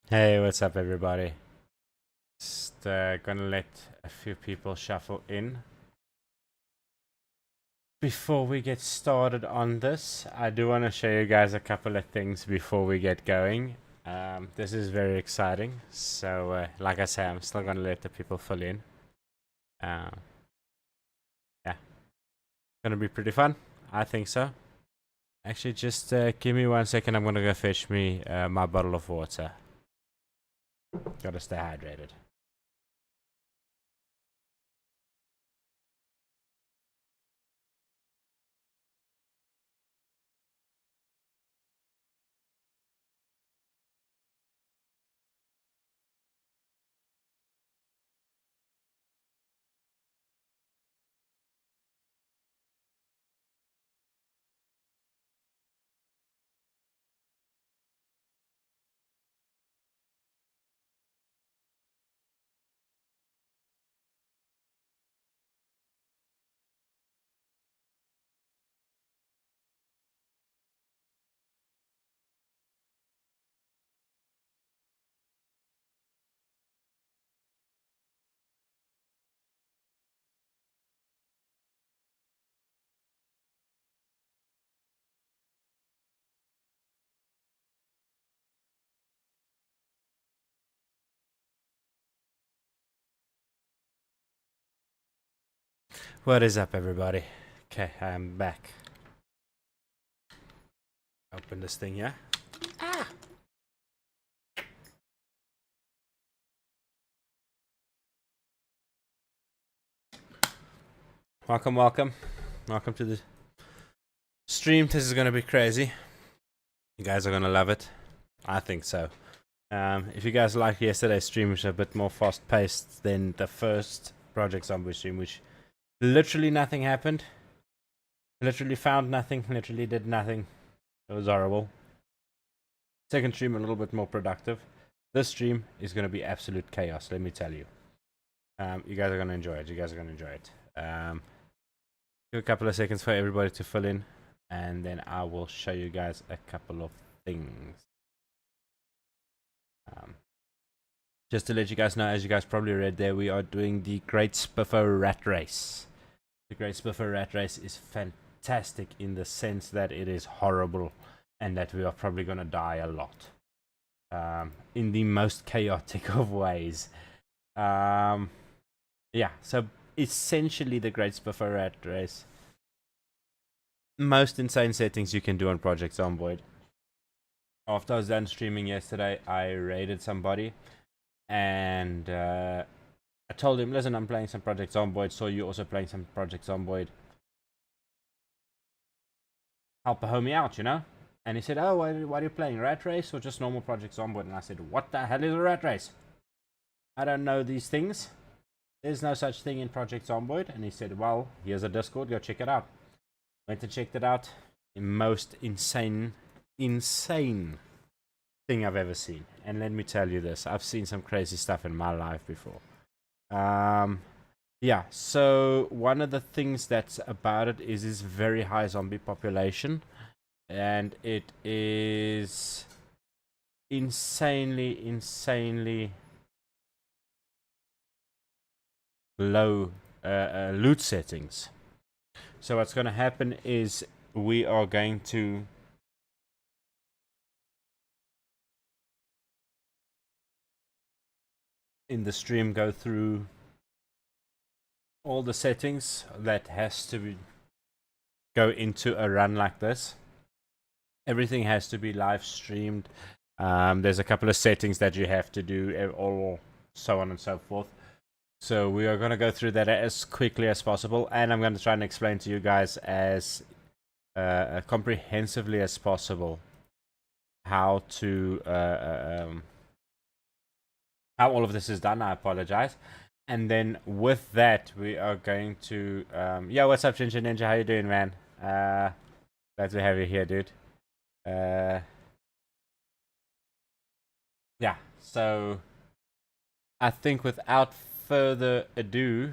Hey, what's up, everybody? Just gonna let a few people shuffle in. Before we get started on this, I do want to show you guys a couple of things before we get going. This is very exciting, so like I say, I'm still gonna let the people fill in. Uh, yeah, gonna be pretty fun. I think so. Actually, just give me 1 second. I'm gonna go fetch me my bottle of water. Gotta stay hydrated. What is up, everybody? Okay, I'm back. Open this thing, yeah? Welcome, welcome. Welcome to the stream. This is going to be crazy. You guys are going to love it. I think so. If you guys like yesterday's stream, which was a bit more fast paced than the first Project Zombie stream, which literally nothing happened. Literally found nothing. Literally did nothing. It was horrible. Second stream, a little bit more productive. This stream is going to be absolute chaos, let me tell you. You guys are going to enjoy it. You guys are going to enjoy it. Give a couple of seconds for everybody to fill in, and then I will show you guys a couple of things. Just to let you guys know, as you guys probably read there, we are doing the Great Spiffo Rat Race. The Great Spiffo Rat Race is fantastic in the sense that it is horrible and that we are probably going to die a lot. In the most chaotic of ways. Yeah, so essentially the Great Spiffo Rat Race. Most insane settings you can do on Project Zomboid. After I was done streaming yesterday, I raided somebody and I told him, listen, I'm playing some Project Zomboid, so you also playing some Project Zomboid. Help a homie out, you know? And he said, oh, what are you playing, Rat Race or just normal Project Zomboid? And I said, what the hell is a Rat Race? I don't know these things. There's no such thing in Project Zomboid. And he said, well, here's a Discord, go check it out. Went and checked it out. The most insane thing I've ever seen. And let me tell you this, I've seen some crazy stuff in my life before. Yeah, so one of the things that's about it is this very high zombie population, and it is insanely low loot settings. So what's going to happen is we are going to in the stream go through all the settings that has to go into a run like this. Everything has to be live streamed. There's a couple of settings that you have to do, all so on and so forth. So we are going to go through that as quickly as possible, and I'm going to try and explain to you guys as comprehensively as possible how to how all of this is done. I apologize. And then with that, we are going to yeah, what's up, Ginger Ninja? How you doing, man? Glad to have you here, dude. Yeah, so I think without further ado,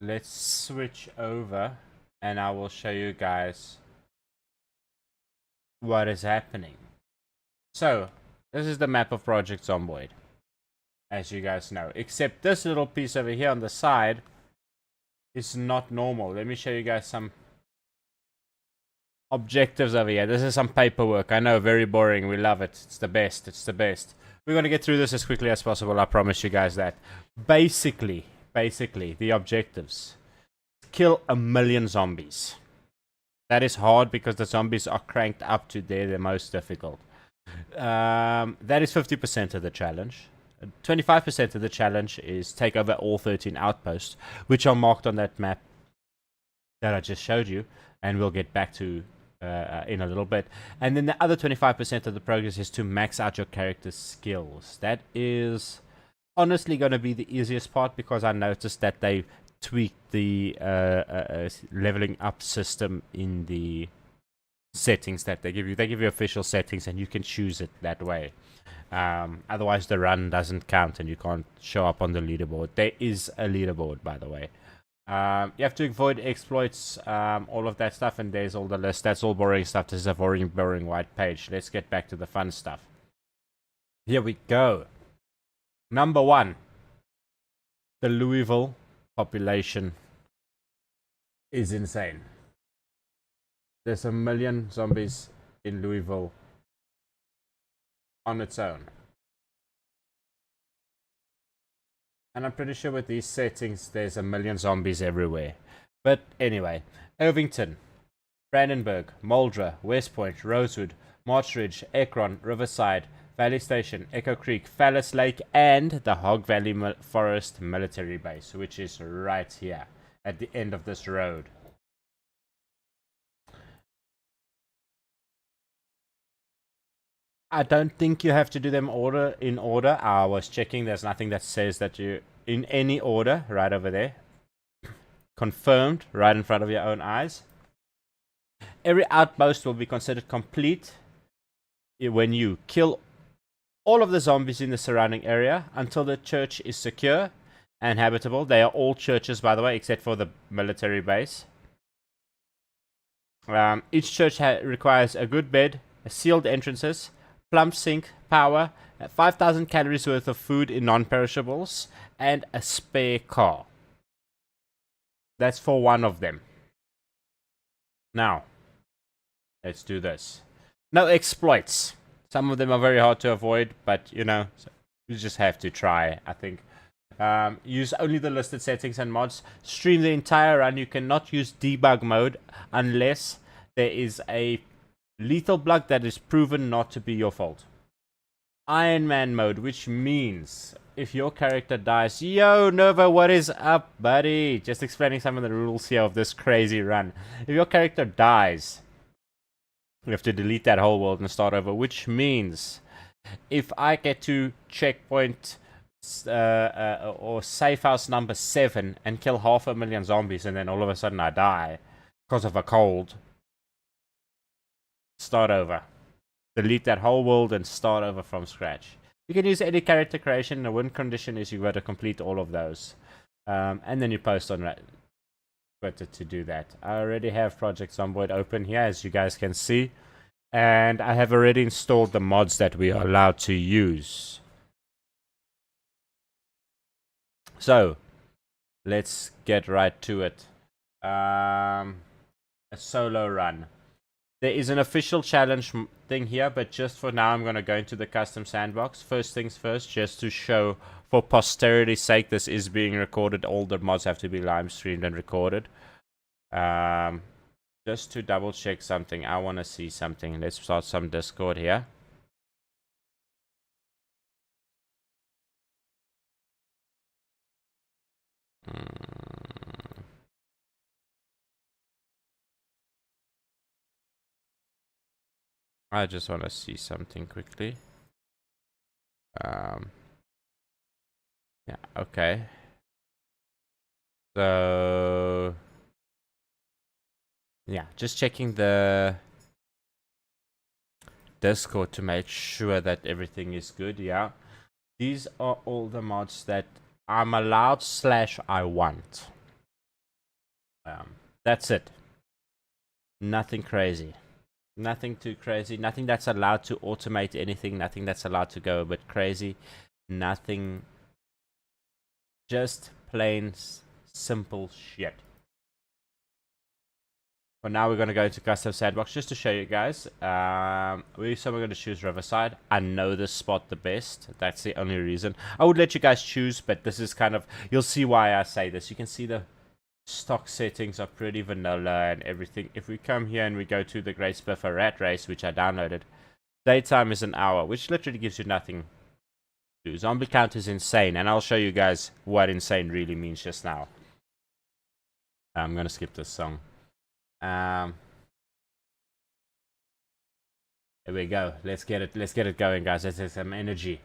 let's switch over and I will show you guys what is happening. So This is the map of Project Zomboid, as you guys know. Except this little piece over here on the side is not normal. Let me show you guys some objectives over here. This is some paperwork. I know, very boring. We love it. It's the best. It's the best. We're going to get through this as quickly as possible. I promise you guys that. Basically, the objectives. Kill 1 million zombies. That is hard because the zombies are cranked up to the most difficult. That is 50% of the challenge. 25% of the challenge is take over all 13 outposts, which are marked on that map that I just showed you, and we'll get back to in a little bit. And then the other 25% of the progress is to max out your character's skills. That is honestly going to be the easiest part, because I noticed that they tweaked the leveling up system in the settings that they give you. They give you official settings and you can choose it that way. Otherwise the run doesn't count and you can't show up on the leaderboard. There is a leaderboard, by the way. You have to avoid exploits, all of that stuff, and there's all the list. That's all boring stuff. This is a boring white page. Let's get back to the fun stuff. Here we go. Number 1. The Louisville population is insane. There's 1 million zombies in Louisville on its own. And I'm pretty sure with these settings, there's 1 million zombies everywhere. But anyway, Irvington, Brandenburg, Muldra, West Point, Rosewood, March Ridge, Ekron, Riverside, Valley Station, Echo Creek, Fallis Lake, and the Hog Valley Forest Military Base, which is right here at the end of this road. I don't think you have to do them in order. I was checking. There's nothing that says that you in any order. Right over there. Confirmed. Right in front of your own eyes. Every outpost will be considered complete when you kill all of the zombies in the surrounding area until the church is secure and habitable. They are all churches, by the way, except for the military base. Each church requires a good bed, sealed entrances, plumb sink, power, 5,000 calories worth of food in non-perishables, and a spare car. That's for one of them. Now, let's do this. No exploits. Some of them are very hard to avoid, but you know, you just have to try, I think. Use only the listed settings and mods. Stream the entire run. You cannot use debug mode unless there is a lethal bug that is proven not to be your fault. Iron Man mode, which means if your character dies... Yo, Nova, what is up, buddy? Just explaining some of the rules here of this crazy run. If your character dies, you have to delete that whole world and start over, which means if I get to checkpoint or safe house number 7 and kill 500,000 zombies and then all of a sudden I die because of a cold, start over. Delete that whole world and start over from scratch. You can use any character creation. The win condition is you've got to complete all of those. And then you post on Twitter to do that. I already have Project Zomboid open here, as you guys can see. And I have already installed the mods that we are allowed to use. So, let's get right to it. A solo run. There is an official challenge thing here, but just for now I'm going to go into the custom sandbox. First things first, just to show for posterity's sake, this is being recorded. All the mods have to be live streamed and recorded. Just to double check something, I want to see something. Let's start some Discord here. I just want to see something quickly. Yeah, okay. So, yeah, just checking the Discord to make sure that everything is good. Yeah, these are all the mods that I'm allowed / I want. That's it. Nothing crazy. Nothing too crazy. Nothing that's allowed to automate anything. Nothing that's allowed to go a bit crazy. Nothing. Just plain simple shit. For now, we're going to go into custom sandbox just to show you guys. We're going to choose Riverside. I know this spot the best. That's the only reason. I would let you guys choose, but this is kind of... You'll see why I say this. You can see the stock settings are pretty vanilla and everything. If we come here and we go to the Great Spiffo Rat Race, which I downloaded, daytime is an hour, which literally gives you nothing to do. Zombie count is insane, and I'll show you guys what insane really means just now. I'm going to skip this song. Here we go. Let's get it going, guys. Let's get some energy.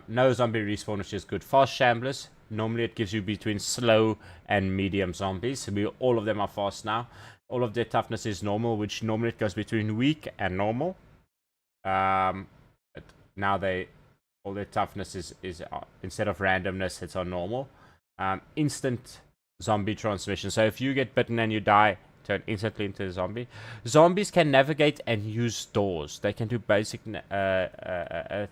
No zombie respawn, which is good. Fast shamblers. Normally it gives you between slow and medium zombies. All of them are fast now. All of their toughness is normal, which normally it goes between weak and normal. But now all their toughness is instead of randomness, it's on normal. Instant zombie transmission. So if you get bitten and you die, turn instantly into a zombie. Zombies can navigate and use doors. They can do basic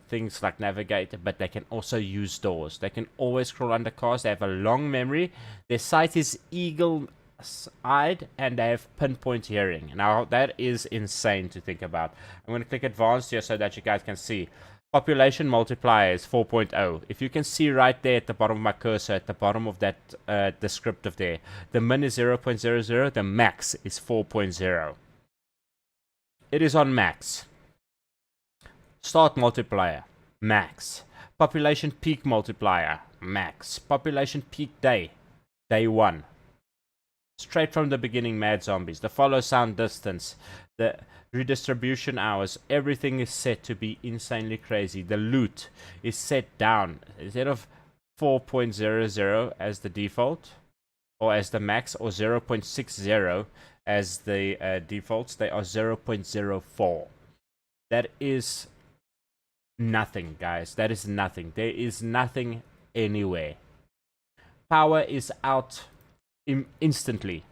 things like navigate, but they can also use doors. They can always crawl under cars. They have a long memory. Their sight is eagle-eyed, and they have pinpoint hearing. Now, that is insane to think about. I'm going to click advanced here so that you guys can see. Population multiplier is 4.0. If you can see right there at the bottom of my cursor, at the bottom of that descriptive there, the min is 0.00, the max is 4.0. It is on max. Start multiplier, max. Population peak multiplier, max. Population peak day, day 1. Straight from the beginning, mad zombies. The follow sound distance, the redistribution hours, everything is set to be insanely crazy. The loot is set down. Instead of 4.00 as the default, or as the max, or 0.60 as the defaults, they are 0.04. That is nothing, guys. That is nothing. There is nothing anywhere. Power is out instantly.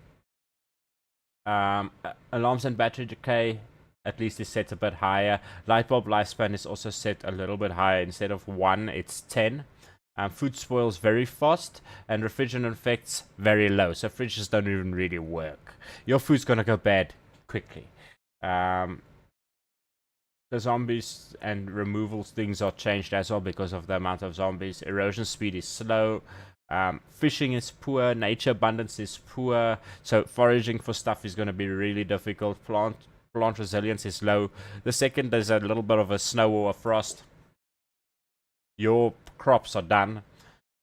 Alarms and battery decay at least is set a bit higher. Light bulb lifespan is also set a little bit higher. Instead of 1, it's 10. Food spoils very fast, and refrigerant effects very low. So fridges don't even really work. Your food's gonna go bad quickly. The zombies and removals things are changed as well because of the amount of zombies. Erosion speed is slow. Fishing is poor, nature abundance is poor, so foraging for stuff is going to be really difficult. Plant resilience is low. The second there's a little bit of a snow or a frost, your crops are done.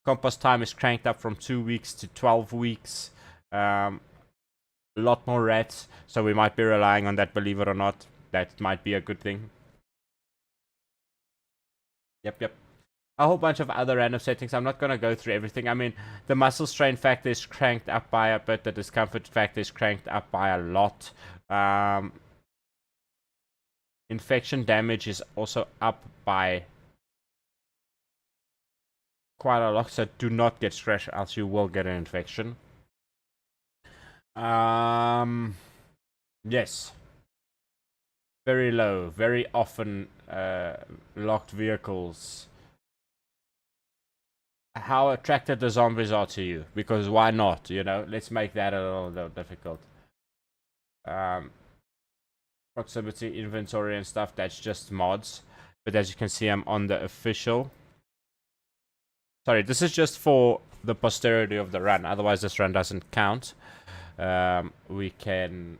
Compost time is cranked up from 2 weeks to 12 weeks. A lot more rats, so we might be relying on that, believe it or not. That might be a good thing. Yep. A whole bunch of other random settings. I'm not going to go through everything. I mean, the muscle strain factor is cranked up by a bit. The discomfort factor is cranked up by a lot. Infection damage is also up by quite a lot. So do not get stressed, else you will get an infection. Yes. Very low. Very often locked vehicles. How attracted the zombies are to you, because why not, you know? Let's make that a little difficult. Proximity, inventory and stuff, that's just mods, but as you can see, I'm on the official. Sorry, this is just for the posterity of the run, otherwise this run doesn't count. We can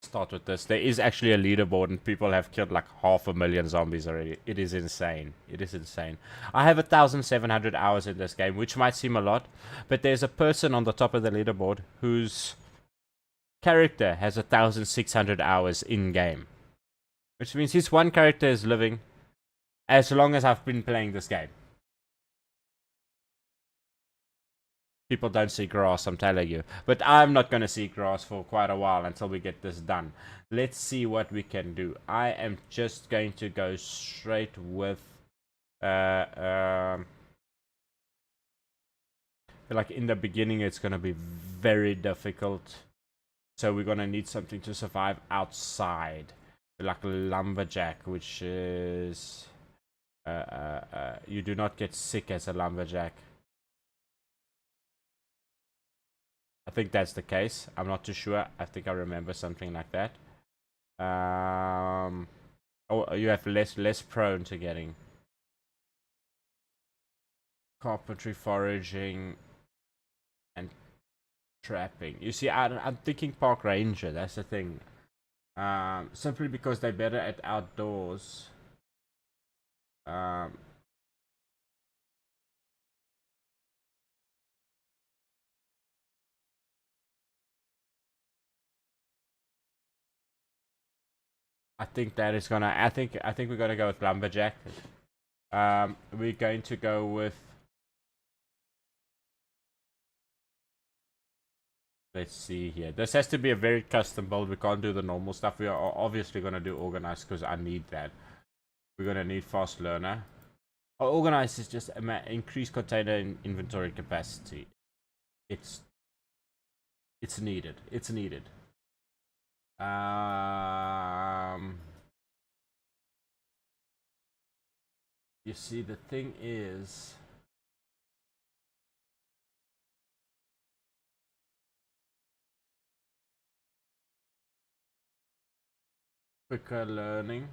start with this. There is actually a leaderboard, and people have killed like 500,000 zombies already. It is insane. It is insane. I have 1,700 hours in this game, which might seem a lot, but there's a person on the top of the leaderboard whose character has 1,600 hours in game, which means his one character is living as long as I've been playing this game. People don't see grass, I'm telling you. But I'm not going to see grass for quite a while until we get this done. Let's see what we can do. I am just going to go straight with... like in the beginning, it's going to be very difficult So we're gonna need something to survive outside, like a lumberjack, which is you do not get sick as a lumberjack. I think that's the case. I'm not too sure. I think I remember something like that. Oh, you have less prone to getting carpentry, foraging, and trapping. You see, I'm thinking park ranger. That's the thing. Simply because they're better at outdoors. I think that is gonna. I think we're gonna go with lumberjack. We're going to go with. Let's see here. This has to be a very custom build. We can't do the normal stuff. We are obviously gonna do organized because I need that. We're gonna need fast learner. Organized is just increased container inventory capacity. It's needed. It's needed. You see, the thing is, quicker learning.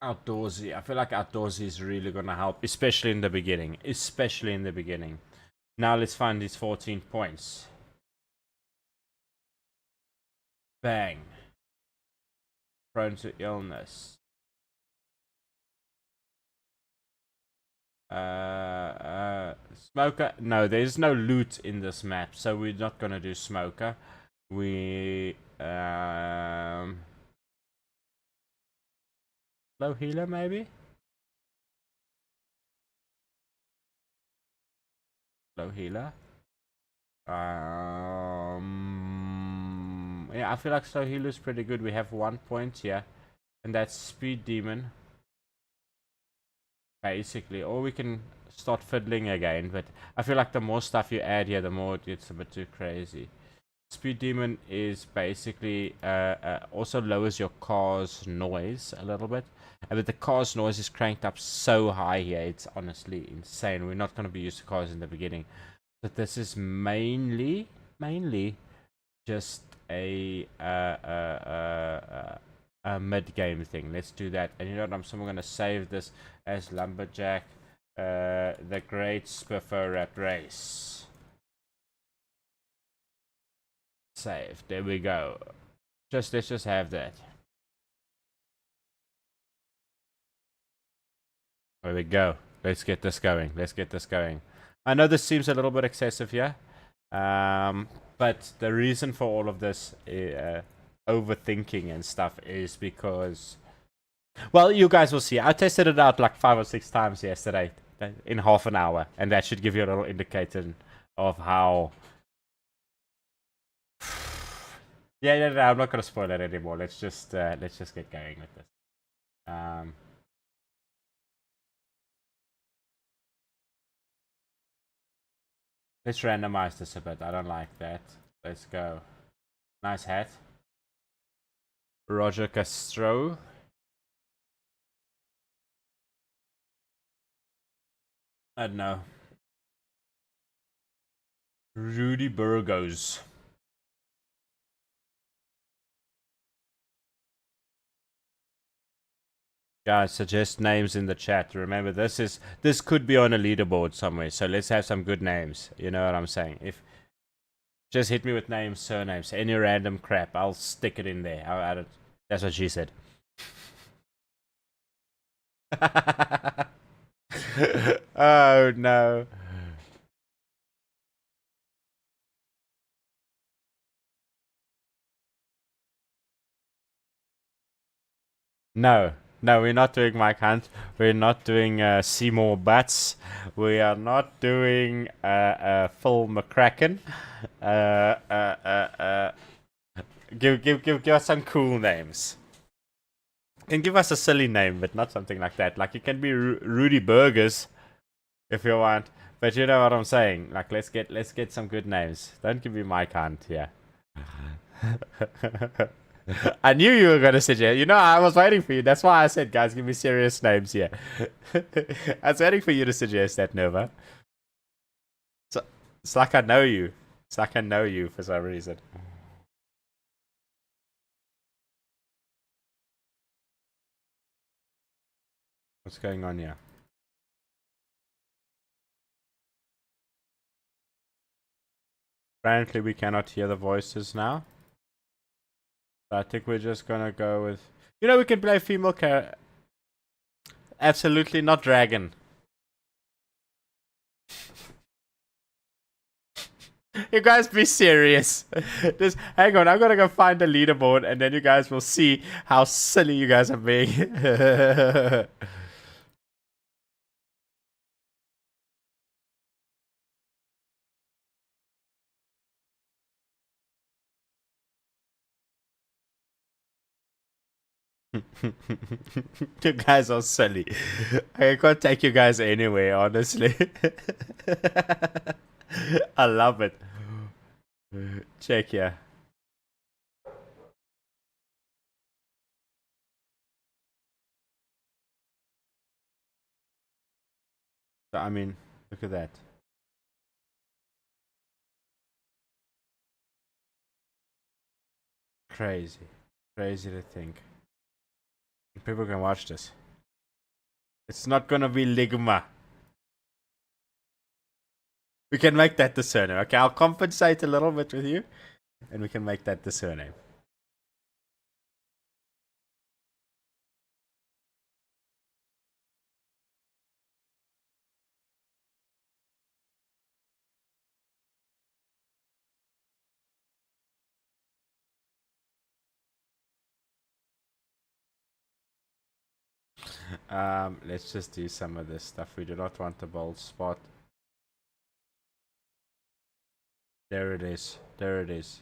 Outdoorsy. I feel like outdoorsy is really gonna help, especially in the beginning. Especially in the beginning. Now let's find these 14 points. Bang. Prone to illness. Smoker. No, there's no loot in this map, so we're not gonna do smoker. We low healer maybe. Low healer. Yeah, I feel like slow healer is pretty good. We have 1 point here, and that's speed demon. Basically, or we can start fiddling again. But I feel like the more stuff you add here, the more it gets a bit too crazy. Speed demon is basically also lowers your car's noise a little bit. But the car's noise is cranked up so high here, it's honestly insane. We're not going to be used to cars in the beginning. But this is mainly just a mid-game thing. Let's do that. And you know what? I'm going to save this as lumberjack, the great Spiffo rat race. Save. There we go. Let's just have that. There we go. Let's get this going. Let's get this going. I know this seems a little bit excessive here, but the reason for all of this overthinking and stuff is because, well, you guys will see. I tested it out like 5 or 6 times yesterday in half an hour, and that should give you a little indicator of how. Yeah, no, I'm not gonna spoil it anymore. Let's just get going with this. Let's randomize this a bit. I don't like that. Let's go. Nice hat. Roger Castro. I don't know. Rudy Burgos. Guys, suggest names in the chat. Remember, this could be on a leaderboard somewhere, so let's have some good names. You know what I'm saying? If just hit me with names, surnames, any random crap, I'll stick it in there. I don't, that's what she said. Oh no. No. No, we're not doing Mike Hunt. We're not doing Seymour Butts. We are not doing Phil McCracken. Give us some cool names. You can give us a silly name, but not something like that. Like, you can be Rudy Burgers. if you want. But you know what I'm saying. Like, let's get some good names. Don't give me my cunt here. I knew you were gonna suggest. You know, I was waiting for you. That's why I said, guys, give me serious names here. I was waiting for you to suggest that, Nova. So, it's like I know you. It's like I know you for some reason. What's going on here? Apparently, we cannot hear the voices now. So I think we're just gonna go with. You know, we can play female character. Absolutely not dragon. You guys be serious. Just hang on, I'm gonna go find the leaderboard and then you guys will see how silly you guys are being. You guys are silly. I can't take you guys anywhere, honestly. I love it. Check here. I mean, look at that. Crazy. Crazy to think. People can watch this. It's not gonna be Ligma. We can make that the surname. Okay, I'll compensate a little bit with you. And we can make that the surname. Let's just do some of this stuff. We do not want the bold spot. There it is. There it is.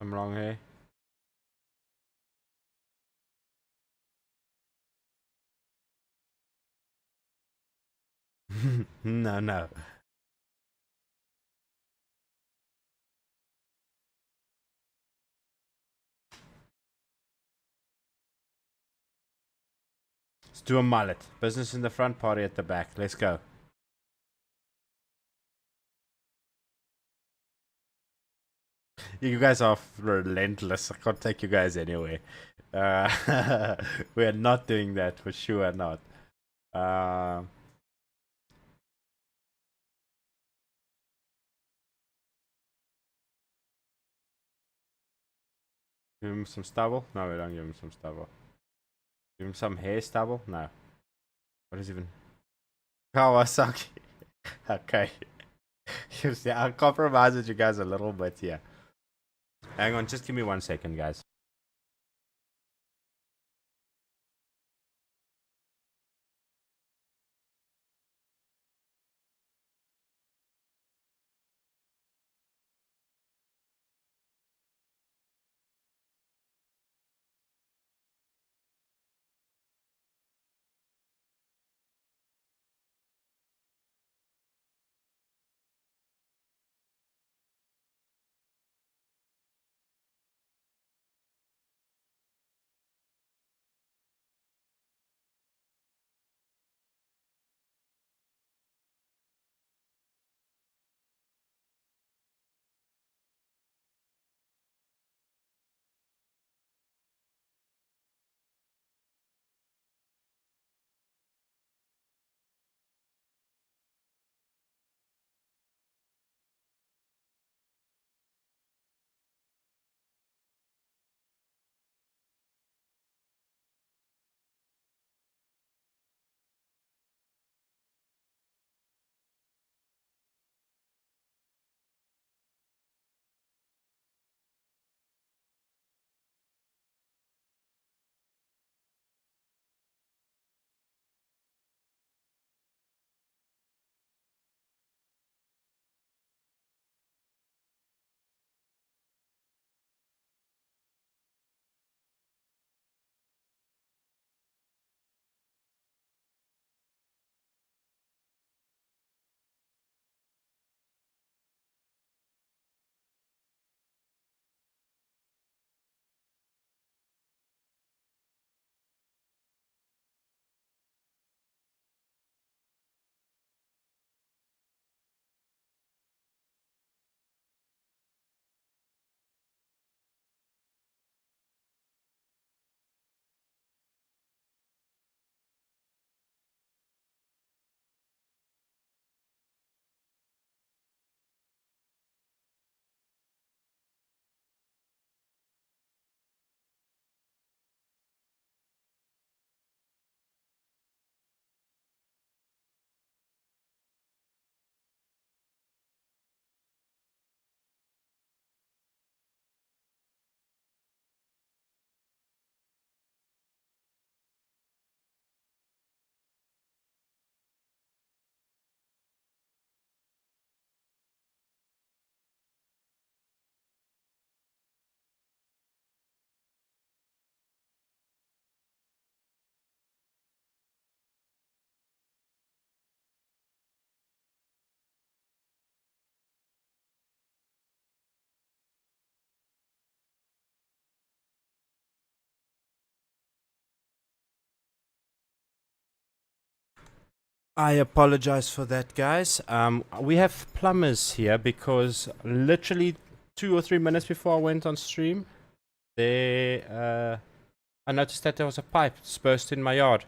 I'm wrong here. No, no. Let's do a mullet. Business in the front, party at the back. Let's go. You guys are relentless. I can't take you guys anywhere. We are not doing that for sure. Not. Give him some stubble? No, we don't give him some stubble. Give him some hair stubble? No. What is even? Kawasaki. Okay. I'll compromise with you guys a little bit here. Hang on, just give me 1 second, guys. I apologize for that, guys. We have plumbers here because literally 2 or 3 minutes before I went on stream, I noticed that there was a pipe dispersed in my yard,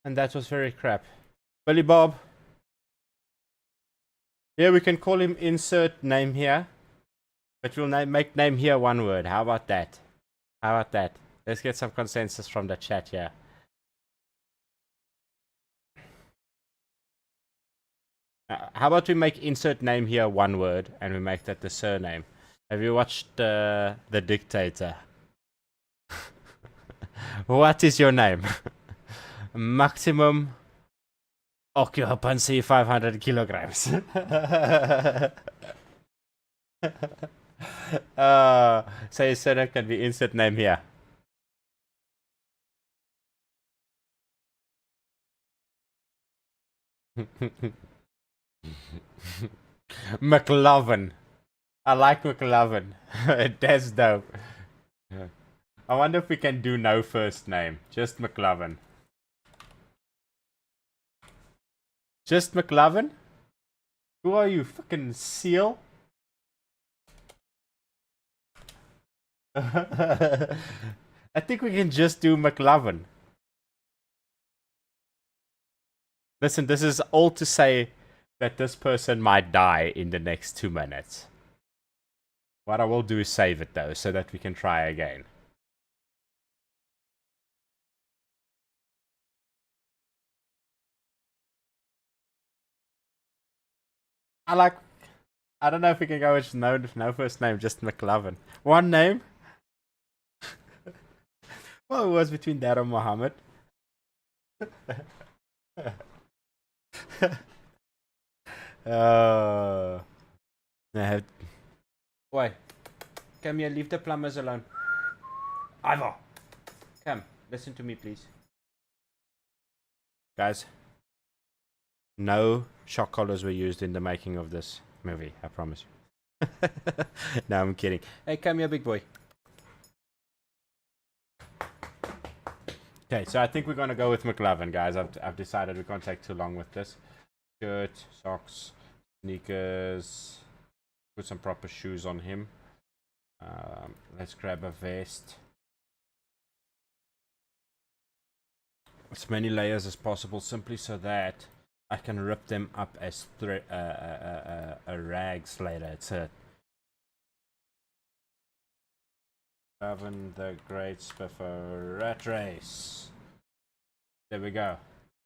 and that was very crap. Billy Bob. Yeah, we can call him insert name here, but we'll make name here one word. How about that? How about that? Let's get some consensus from the chat here. How about we make insert name here one word, and we make that the surname? Have you watched The Dictator? What is your name? Maximum occupancy 500 kilograms. So your surname can be insert name here. McLovin. I like McLovin. That's dope. I wonder if we can do no first name. Just McLovin. Just McLovin? Who are you? Fucking seal? I think we can just do McLovin. Listen, this is all to say that this person might die in the next 2 minutes. What I will do is save it though, so that we can try again. I don't know if we can go with no first name, just McLovin. One name? Well, it was between that and Muhammad. Wait. Come here, leave the plumbers alone. Ivor! Come, listen to me, please. Guys, no shock collars were used in the making of this movie, I promise you. No, I'm kidding. Hey, come here, big boy. Okay, so I think we're gonna go with McLovin, guys. I've decided we can't take too long with this. Shirt, socks, sneakers. Put some proper shoes on him. Let's grab a vest. As many layers as possible, simply so that I can rip them up as rags later. It's a the Great Spiffo Rat Race. There we go.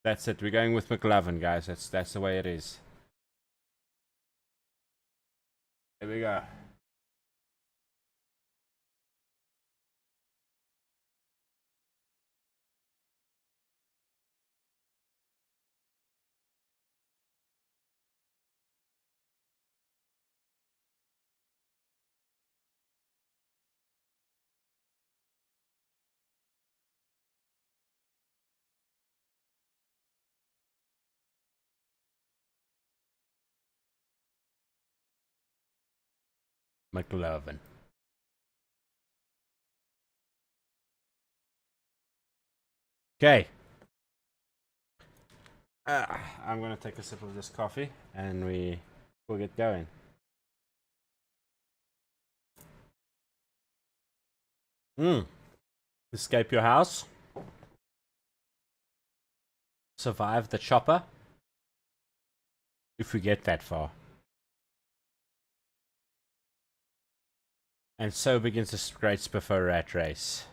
That's it. We're going with McLovin, guys. That's the way it is. There we go. McLovin. Okay. I'm gonna take a sip of this coffee and we'll get going. Escape your house. Survive the chopper. If we get that far. And so begins this great Spiffo rat race.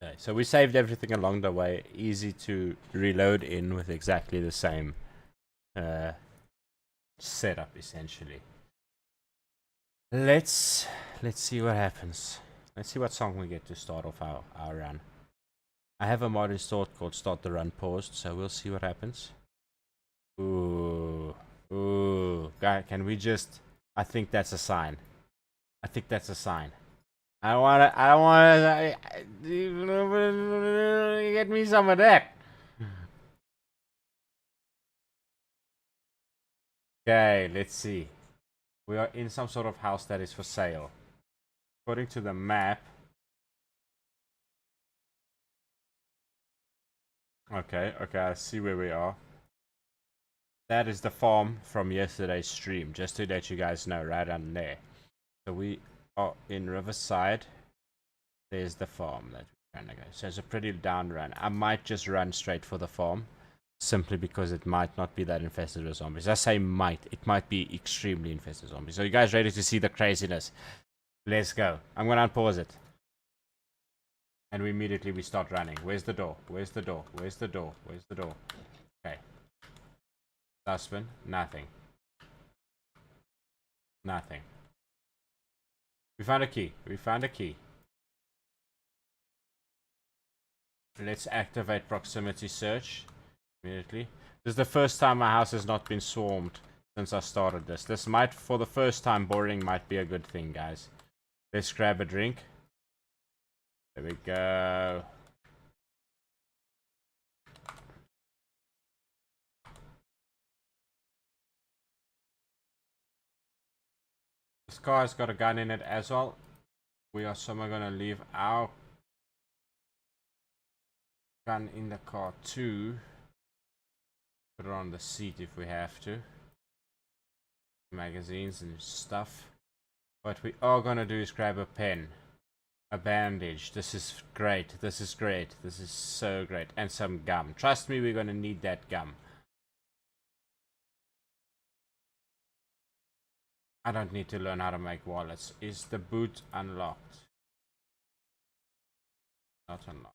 Okay, so we saved everything along the way. Easy to reload in with exactly the same setup, essentially. Let's see what happens. Let's see what song we get to start off our run. I have a mod installed called Start the Run Paused, so we'll see what happens. Ooh, guy, can we just? I think that's a sign. I think that's a sign. I wanna get me some of that. Okay, let's see. We are in some sort of house that is for sale. According to the map, Okay, I see where we are. That is the farm from yesterday's stream, just to let you guys know, right on there. So we are in Riverside. There's the farm that we're trying to go. So it's a pretty down run. I might just run straight for the farm, simply because it might not be that infested with zombies. I say might. It might be extremely infested with zombies. So you guys ready to see the craziness? Let's go. I'm going to unpause it. And we start running. Where's the door? Where's the door? Where's the door? Where's the door? Okay. Dustbin. Nothing. Nothing. We found a key. We found a key. Let's activate proximity search immediately. This is the first time my house has not been swarmed since I started this. This might, for the first time, boring might be a good thing, guys. Let's grab a drink. There we go. This car has got a gun in it as well. We are somehow gonna leave our gun in the car too. Put it on the seat if we have to. Magazines and stuff. What we are gonna do is grab a pen. A bandage. This is great. This is great. This is so great. And some gum. Trust me, we're gonna need that gum. I don't need to learn how to make wallets. Is the boot unlocked? Not unlocked.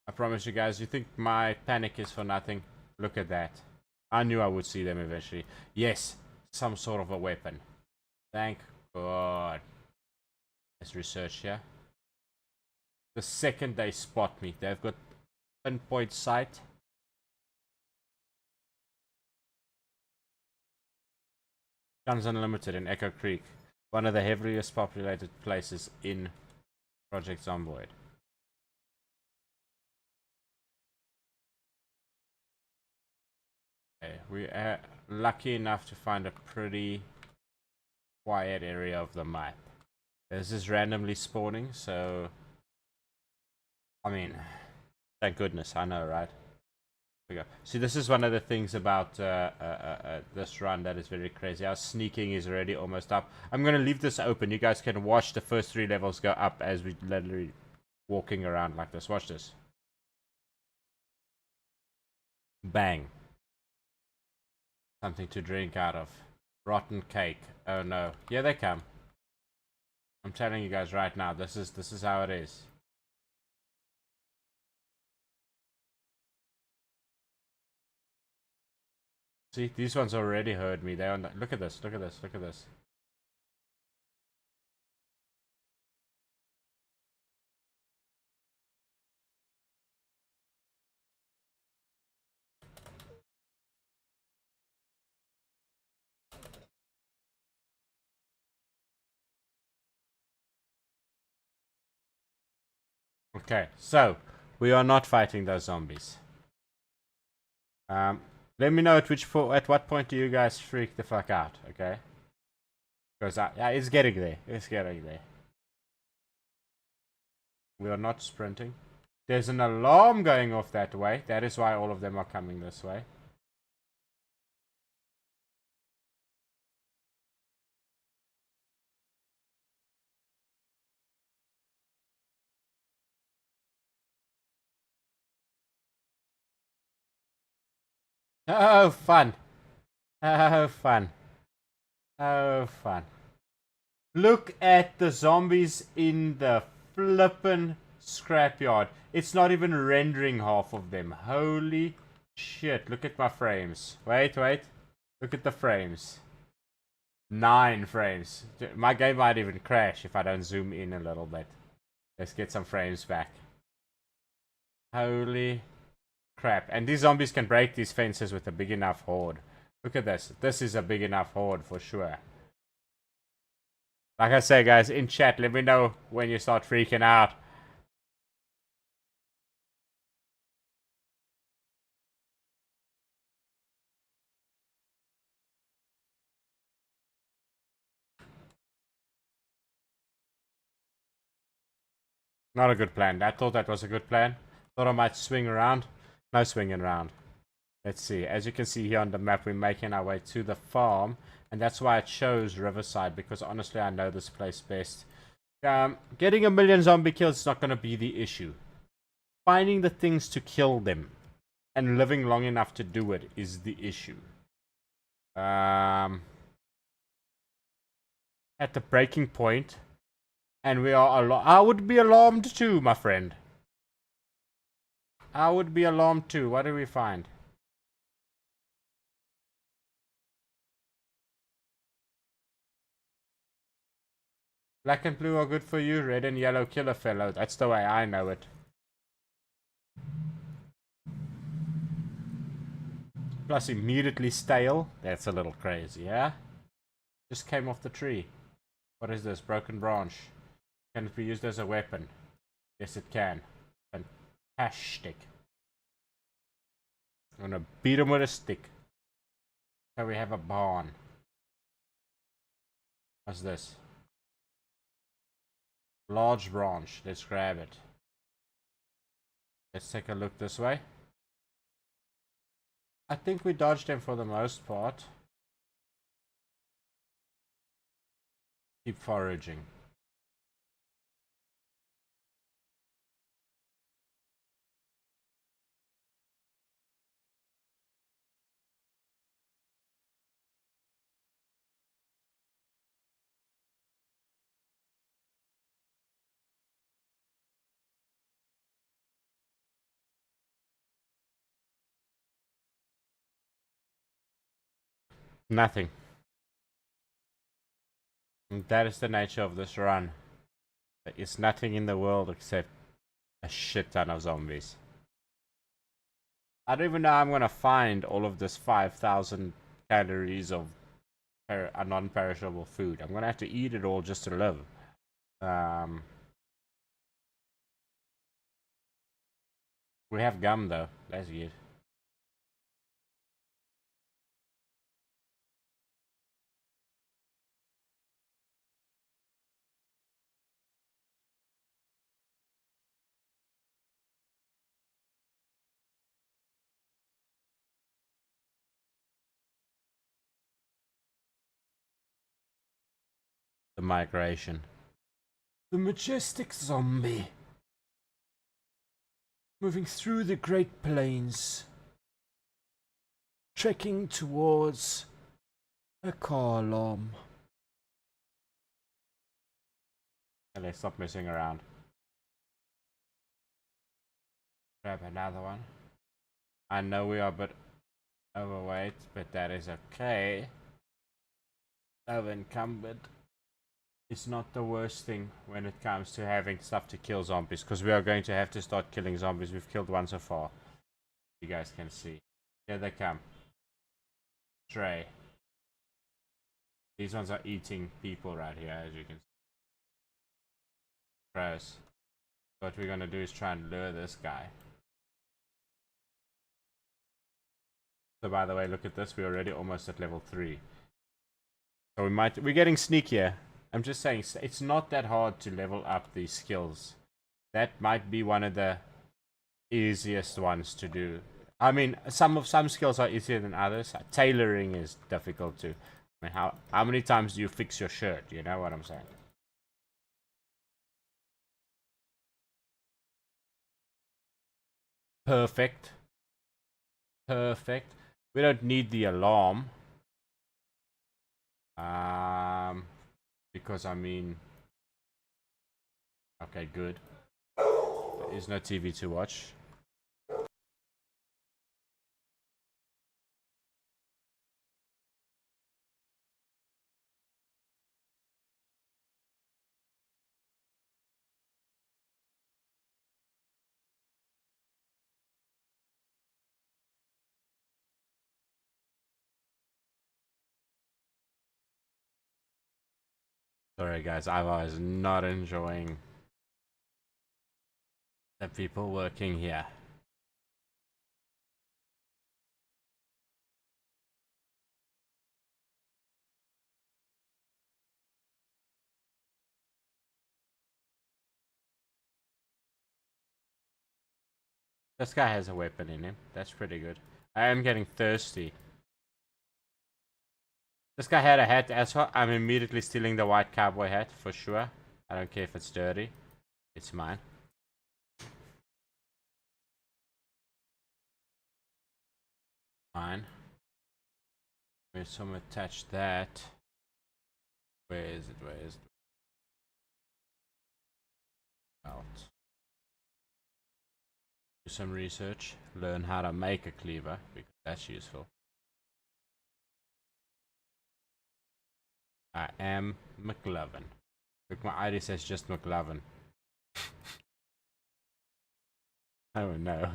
I promise you guys, you think my panic is for nothing? Look at that. I knew I would see them eventually. Yes, some sort of a weapon. Thank God. Let's research here. The second they spot me, they've got pinpoint sight. Guns Unlimited in Echo Creek, one of the heaviest populated places in Project Zomboid. Okay, we are lucky enough to find a pretty quiet area of the map. This is randomly spawning, so I mean, thank goodness, I know, right? We go. See, this is one of the things about this run that is very crazy. Our sneaking is already almost up. I'm going to leave this open. You guys can watch the first 3 levels go up as we literally walking around like this. Watch this. Bang. Something to drink out of. Rotten cake. Oh no. Here they come. I'm telling you guys right now, this is how it is. See, these ones already heard me. They're on the, look at this, look at this, look at this. Okay, so we are not fighting those zombies. Let me know at what point do you guys freak the fuck out, okay? Because yeah, it's getting there. It's getting there. We are not sprinting. There's an alarm going off that way. That is why all of them are coming this way. Oh, fun. Oh, fun. Oh, fun. Look at the zombies in the flippin' scrapyard. It's not even rendering half of them. Holy shit. Look at my frames. Wait, wait. Look at the frames. 9 frames. My game might even crash if I don't zoom in a little bit. Let's get some frames back. Holy crap. And these zombies can break these fences with a big enough horde. Look at this. This is a big enough horde for sure. Like I say, guys, in chat, let me know when you start freaking out. Not a good plan. I thought that was a good plan. Thought I might swing around. No swinging around. Let's see. As you can see here on the map, we're making our way to the farm. And that's why I chose Riverside, because honestly, I know this place best. Getting a million zombie kills is not going to be the issue. Finding the things to kill them and living long enough to do it is the issue. At the breaking point, and we are I would be alarmed too, my friend. I would be alarmed too. What do we find? Black and blue are good for you. Red and yellow killer fellow. That's the way I know it. Plus immediately stale. That's a little crazy, yeah? Just came off the tree. What is this? Broken branch. Can it be used as a weapon? Yes, it can. Fantastic. I'm gonna beat him with a stick. So we have a barn. What's this? Large branch. Let's grab it. Let's take a look this way. I think we dodged them for the most part. Keep foraging. Nothing. And that is the nature of this run. There is nothing in the world except a shit ton of zombies. I don't even know how I'm gonna find all of this 5,000 calories of non-perishable food. I'm gonna have to eat it all just to live. We have gum though. That's good. The migration. The majestic zombie. Moving through the Great Plains. Trekking towards a car alarm. Let's stop messing around. Grab another one. I know we are a bit overweight, but that is okay. Over-encumbered. It's not the worst thing when it comes to having stuff to kill zombies, because we are going to have to start killing zombies. We've killed one so far. You guys can see. Here they come. Tray. These ones are eating people right here, as you can see. Gross. What we're gonna do is try and lure this guy. So by the way, look at this. We're already almost at level 3. So we're getting sneakier. I'm just saying, it's not that hard to level up these skills. That might be one of the easiest ones to do. I mean, some skills are easier than others. Tailoring is difficult too. I mean, how many times do you fix your shirt? You know what I'm saying? Perfect. Perfect. We don't need the alarm. Because I mean, okay, good. There is no TV to watch. Sorry guys, I was not enjoying the people working here. This guy has a weapon in him. That's pretty good. I am getting thirsty. This guy had a hat as well. I'm immediately stealing the white cowboy hat for sure. I don't care if it's dirty. It's mine. Mine. Where's some attach that? Where is it? Where is it? Out. Do some research. Learn how to make a cleaver because that's useful. I am McLovin. Look, my ID says just McLovin. Oh no.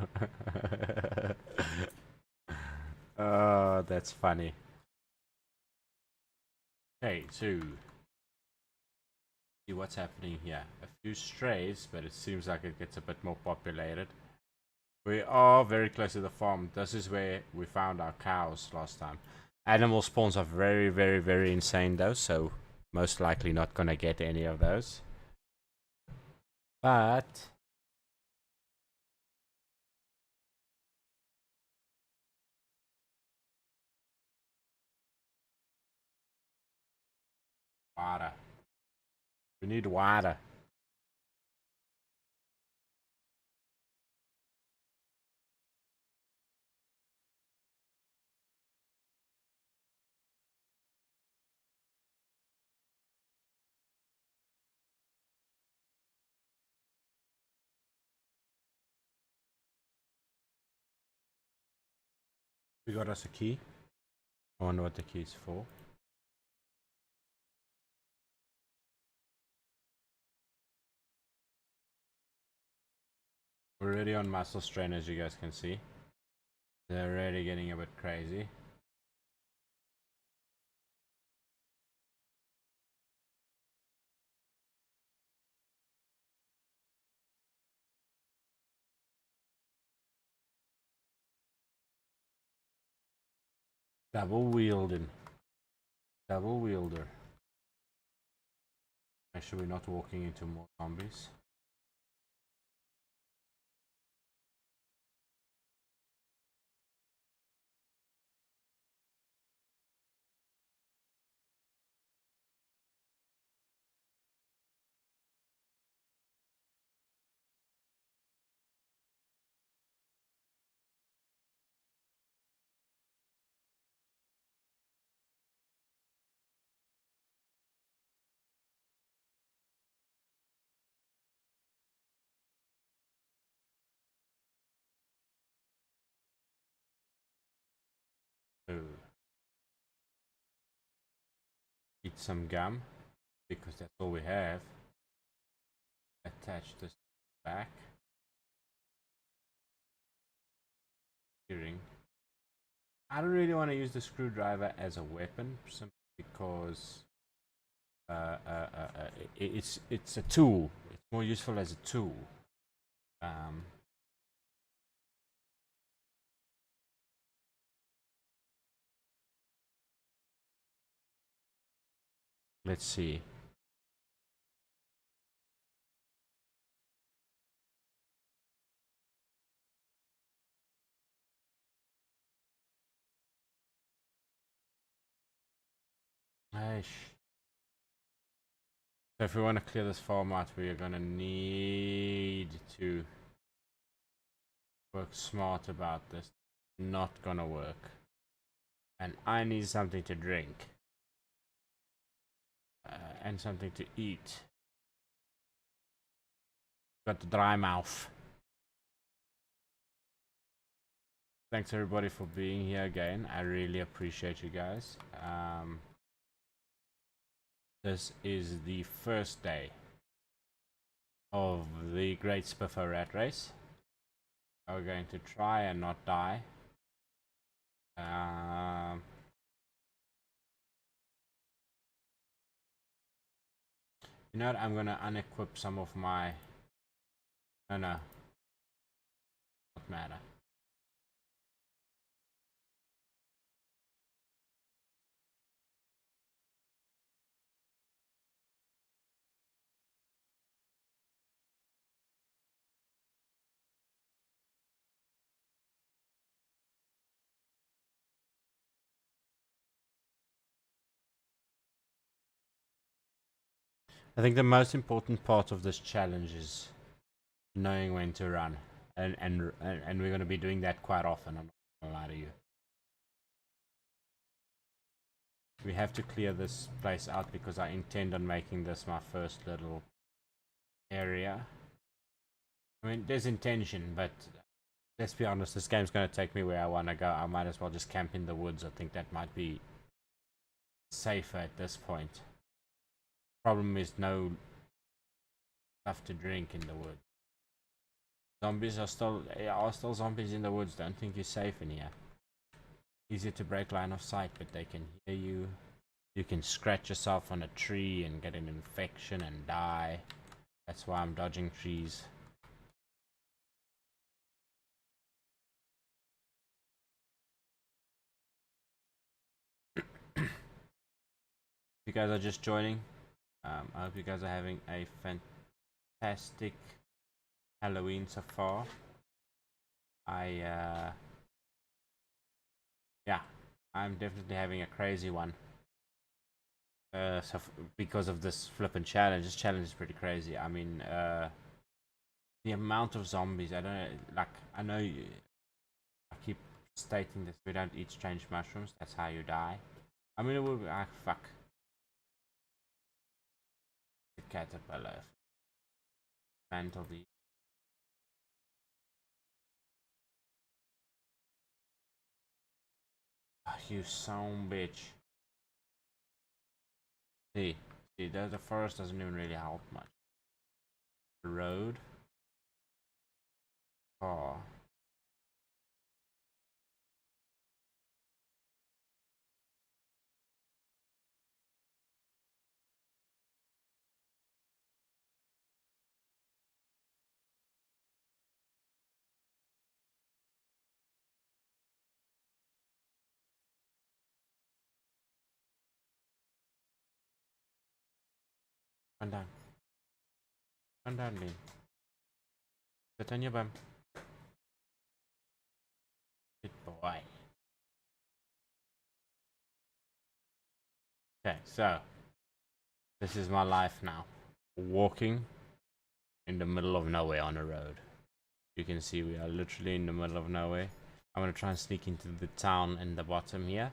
Oh, that's funny. Okay, so see what's happening here. A few strays, but it seems like it gets a bit more populated. We are very close to the farm. This is where we found our cows last time. Animal spawns are very, very, very insane though, so most likely not gonna get any of those. But water. We need water. We got us a key. I wonder what the key is for. We're already on muscle strain, as you guys can see. They're already getting a bit crazy. Double wielding. Double wielder. Make sure we're not walking into more zombies. So, eat some gum because that's all we have. Attach this back. Steering. I don't really want to use the screwdriver as a weapon simply because it's a tool. It's more useful as a tool. Let's see. Aish. So if we want to clear this farm out, we are going to need to work smart about this. Not gonna work. And I need something to drink. And something to eat. Got the dry mouth. Thanks everybody for being here again. I really appreciate you guys. This is the first day of the Great Spiffo Rat Race. We're going to try and not die. You know what? I'm gonna unequip some of my... No, not matter. I think the most important part of this challenge is knowing when to run, and we're going to be doing that quite often. I'm not going to lie to you. We have to clear this place out because I intend on making this my first little area. I mean, there's intention, but let's be honest, this game's going to take me where I want to go. I might as well just camp in the woods. I think that might be safer at this point. Problem is no stuff to drink in the woods. Zombies are still zombies in the woods. Don't think you're safe in here. Easy to break line of sight, but they can hear you. You can scratch yourself on a tree and get an infection and die. That's why I'm dodging trees. If you guys are just joining, I hope you guys are having a fantastic Halloween so far. Yeah, I'm definitely having a crazy one. Because of this flippin' challenge, this challenge is pretty crazy. I mean, the amount of zombies, I don't know, like, I know I keep stating this, we don't eat strange mushrooms, that's how you die. I mean, it would be, fuck. The caterpillar. Mantle the. Oh, you son bitch. See, the forest doesn't even really help much. The road. Oh. Come down. Come down, Lynn. Sit on your bum. Good boy. Okay, so this is my life now. Walking in the middle of nowhere on a road. You can see we are literally in the middle of nowhere. I'm gonna try and sneak into the town in the bottom here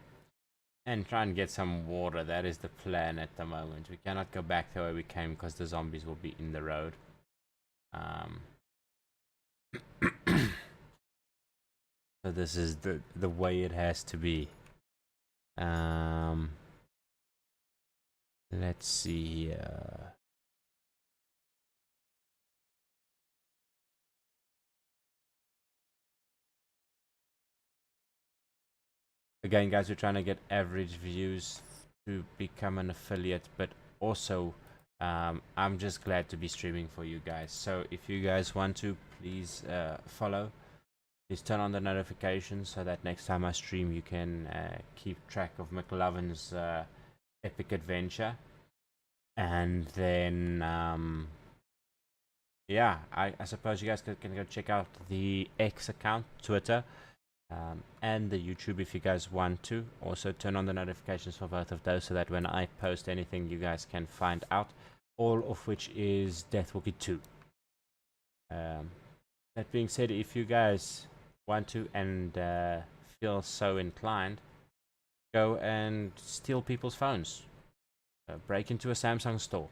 and try and get some water. That is the plan at the moment. We cannot go back the way we came because the zombies will be in the road. So this is the way it has to be. Let's see. Again, guys, we're trying to get average views to become an affiliate, but also I'm just glad to be streaming for you guys. So if you guys want to, please follow. Please turn on the notifications so that next time I stream you can keep track of McLovin's epic adventure. And then yeah, I suppose you guys can go check out the X account, Twitter, and the YouTube if you guys want to. Also turn on the notifications for both of those so that when I post anything you guys can find out, all of which is Death Walkie 2. That being said, if you guys want to and feel so inclined, go and steal people's phones. Break into a Samsung store.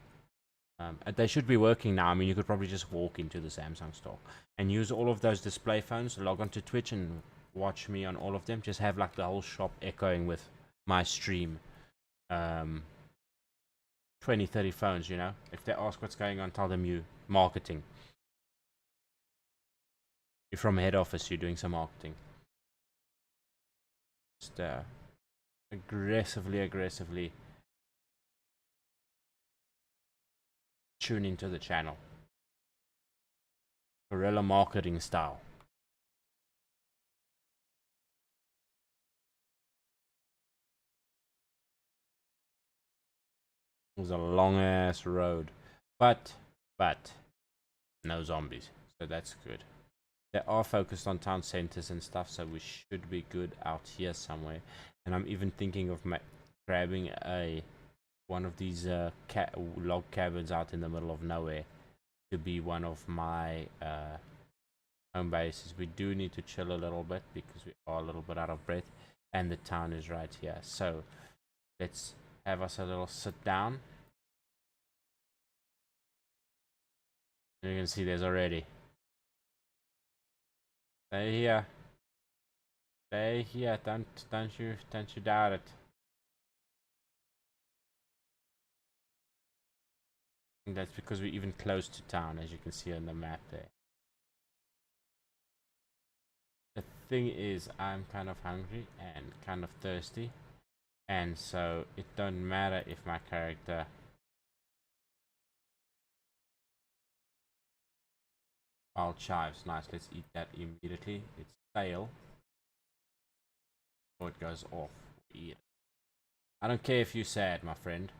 They should be working now. I mean, you could probably just walk into the Samsung store and use all of those display phones, log onto Twitch and watch me on all of them. Just have like the whole shop echoing with my stream. 20, 30 phones, you know. If they ask what's going on, tell them you marketing. You're from head office, you're doing some marketing. Just aggressively tune into the channel. Guerrilla marketing style. It was a long ass road, but no zombies, so that's good. They are focused on town centers and stuff, so we should be good out here somewhere. And I'm even thinking of grabbing a one of these log cabins out in the middle of nowhere to be one of my home bases. We do need to chill a little bit because we are a little bit out of breath, and the town is right here. So let's have us a little sit down. And you can see there's already. Stay here. Stay here. Don't you doubt it. And that's because we're even close to town, as you can see on the map there. The thing is, I'm kind of hungry and kind of thirsty, and so it don't matter if my character chives. Nice, let's eat that immediately. It's stale, or it goes off. Eat it. I don't care if you're sad, my friend,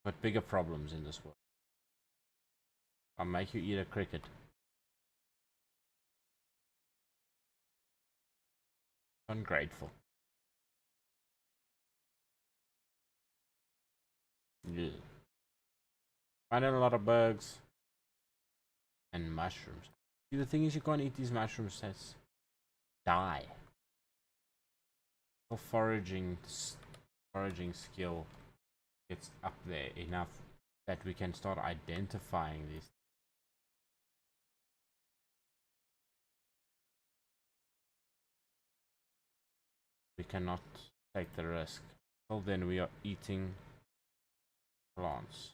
but bigger problems in this world. I'll make you eat a cricket. Ungrateful. Yeah. Finding a lot of bugs and mushrooms. See, the thing is, you can't eat these mushrooms. That's die. Your foraging skill gets up there enough that we can start identifying these. We cannot take the risk. Well, then we are eating plants.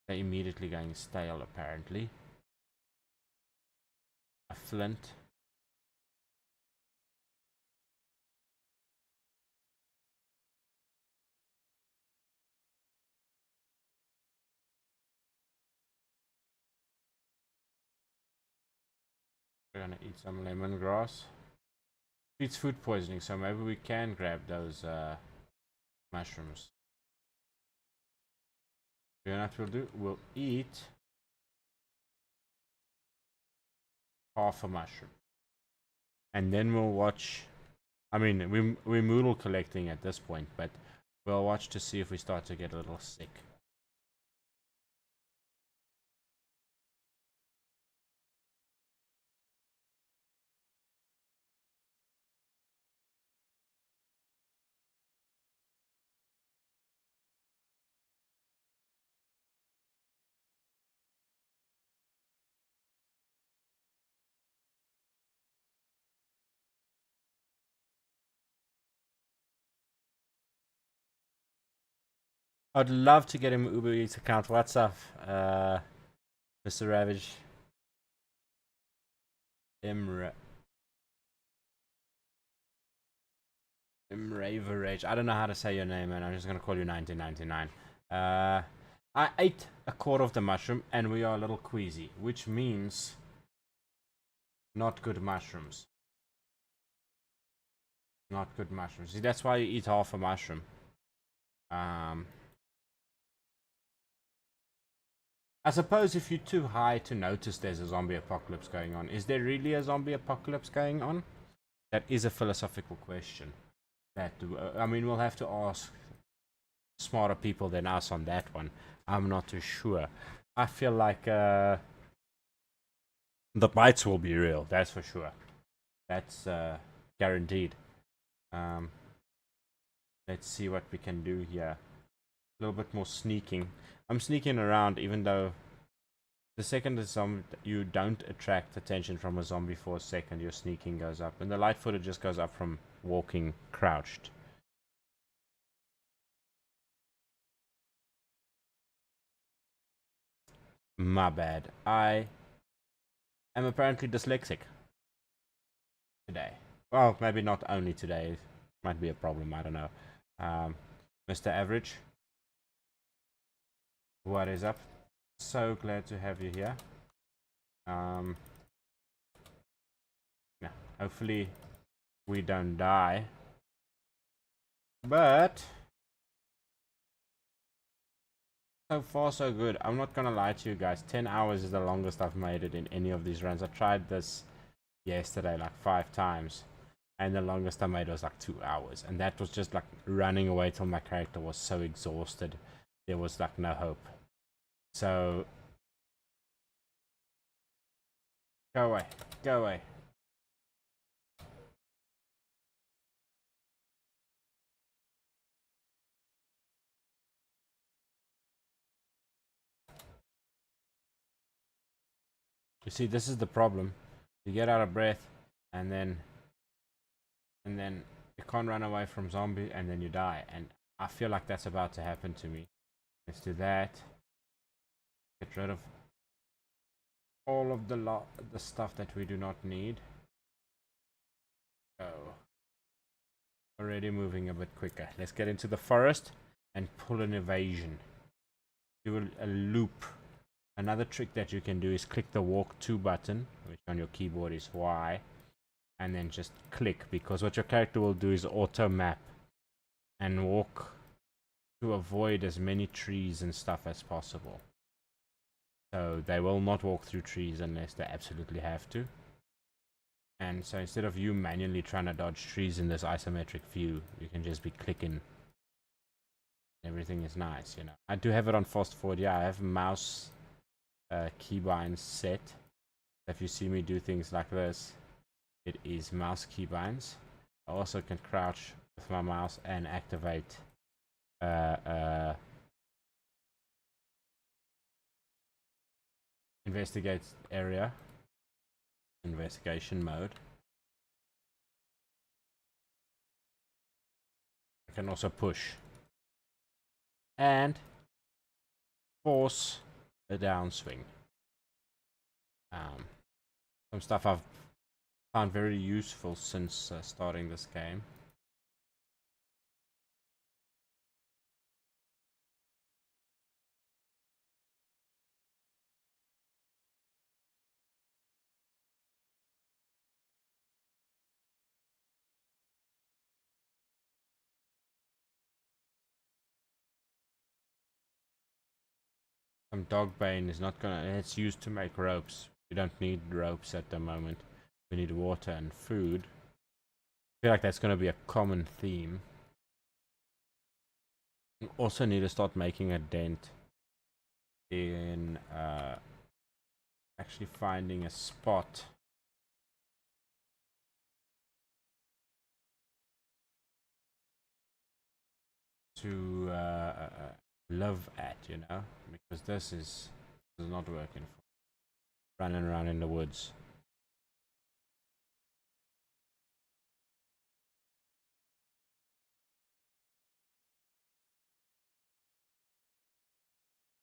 They're immediately going stale, apparently. A flint. We're gonna eat some lemongrass. It's food poisoning, so maybe we can grab those mushrooms. You know what we'll do? We'll eat half a mushroom, and then we'll watch. I mean, we're moodle collecting at this point, but we'll watch to see if we start to get a little sick. I'd love to get him Uber Eats account. What's up, Mr. Ravage? Imraverage. I don't know how to say your name, man. I'm just gonna call you 1999. I ate a quarter of the mushroom, and we are a little queasy, which means not good mushrooms. Not good mushrooms. See, that's why you eat half a mushroom. I suppose if you're too high to notice there's a zombie apocalypse going on. Is there really a zombie apocalypse going on? That is a philosophical question. That I mean, we'll have to ask smarter people than us on that one. I'm not too sure. I feel like the bites will be real. That's for sure. That's guaranteed. Let's see what we can do here. A little bit more sneaking. I'm sneaking around, even though the second you don't attract attention from a zombie for a second, your sneaking goes up, and the light footage just goes up from walking crouched. My bad. I am apparently dyslexic today. Well, maybe not only today. Might be a problem. I don't know. Mr. Average, what is up? So glad to have you here. Yeah, hopefully we don't die, but so far so good. I'm not gonna lie to you guys, 10 hours is the longest I've made it in any of these runs. I tried this yesterday like 5 times, and the longest I made was like 2 hours, and that was just like running away till my character was so exhausted there was like no hope. So go away, go away. You see, this is the problem. You get out of breath, and then you can't run away from zombie, and then you die. And I feel like that's about to happen to me. Let's do that. Get rid of all of the stuff that we do not need. Go. Already moving a bit quicker. Let's get into the forest and pull an evasion. Do a loop. Another trick that you can do is click the walk to button, which on your keyboard is Y, and then just click, because what your character will do is auto map and walk to avoid as many trees and stuff as possible. So they will not walk through trees unless they absolutely have to. And so instead of you manually trying to dodge trees in this isometric view, you can just be clicking. Everything is nice, you know. I do have it on fast forward. Yeah, I have mouse keybinds set. If you see me do things like this, it is mouse keybinds. I also can crouch with my mouse and activate investigate area, investigation mode. I can also push and force a downswing. Some stuff I've found very useful since starting this game. Some dog bane is not gonna, it's used to make ropes. We don't need ropes at the moment. We need water and food. I feel like that's gonna be a common theme. We also need to start making a dent in actually finding a spot to live at, you know, because this is not working for running around in the woods.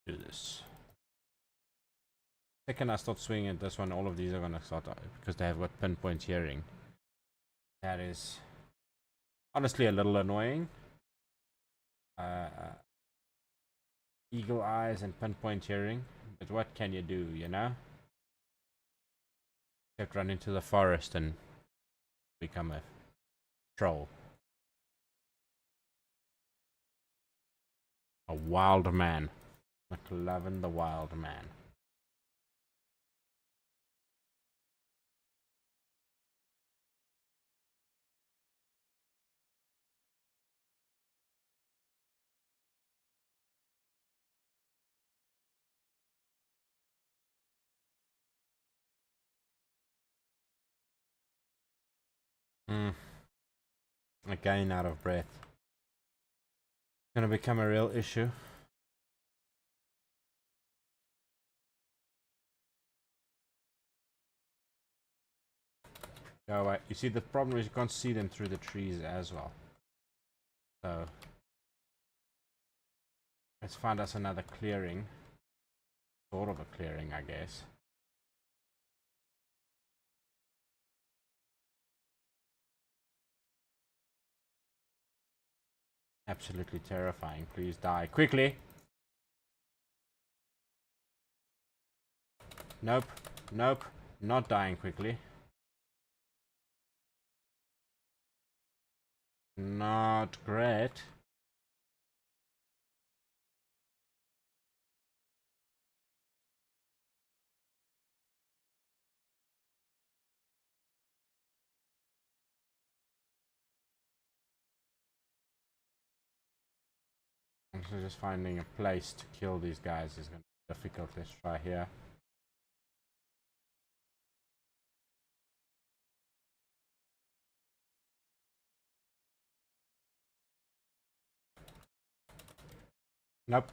Do this. Second I start swinging at this one, all of these are gonna start because they have got pinpoint hearing. That is honestly a little annoying. Eagle eyes and pinpoint hearing, but what can you do, you know? Except run into the forest and become a troll. A wild man. McLovin the wild man. Again out of breath. Gonna become a real issue. Go away. You see, the problem is you can't see them through the trees as well. So let's find us another clearing. Sort of a clearing, I guess. Absolutely terrifying. Please die quickly. Nope. Nope. Not dying quickly. Not great. So just finding a place to kill these guys is going to be difficult. Let's try here. Nope.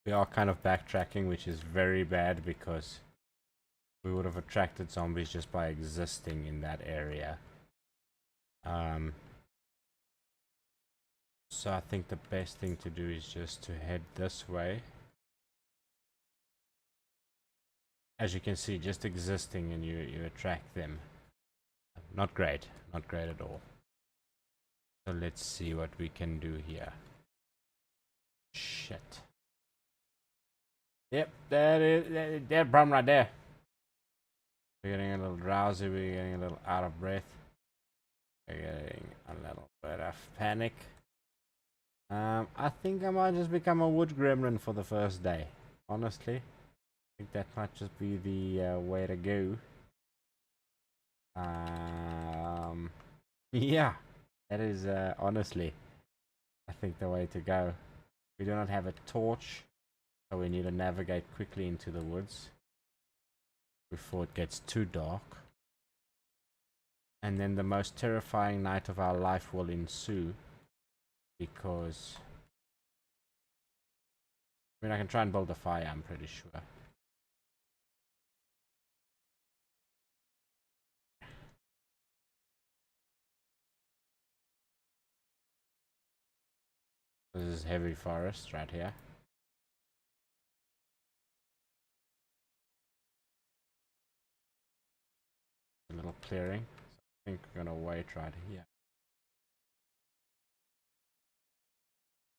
We are kind of backtracking, which is very bad because we would have attracted zombies just by existing in that area. So I think the best thing to do is just to head this way. As you can see, just existing and you attract them. Not great, not great at all. So let's see what we can do here. Shit. Yep, that is that problem right there. We're getting a little drowsy, we're getting a little out of breath. We're getting a little bit of panic. I think I might just become a wood gremlin for the first day. Honestly, I think that might just be the way to go. Yeah, that is honestly, I think the way to go. We do not have a torch, so we need to navigate quickly into the woods before it gets too dark. And then the most terrifying night of our life will ensue, because I mean, I can try and build a fire, I'm pretty sure. This is heavy forest right here. A little clearing. So I think we're gonna wait right here.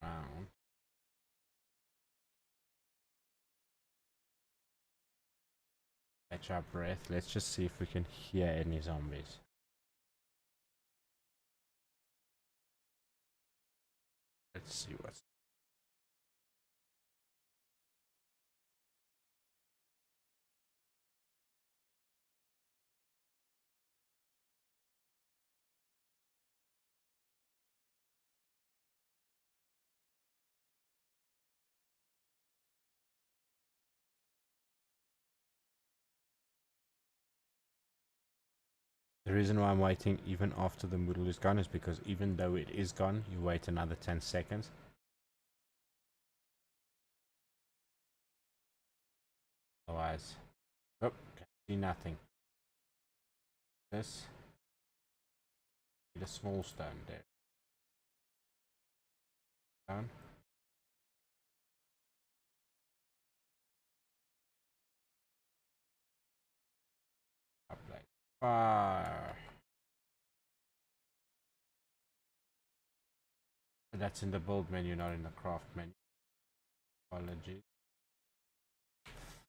Round. Catch our breath. Let's just see if we can hear any zombies. Let's see what's. The reason why I'm waiting even after the moodle is gone is because even though it is gone, you wait another 10 seconds. Otherwise, oh, can see nothing. This, need a small stone there. Stone. Apply fire. That's in the build menu, not in the craft menu. Apologies.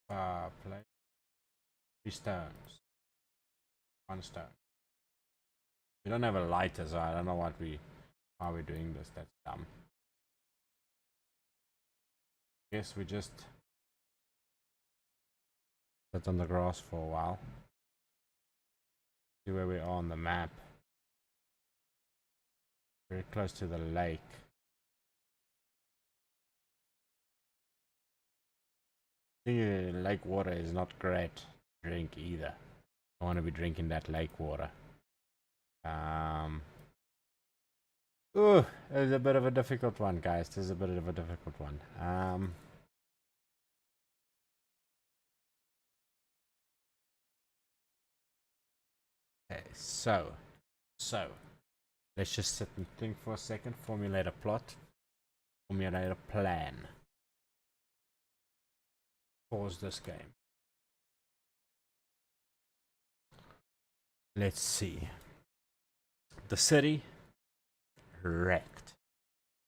Fireplace. 3 stones. 1 stone. We don't have a lighter, so I don't know how we're doing this. That's dumb. Guess we just sit on the grass for a while. See where we are on the map. Very close to the lake. The lake water is not great to drink either. I want to be drinking that lake water. Ooh, it's a bit of a difficult one, guys. This is a bit of a difficult one. Okay, so let's just sit and think for a second. Formulate a plot. Formulate a plan. Pause this game. Let's see. The city wrecked.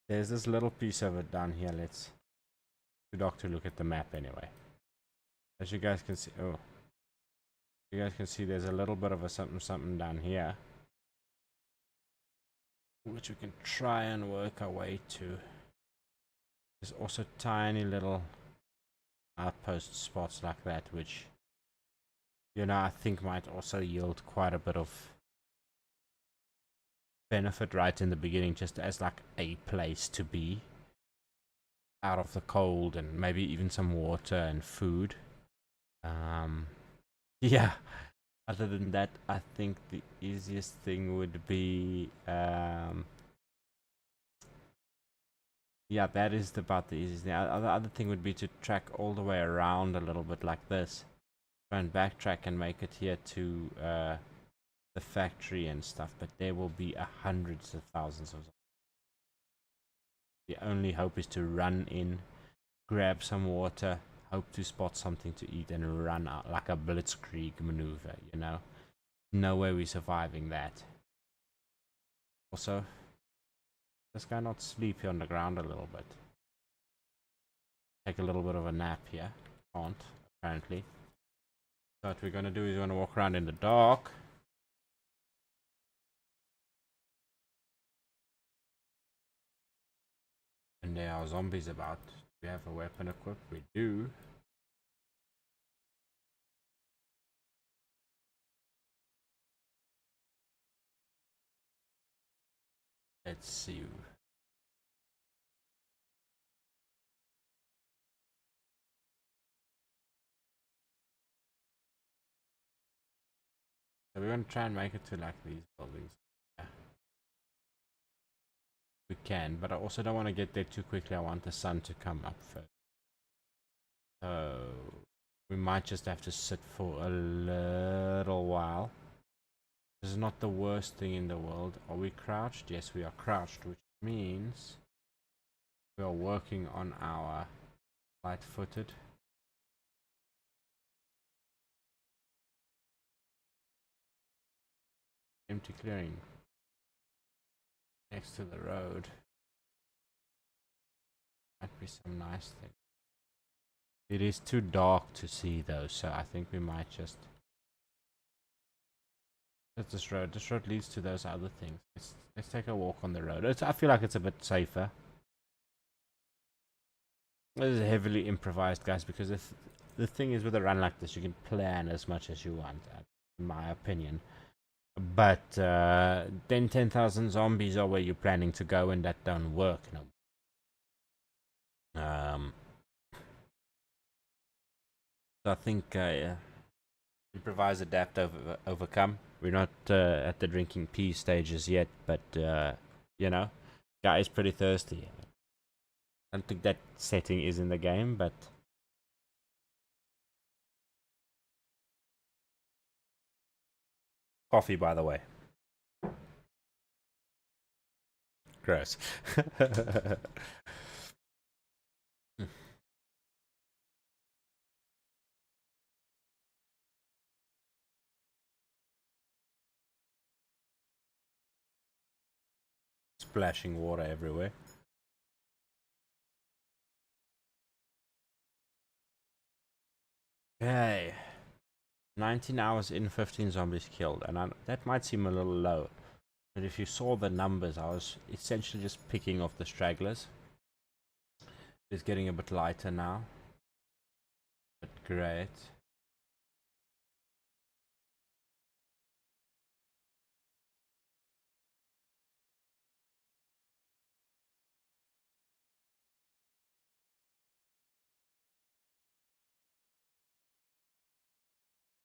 There's this little piece of it down here. Let's the doctor look at the map anyway. As you guys can see, oh, you guys can see there's a little bit of a something down here, which we can try and work our way to. There's also tiny little outpost spots like that, which I think might also yield quite a bit of benefit right in the beginning, just as like a place to be out of the cold, and maybe even some water and food. Um, yeah. Other than that, I think the easiest thing would be, yeah, that is about the easiest thing. The other thing would be to track all the way around a little bit like this. Try and backtrack and make it here to the factory and stuff, but there will be hundreds of thousands of zombies. The only hope is to run in, grab some water, hope to spot something to eat, and run out like a blitzkrieg maneuver, No way we're surviving that. Also, this guy not sleep here on the ground a little bit? Take a little bit of a nap here. Can't, apparently. So what we're gonna do is we're gonna walk around in the dark. And there are zombies about. Do we have a weapon equipped? We do. Let's see. So we're gonna try and make it to like these buildings. Yeah. We can, but I also don't want to get there too quickly. I want the sun to come up first. So we might just have to sit for a little while. This is not the worst thing in the world. Are we crouched? Yes, we are crouched, which means we are working on our light-footed. Empty clearing next to the road. Might be some nice thing. It is too dark to see though, so I think we might just. That's this road. This road leads to those other things. Let's take a walk on the road. I feel like it's a bit safer. This is heavily improvised, guys, because the thing is with a run like this, you can plan as much as you want, in my opinion. But then 10,000 zombies are where you're planning to go, and that don't work. No. So I think improvise, adapt, overcome. We're not at the drinking pee stages yet, but guy is pretty thirsty. I don't think that setting is in the game, but coffee, by the way. Gross. Splashing water everywhere. Okay. 19 hours in, 15 zombies killed, and that might seem a little low, but if you saw the numbers, I was essentially just picking off the stragglers. It's getting a bit lighter now, but great.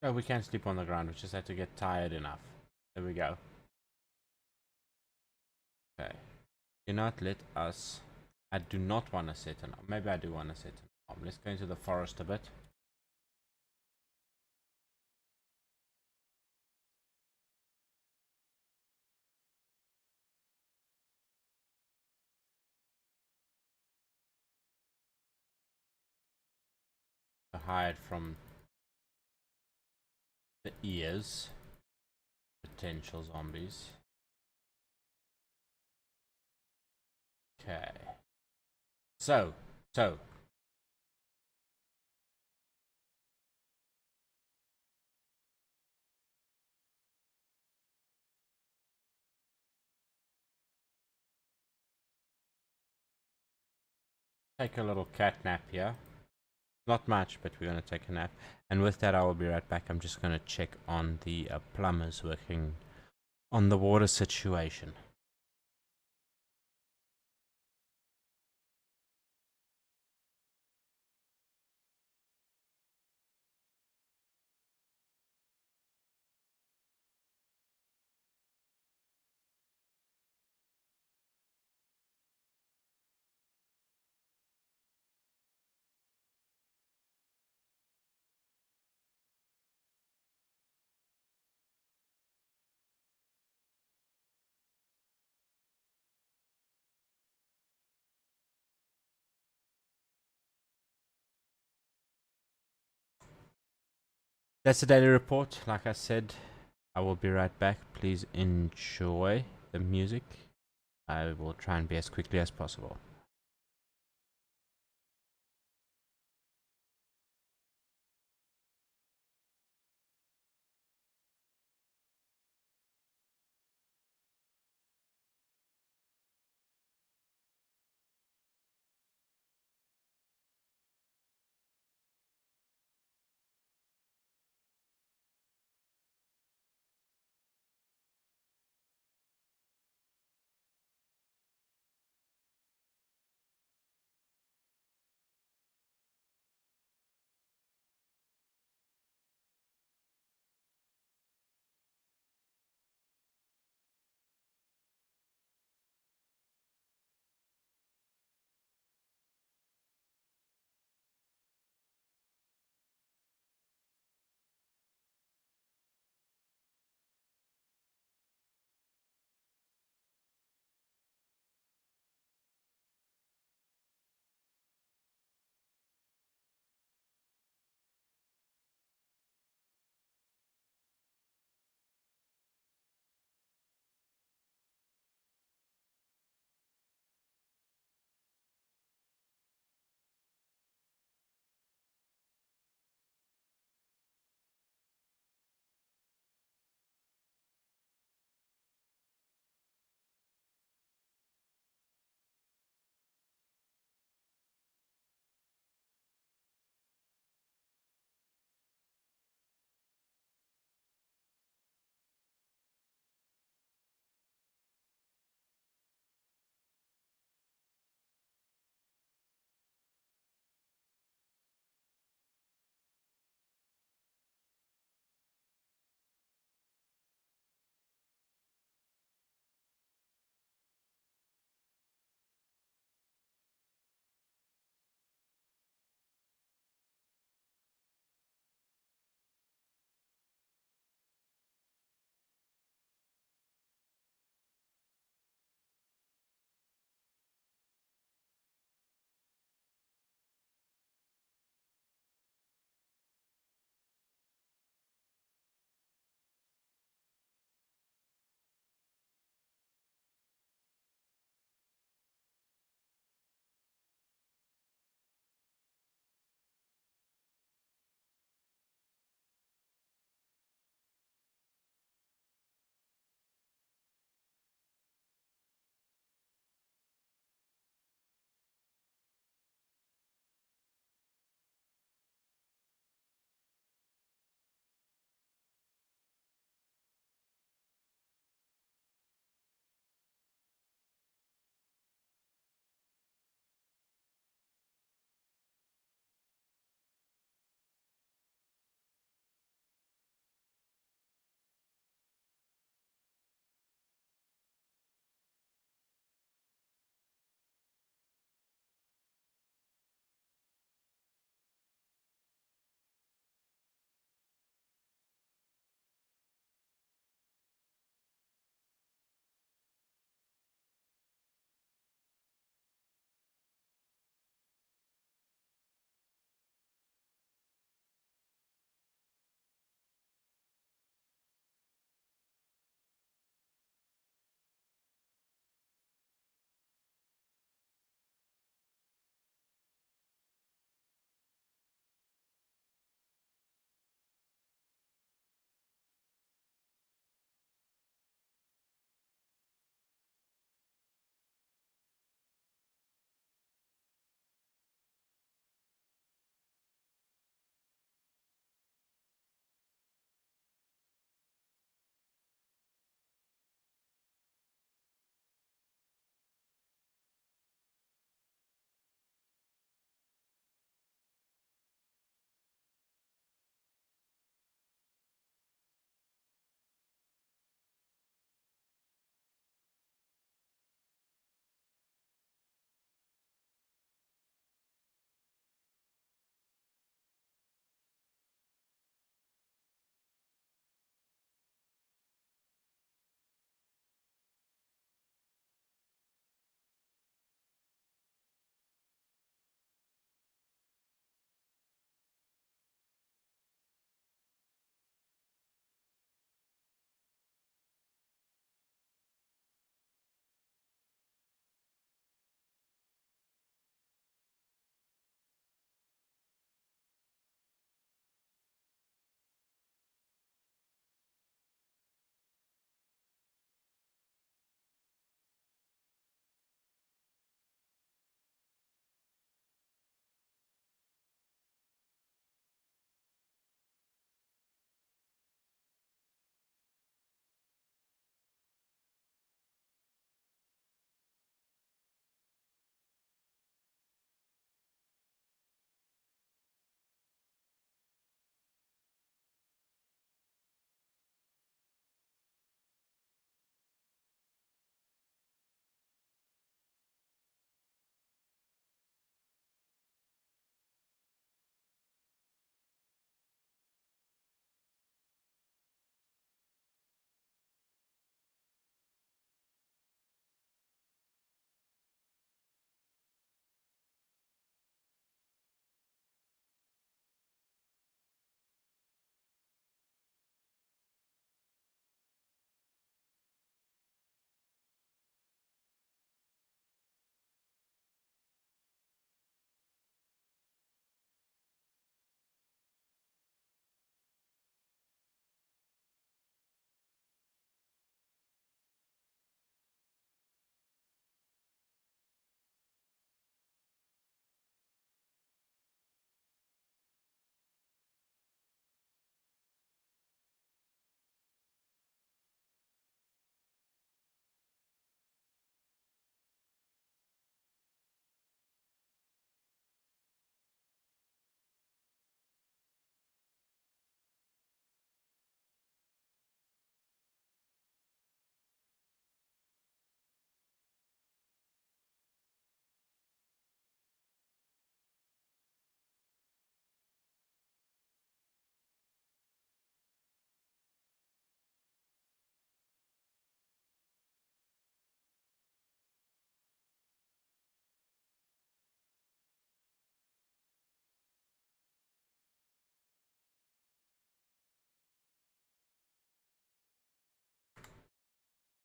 Oh, we can sleep on the ground. We just have to get tired enough. There we go. Okay. Do not let us. I do not want to set an arm. Maybe I do want to set an arm. Let's go into the forest a bit. To hide from the ears. Potential zombies. Okay. So. Take a little cat nap here. Not much, but we're gonna take a nap. And with that, I will be right back. I'm just gonna check on the plumbers working on the water situation. That's the daily report. Like I said, I will be right back. Please enjoy the music. I will try and be as quickly as possible.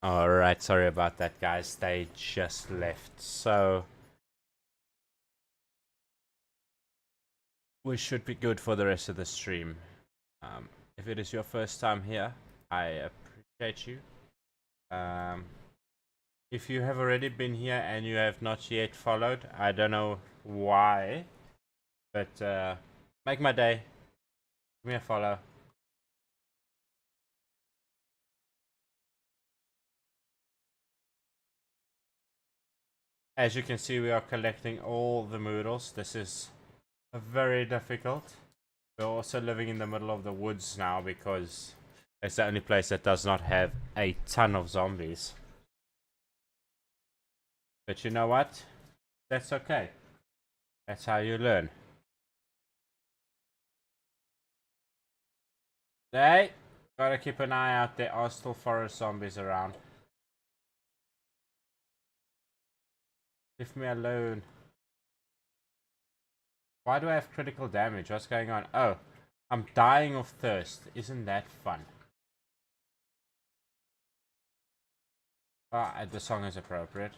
Alright, sorry about that, guys. They just left. So, we should be good for the rest of the stream. If it is your first time here, I appreciate you. If you have already been here and you have not yet followed, I don't know why, but make my day. Give me a follow. As you can see, we are collecting all the noodles. This is very difficult. We're also living in the middle of the woods now because it's the only place that does not have a ton of zombies. But you know what? That's okay. That's how you learn. Hey, gotta keep an eye out. There are still forest zombies around. Leave me alone. Why do I have critical damage? What's going on? Oh, I'm dying of thirst. Isn't that fun? Ah, the song is appropriate.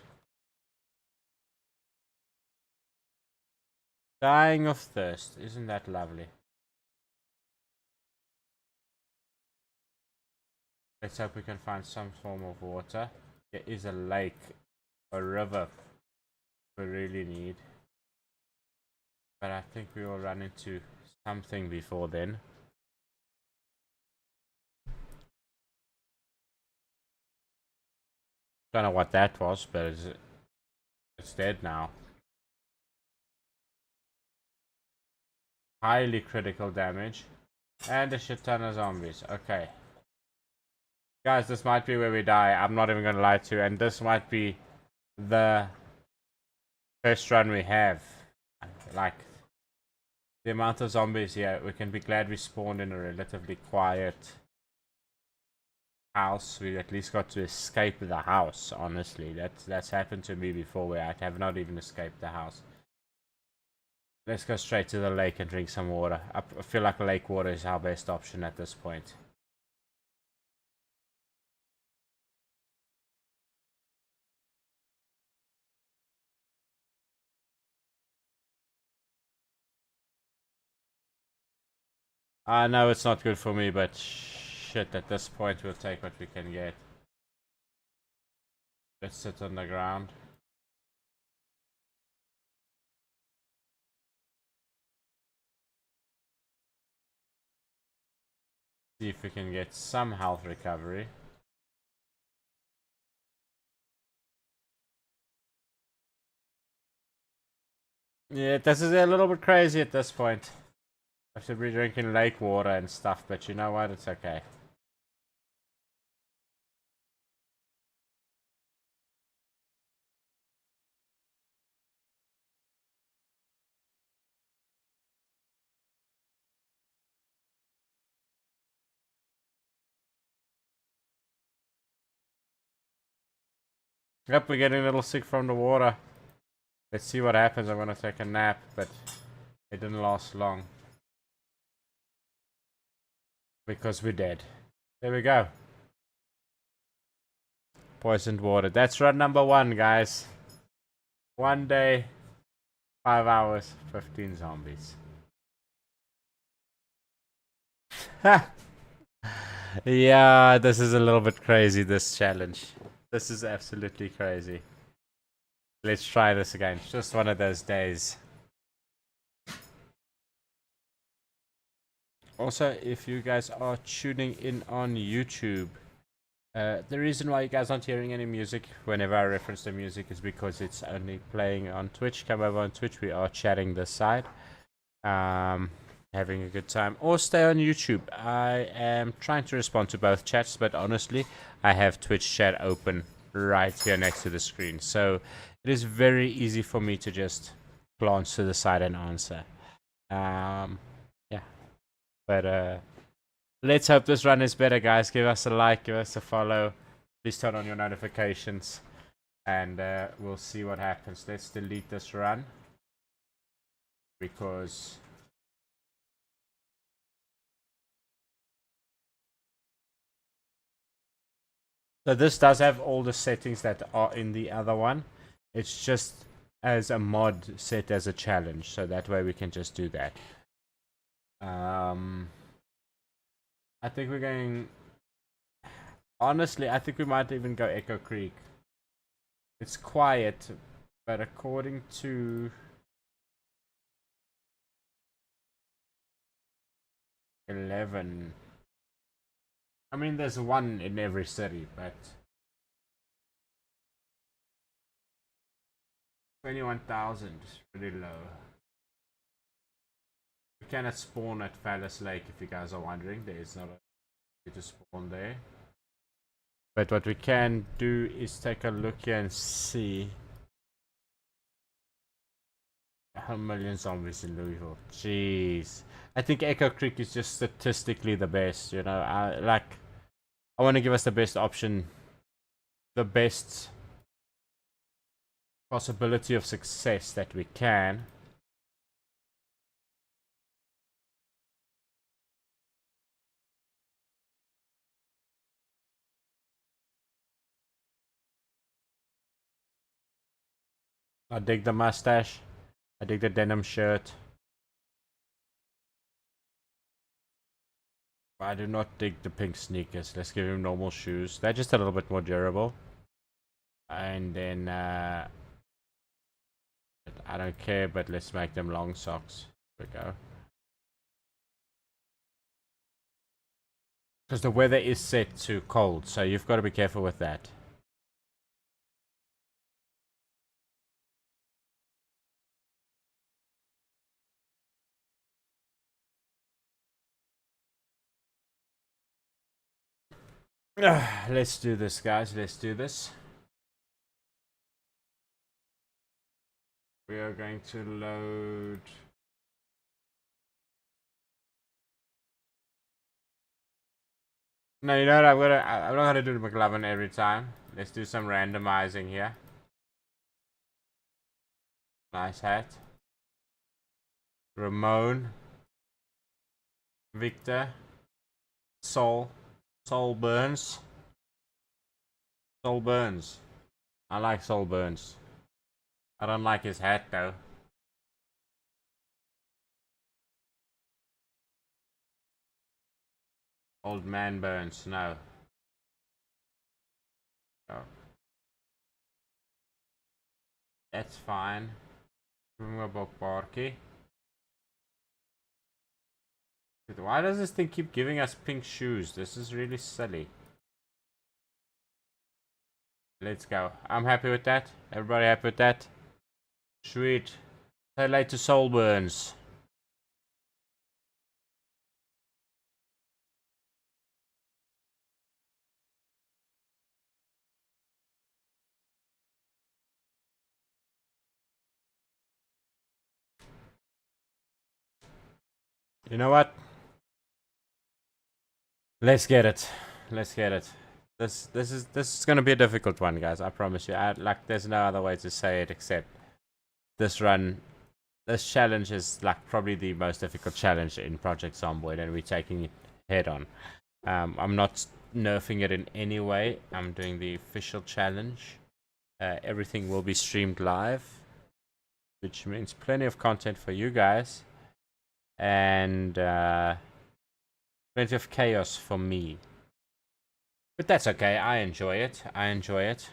Dying of thirst. Isn't that lovely? Let's hope we can find some form of water. There is a lake, a river we really need. But I think we will run into something before then. Don't know what that was, but it's dead now. Highly critical damage. And a shit ton of zombies. Okay. Guys, this might be where we die. I'm not even gonna lie to you. And this might be the first run we have. Like, the amount of zombies here, we can be glad we spawned in a relatively quiet house. We at least got to escape the house, honestly. That's happened to me before where I have not even escaped the house. Let's go straight to the lake and drink some water. I feel like lake water is our best option at this point. I know it's not good for me, but shit, at this point we'll take what we can get. Let's sit on the ground. See if we can get some health recovery. Yeah, this is a little bit crazy at this point. I should be drinking lake water and stuff, but you know what? It's okay. Yep, we're getting a little sick from the water. Let's see what happens. I'm gonna take a nap, but it didn't last long. Because we're dead. There we go. Poisoned water. That's run number 1, guys. 1 day, 5 hours, 15 zombies. Yeah, this is a little bit crazy, this challenge. This is absolutely crazy. Let's try this again. Just one of those days. Also, if you guys are tuning in on YouTube, the reason why you guys aren't hearing any music whenever I reference the music is because it's only playing on Twitch. Come over on Twitch. We are chatting this side. Having a good time. Or stay on YouTube. I am trying to respond to both chats, but honestly, I have Twitch chat open right here next to the screen. So it is very easy for me to just glance to the side and answer. Yeah. But let's hope this run is better, guys. Give us a like, give us a follow. Please turn on your notifications. And we'll see what happens. Let's delete this run. Because So this does have all the settings that are in the other one. It's just as a mod set as a challenge. So that way we can just do that. I think we're going... Honestly, I think we might even go Echo Creek. It's quiet, but according to... 11... I mean, there's one in every city, but... 21,000 is pretty low. We cannot spawn at Palace Lake, if you guys are wondering. There is not a way to spawn there. But what we can do is take a look here and see how million zombies in Louisville. Jeez. I think Echo Creek is just statistically the best, you know. I want to give us the best option, the best possibility of success that we can. I dig the mustache. I dig the denim shirt. I do not dig the pink sneakers. Let's give him normal shoes. They're just a little bit more durable. And then I don't care, but let's make them long socks. There we go. Because the weather is set to cold, so you've got to be careful with that. Let's do this, guys. Let's do this. We are going to load... No, you know what? I'm not gonna do the McLovin every time. Let's do some randomizing here. Nice hat. Ramon. Victor. Soul Burns. Soul Burns. I like Soul Burns. I don't like his hat though. Old man Burns, no. Oh. That's fine. Parky. Why does this thing keep giving us pink shoes? This is really silly. Let's go. I'm happy with that. Everybody happy with that? Sweet. Say hello to Soul Burns. You know what? Let's get it. Let's get it. This is gonna be a difficult one, guys. I promise you. There's no other way to say it except this run. This challenge is like probably the most difficult challenge in Project Zomboid, and we're taking it head on. I'm not nerfing it in any way. I'm doing the official challenge. Everything will be streamed live, which means plenty of content for you guys, and plenty of chaos for me. But that's okay. I enjoy it. I enjoy it.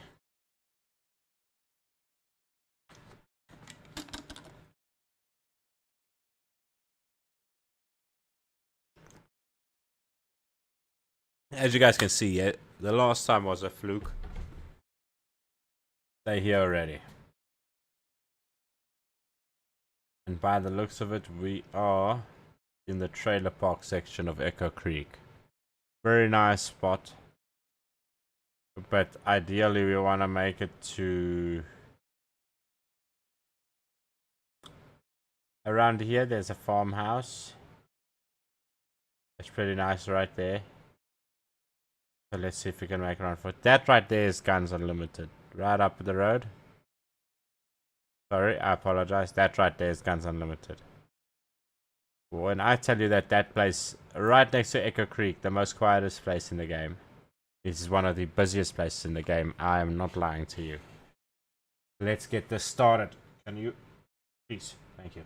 As you guys can see, the last time was a fluke. They're here already. And by the looks of it, we are in the trailer park section of Echo Creek. Very nice spot. But ideally we want to make it to... Around here there's a farmhouse. It's pretty nice right there. So let's see if we can make it around for it. That right there is Guns Unlimited. Right up the road. Sorry, I apologize. That right there is Guns Unlimited. When I tell you that place right next to Echo Creek, the most quietest place in the game. This is one of the busiest places in the game. I am not lying to you. Let's get this started. Can you? Please. Thank you.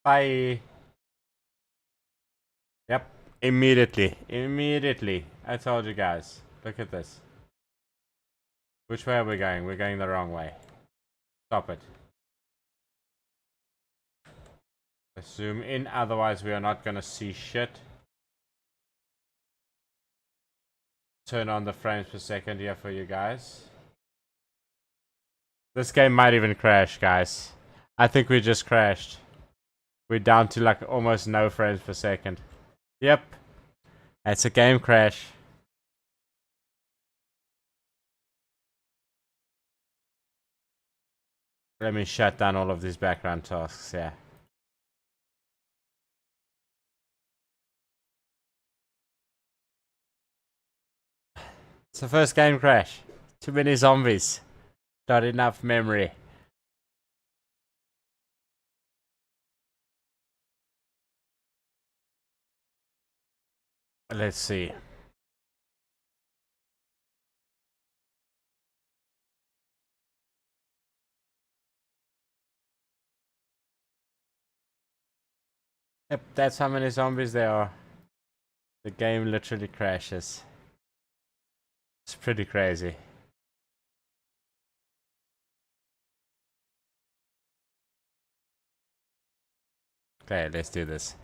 Bye. Yep. Immediately. I told you guys. Look at this. Which way are we going? We're going the wrong way. Stop it. Let's zoom in, otherwise we are not gonna see shit. Turn on the frames per second here for you guys. This game might even crash, guys. I think we just crashed. We're down to like almost no frames per second. Yep. It's a game crash. Let me shut down all of these background tasks, yeah. It's the first game crash. Too many zombies. Not enough memory. Let's see. Yep, that's how many zombies there are. The game literally crashes. It's pretty crazy. Okay, let's do this.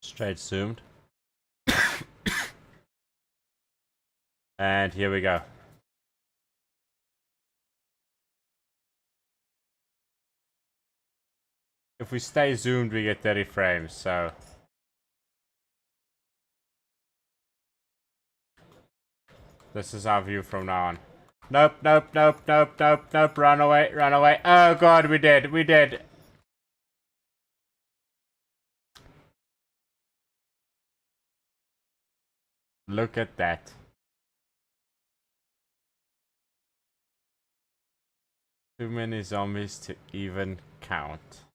Straight zoomed. And here we go. If we stay zoomed, we get 30 frames, so... This is our view from now on. Nope. Run away. Oh god, we did. Look at that. Too many zombies to even count.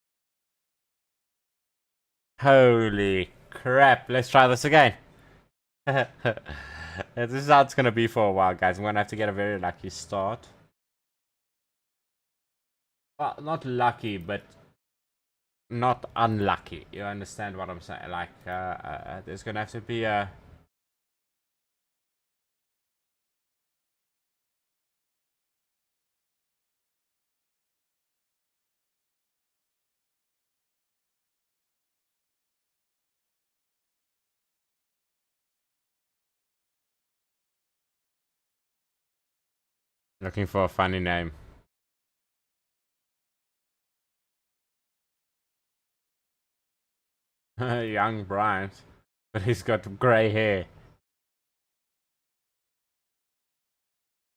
Holy crap, let's try this again. This is how it's gonna be for a while, guys. I'm gonna have to get a very lucky start. Well, not lucky, but not unlucky. You understand what I'm saying? Like, there's gonna have to be a... Looking for a funny name. Young Bryant. But he's got grey hair.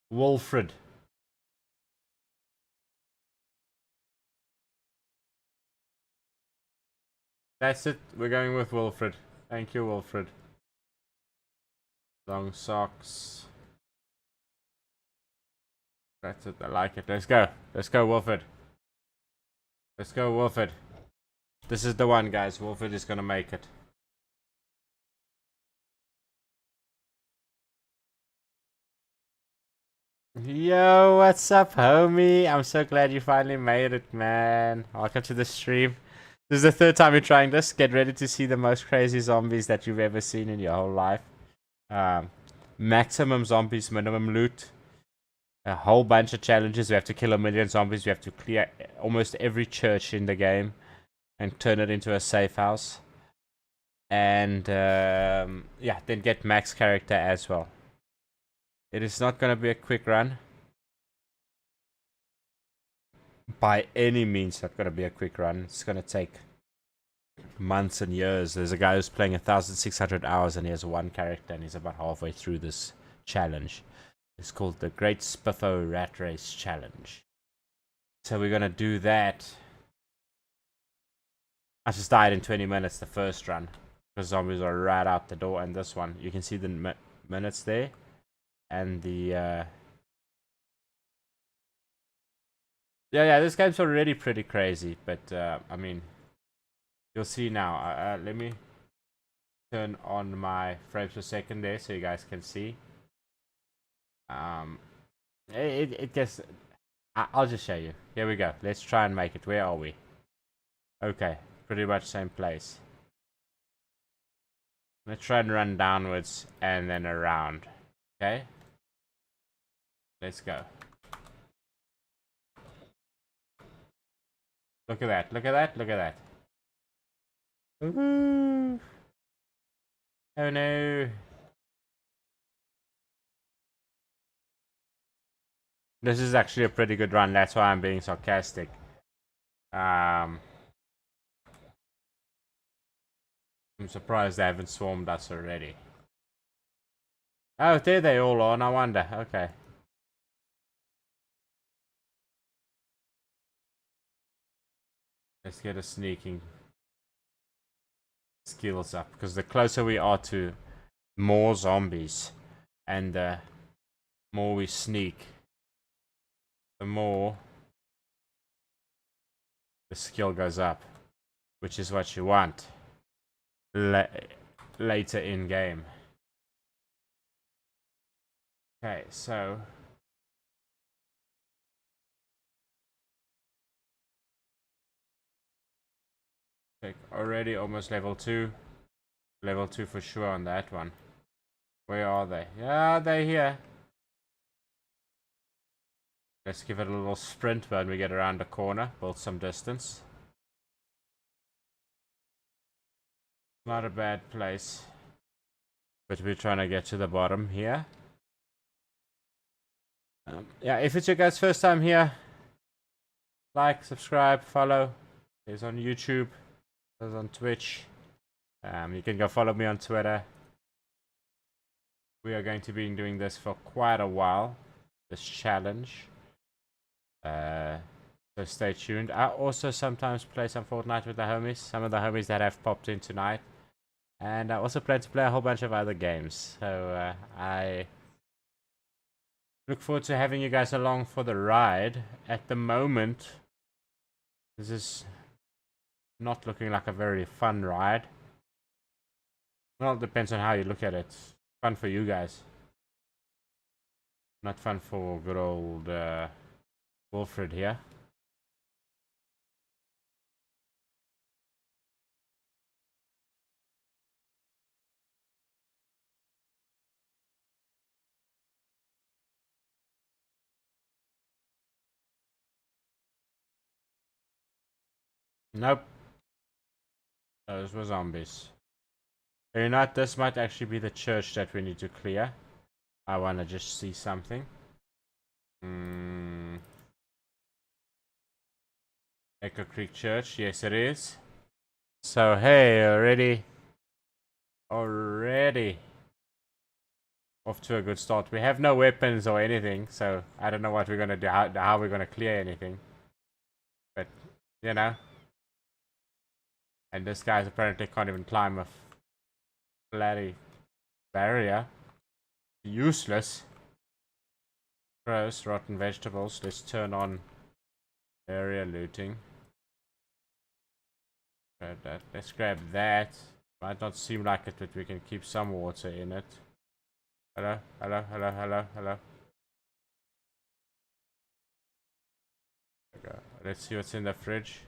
Wilfred. That's it. We're going with Wilfred. Thank you, Wilfred. Long socks. That's it. I like it. Let's go. Let's go, Wilfred. Let's go, Wilfred. This is the one, guys. Wilfred is gonna make it. Yo, what's up, homie? I'm so glad you finally made it, man. Welcome to the stream. This is the third time you're trying this. Get ready to see the most crazy zombies that you've ever seen in your whole life. Maximum zombies, minimum loot. A whole bunch of challenges. We have to kill 1 million zombies. We have to clear almost every church in the game and turn it into a safe house. And yeah, then get max character as well. It is not going to be a quick run. By any means, not going to be a quick run. It's going to take months and years. There's a guy who's playing 1,600 hours and he has one character and he's about halfway through this challenge. It's called the Great Spiffo Rat Race Challenge. So we're going to do that. I just died in 20 minutes the first run. Because zombies are right out the door. And this one, you can see the minutes there. And the Yeah, this game's already pretty crazy, but I mean, you'll see now. Let me turn on my frames per second there so you guys can see. It gets. I'll just show you. Here we go. Let's try and make it. Where are we? Okay, pretty much same place. Let's try and run downwards and then around. Okay? Let's go. Look at that. Look at that. Look at that. Woohoo! Oh no. This is actually a pretty good run. That's why I'm being sarcastic. I'm surprised they haven't swarmed us already. Oh, there they all are. No wonder. Okay. Let's get a sneaking skills up, because the closer we are to more zombies and the more we sneak, the more the skill goes up, which is what you want later in game. Okay, so already almost level 2. Level 2 for sure on that one. Where are they? Yeah, they're here. Let's give it a little sprint when we get around the corner. Build some distance. Not a bad place. But we're trying to get to the bottom here. Yeah, if it's your guys' first time here, like, subscribe, follow. It's on YouTube. It's on Twitch. You can go follow me on Twitter. We are going to be doing this for quite a while. This challenge. So stay tuned. I also sometimes play some Fortnite with the homies. Some of the homies that have popped in tonight. And I also plan to play a whole bunch of other games. So I look forward to having you guys along for the ride. At the moment, this is not looking like a very fun ride. Well, it depends on how you look at it. Fun for you guys. Not fun for good old Wilfred here. Nope. Those were zombies. You know what? This might actually be the church that we need to clear. I want to just see something. Echo Creek Church. Yes, it is. So, hey, already off to a good start. We have no weapons or anything, so I don't know what we're going to do, how we're going to clear anything. But, you know. And this guy's apparently can't even climb a bloody barrier. Useless. Gross, rotten vegetables. Let's turn on area looting. Grab that. Let's grab that. Might not seem like it, but we can keep some water in it. Hello, hello, hello, hello, hello. There we go. Let's see what's in the fridge.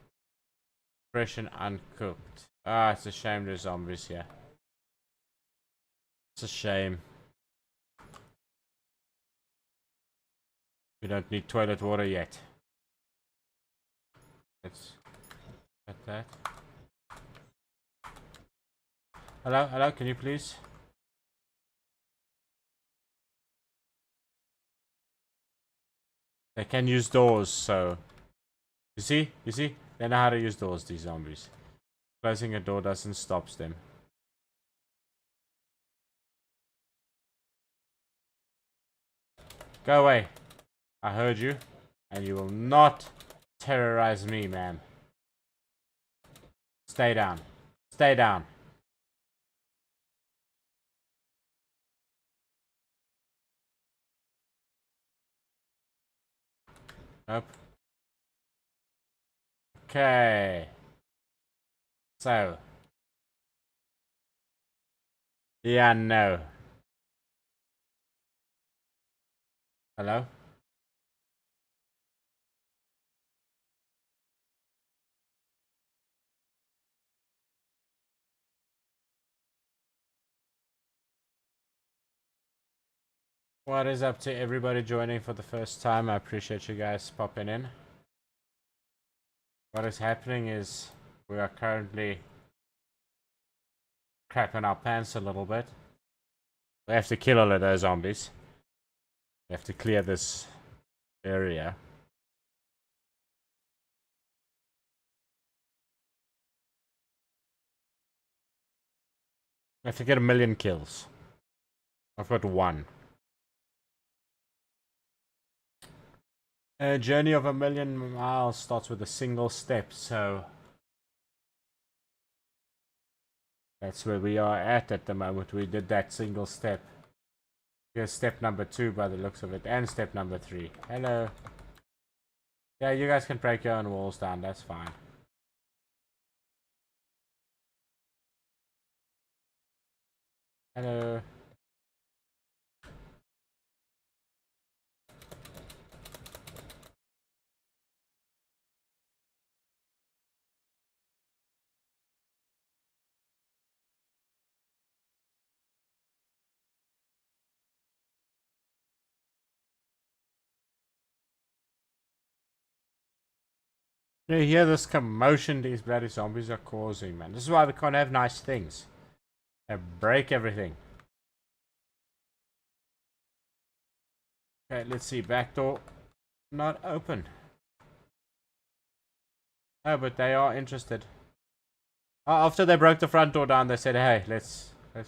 Fresh and uncooked. Ah, it's a shame there's zombies here. It's a shame. We don't need toilet water yet. Let's get that. Hello, hello, can you please? They can use doors, so... You see? You see? They know how to use doors, these zombies. Closing a door doesn't stop them. Go away. I heard you. And you will not terrorize me, man. Stay down. Stay down. Nope. Okay. So. Yeah, no. Hello? What is up to everybody joining for the first time? I appreciate you guys popping in. What is happening is we are currently crapping our pants a little bit. We have to kill all of those zombies. We have to clear this area. We have to get 1,000,000 kills. I've got 1. A journey of 1,000,000 miles starts with a single step, so that's where we are at the moment. We did that single step. Here's step number 2 by the looks of it, and step number 3. Hello. Yeah, you guys can break your own walls down, that's fine. Hello. You hear this commotion these bloody zombies are causing, man. This is why we can't have nice things. They break everything. Okay, let's see. Back door not open. Oh, but they are interested. Oh, after they broke the front door down, they said, hey, let's 2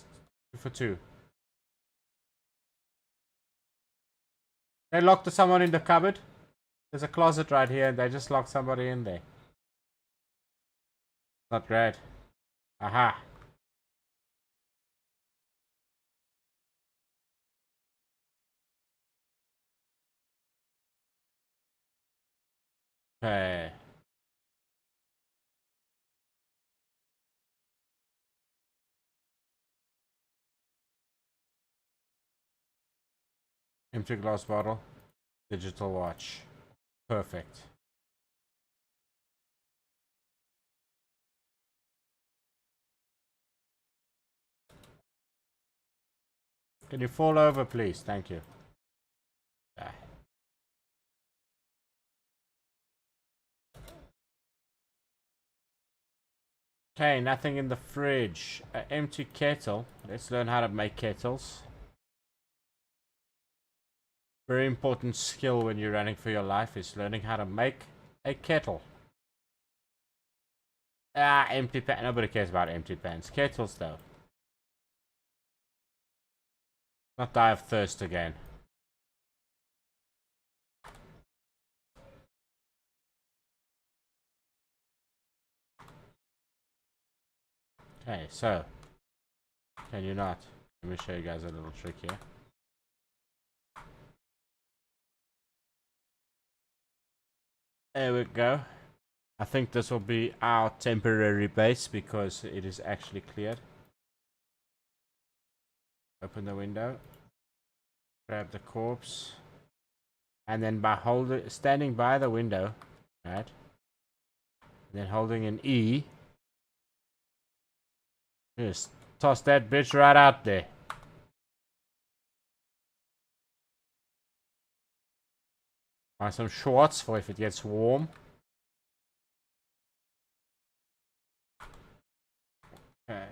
for 2. They locked someone in the cupboard. There's a closet right here, and they just locked somebody in there. Not great. Aha. Okay. Empty glass bottle. Digital watch. Perfect. Can you fall over, please? Thank you. Ah. Okay, nothing in the fridge. An empty kettle. Let's learn how to make kettles. Very important skill when you're running for your life is learning how to make a kettle. Ah, empty pan. Nobody cares about empty pans. Kettles, though. Not die of thirst again. Okay, so. Can you not? Let me show you guys a little trick here. There we go. I think this will be our temporary base because it is actually cleared. Open the window. Grab the corpse. And then by standing by the window, right? Then holding an E. Just toss that bitch right out there. Buy some shorts for if it gets warm. Okay.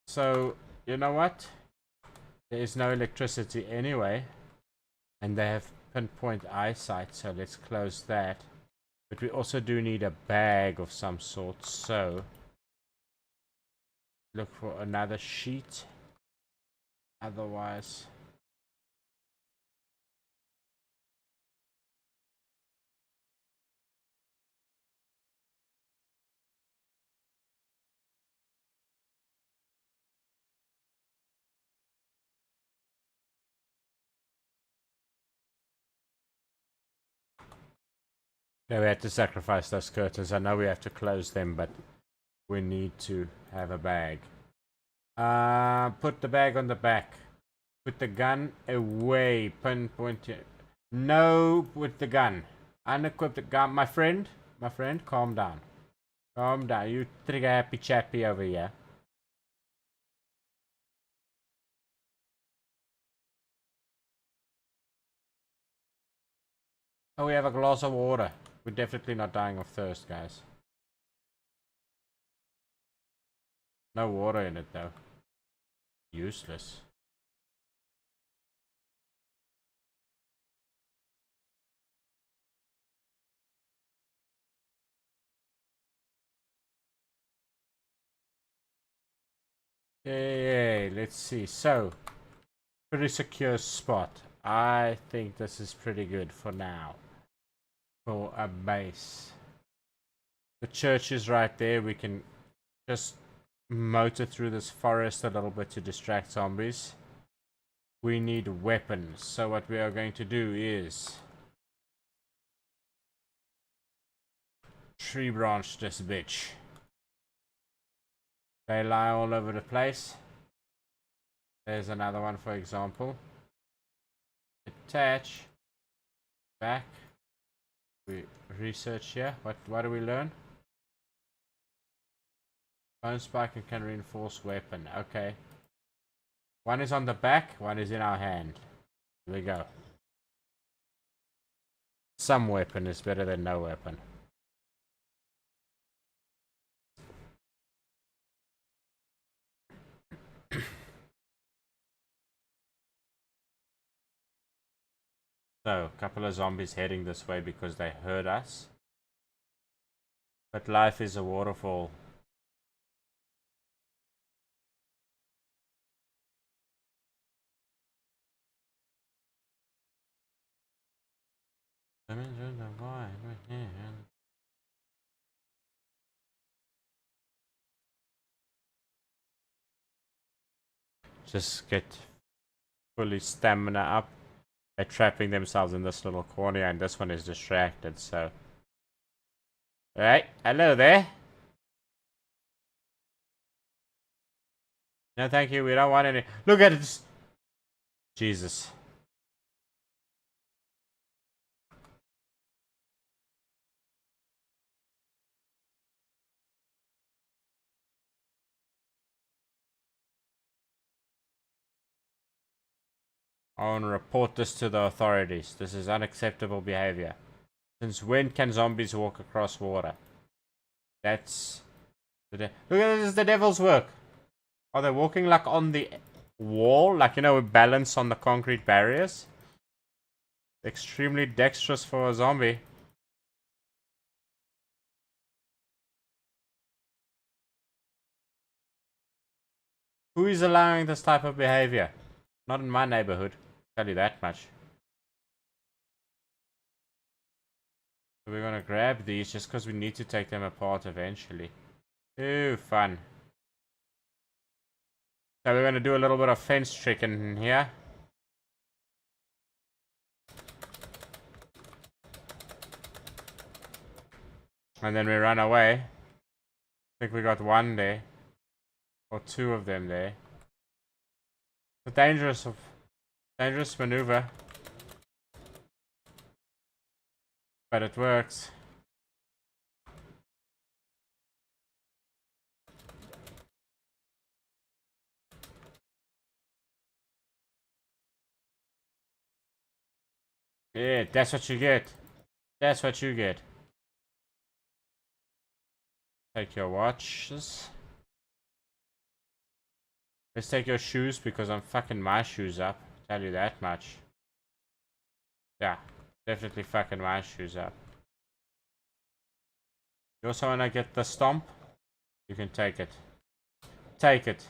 So, you know what? There is no electricity anyway. And they have pinpoint eyesight, so let's close that. But we also do need a bag of some sort, so look for another sheet. Otherwise, Yeah, we had to sacrifice those curtains. I know we have to close them, but we need to have a bag. Put the bag on the back. Put the gun away. Point it. No, with the gun. Unequip the gun. My friend, calm down. Calm down. You trigger happy chappy over here. Oh, we have a glass of water. We're definitely not dying of thirst, guys. No water in it, though. Useless. Yay, let's see. So, pretty secure spot. I think this is pretty good for now. For a base. The church is right there. We can just motor through this forest a little bit to distract zombies. We need weapons. So what we are going to do is tree branch this bitch. They lie all over the place. There's another one, for example. Attach. Back. We research here. What do we learn? Bone spike and can reinforce weapon. Okay. One is on the back, one is in our hand. Here we go. Some weapon is better than no weapon. So, a couple of zombies heading this way because they heard us. But life is a waterfall. Just get fully stamina up. They're trapping themselves in this little corner and this one is distracted, so. Alright, hello there. No thank you, we don't want any. Look at this. Jesus. I want to report this to the authorities. This is unacceptable behavior. Since when can zombies walk across water? That's... Look at this, is the devil's work. Are they walking like on the wall? Like, you know, we balance on the concrete barriers? Extremely dexterous for a zombie. Who is allowing this type of behavior? Not in my neighborhood. I'll tell you that much. So we're gonna grab these just because we need to take them apart eventually. Ooh, fun. So we're gonna do a little bit of fence tricking here. And then we run away. I think we got one there. Or two of them there. It's a dangerous maneuver. But it works. Yeah, that's what you get. That's what you get. Take your watches. Let's take your shoes because I'm fucking my shoes up. Tell you that much. Yeah, definitely fucking my shoes up. You also wanna get the stomp? You can take it. Take it.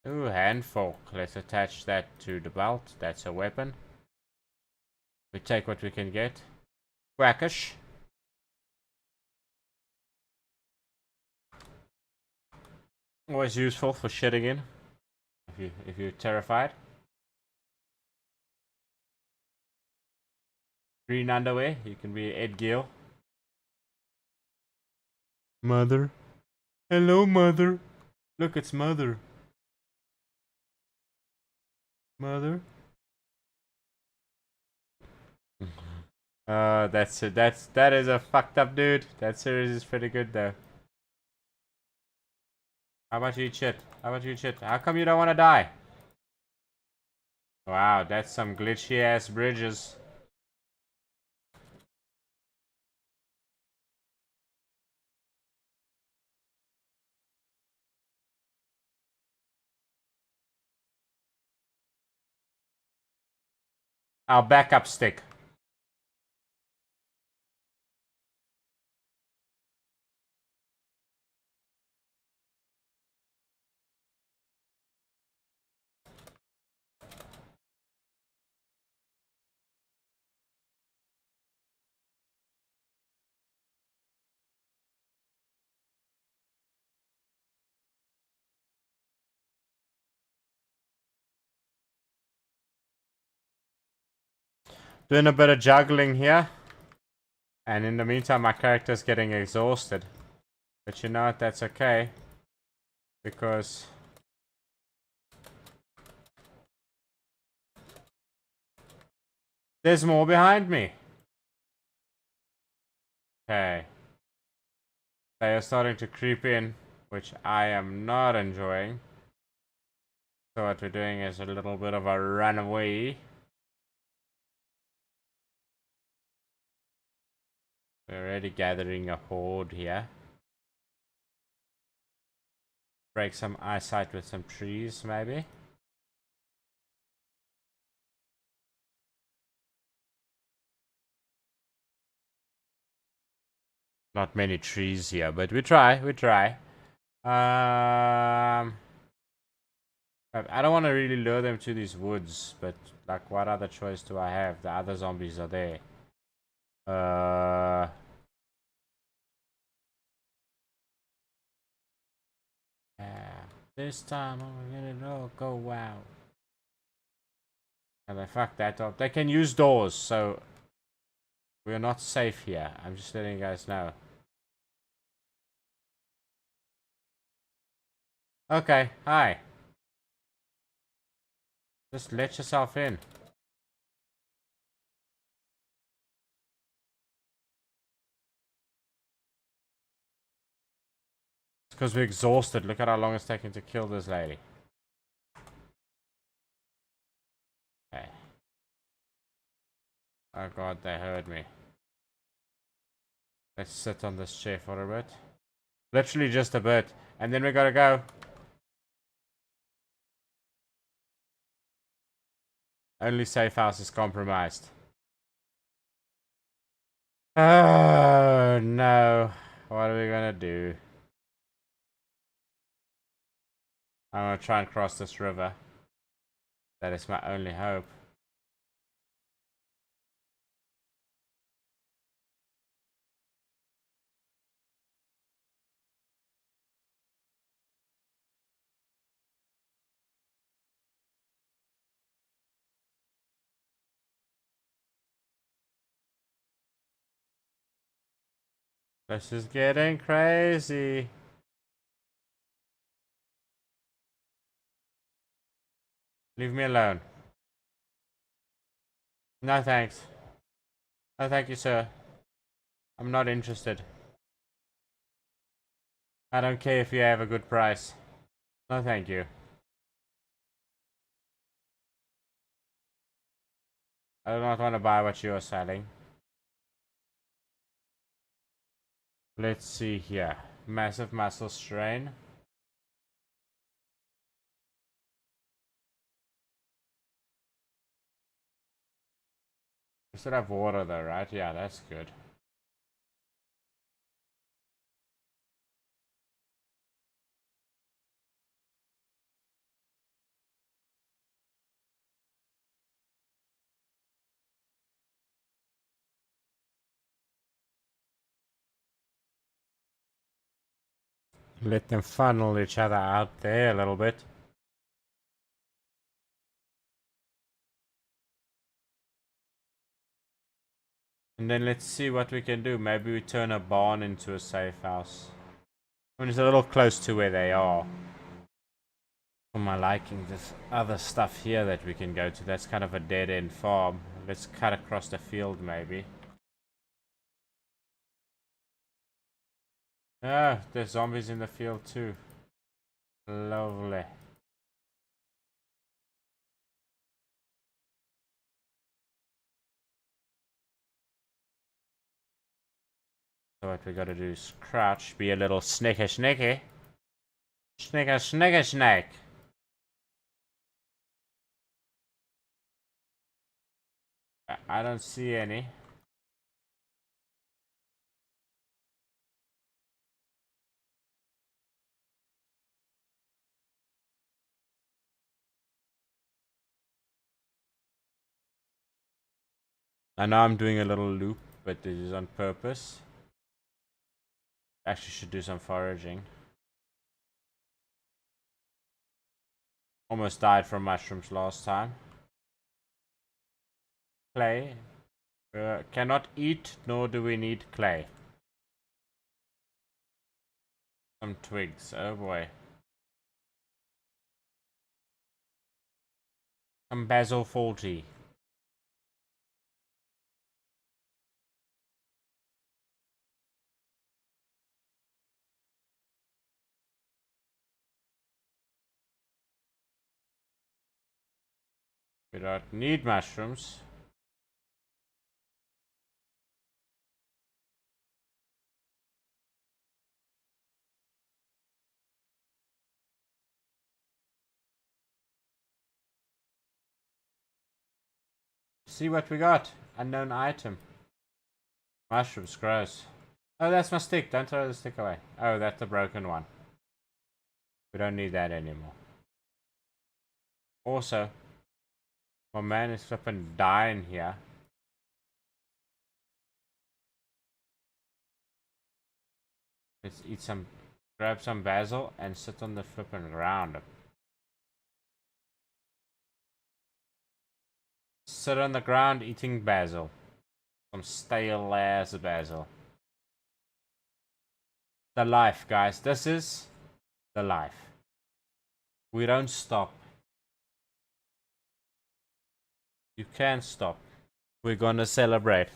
Ooh, hand fork. Let's attach that to the belt. That's a weapon. We take what we can get. Quackish. Always useful for shitting in. If you're terrified. green underwear. You can be Ed Gill. Mother. Hello, Mother. Look, it's Mother. Mother. That's it. That is a fucked up dude. That series is pretty good though. How about you eat shit? How about you eat shit? How come you don't want to die? Wow, that's some glitchy ass bridges. Our backup stick. Doing a bit of juggling here. And in the meantime, my character's getting exhausted. But you know what? That's okay. Because there's more behind me. Okay. They are starting to creep in, which I am not enjoying. So what we're doing is a little bit of a runaway. We're already gathering a horde here. Break some eyesight with some trees, maybe. Not many trees here, but we try. I don't want to really lure them to these woods, but like, what other choice do I have? The other zombies are there. Yeah. This time I'm gonna go wow. And they fucked that up. They can use doors, so we're not safe here. I'm just letting you guys know. Okay, hi. Just let yourself in. It's because we're exhausted. Look at how long it's taking to kill this lady. Okay. Oh god, they heard me. Let's sit on this chair for a bit. Literally just a bit. And then we gotta go. Only safe house is compromised. Oh no. What are we gonna do? I'm gonna try and cross this river. That is my only hope. This is getting crazy. Leave me alone. No thanks. No thank you, sir. I'm not interested. I don't care if you have a good price. No thank you. I do not want to buy what you are selling. Let's see here. Massive muscle strain. We still have water though, right? Yeah, that's good. Let them funnel each other out there a little bit. And then let's see what we can do. Maybe we turn a barn into a safe house. I mean, it's a little close to where they are. For my liking, there's other stuff here that we can go to. That's kind of a dead-end farm. Let's cut across the field, maybe. Ah, there's zombies in the field too. Lovely. So what we gotta do is crouch, be a little sneaky sneaky. Sneaky sneaky snake. I don't see any. I know I'm doing a little loop, but this is on purpose. Actually should do some foraging. Almost died from mushrooms last time. Clay. Cannot eat, nor do we need clay. Some twigs, oh boy. Some basil faulty. We don't need mushrooms. See what we got. Unknown item. Mushrooms, gross. Oh, that's my stick. Don't throw the stick away. Oh, that's the broken one. We don't need that anymore. Also, my man is flipping dying here. Let's eat some, grab some basil and sit on the flipping ground. Sit on the ground eating basil. Some stale ass basil. The life, guys. This is the life. We don't stop. You can't stop. We're gonna celebrate.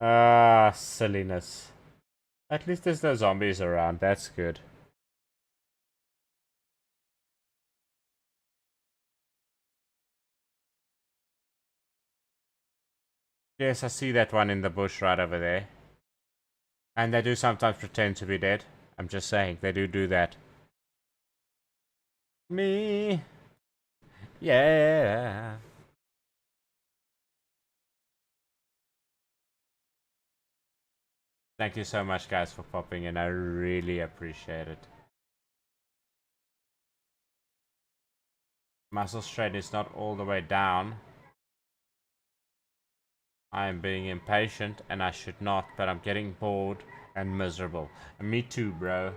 Ah, silliness. At least there's no zombies around. That's good. Yes, I see that one in the bush right over there. And they do sometimes pretend to be dead. I'm just saying, they do that. Me. Yeah. Thank you so much, guys, for popping in. I really appreciate it. Muscle strain is not all the way down. I am being impatient, and I should not, but I'm getting bored and miserable. And me too, bro.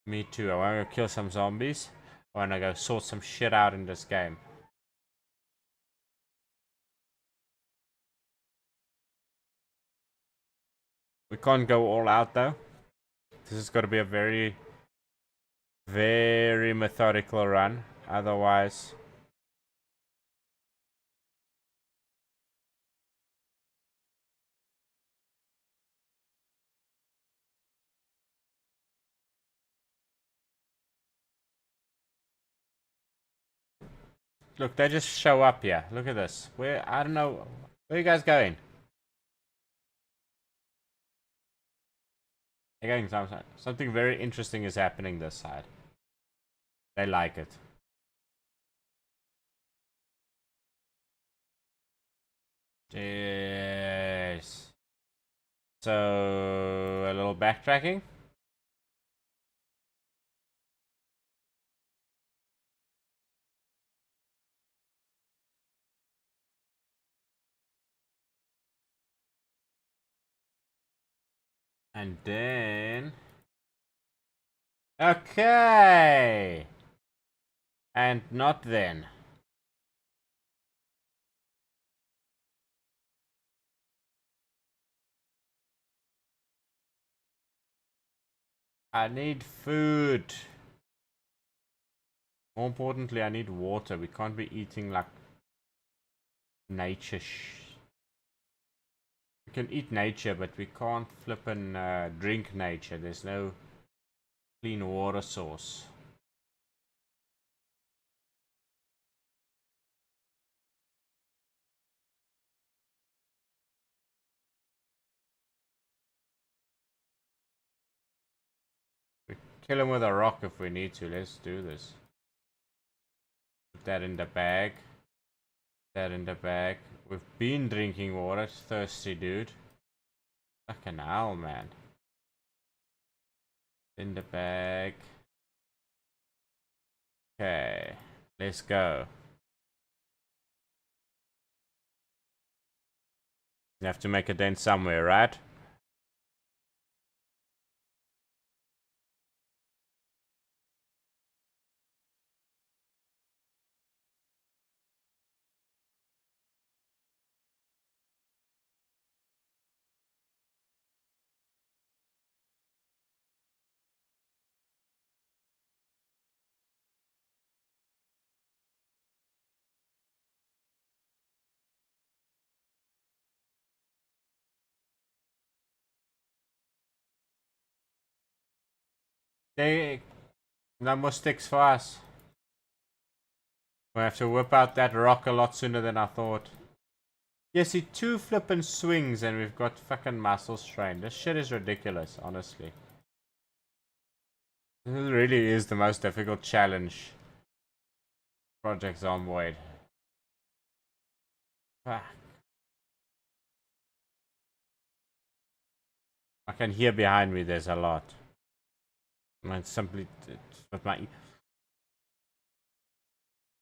Me too. I want to go kill some zombies. I want to go sort some shit out in this game. We can't go all out, though. This has got to be a very, very methodical run. Otherwise... Look, they just show up here. Look at this. Where, I don't know. Where are you guys going? They're going somewhere. Something very interesting is happening this side. They like it. Yes. So, a little backtracking. And then... Okay! And not then. I need food. More importantly, I need water. We can't be eating like nature. We can eat nature, but we can't flip and drink nature. There's no clean water source. We kill him with a rock if we need to. Let's do this. Put that in the bag. That in the bag. We've been drinking water. Thirsty dude. Fucking hell, man. In the bag. Okay. Let's go. You have to make a dent somewhere, right? They no more sticks for us. We have to whip out that rock a lot sooner than I thought. Yeah, see, 2 flippin' swings and we've got fucking muscle strain. This shit is ridiculous, honestly. This really is the most difficult challenge Project Zomboid. Fuck. I can hear behind me there's a lot. I simply with my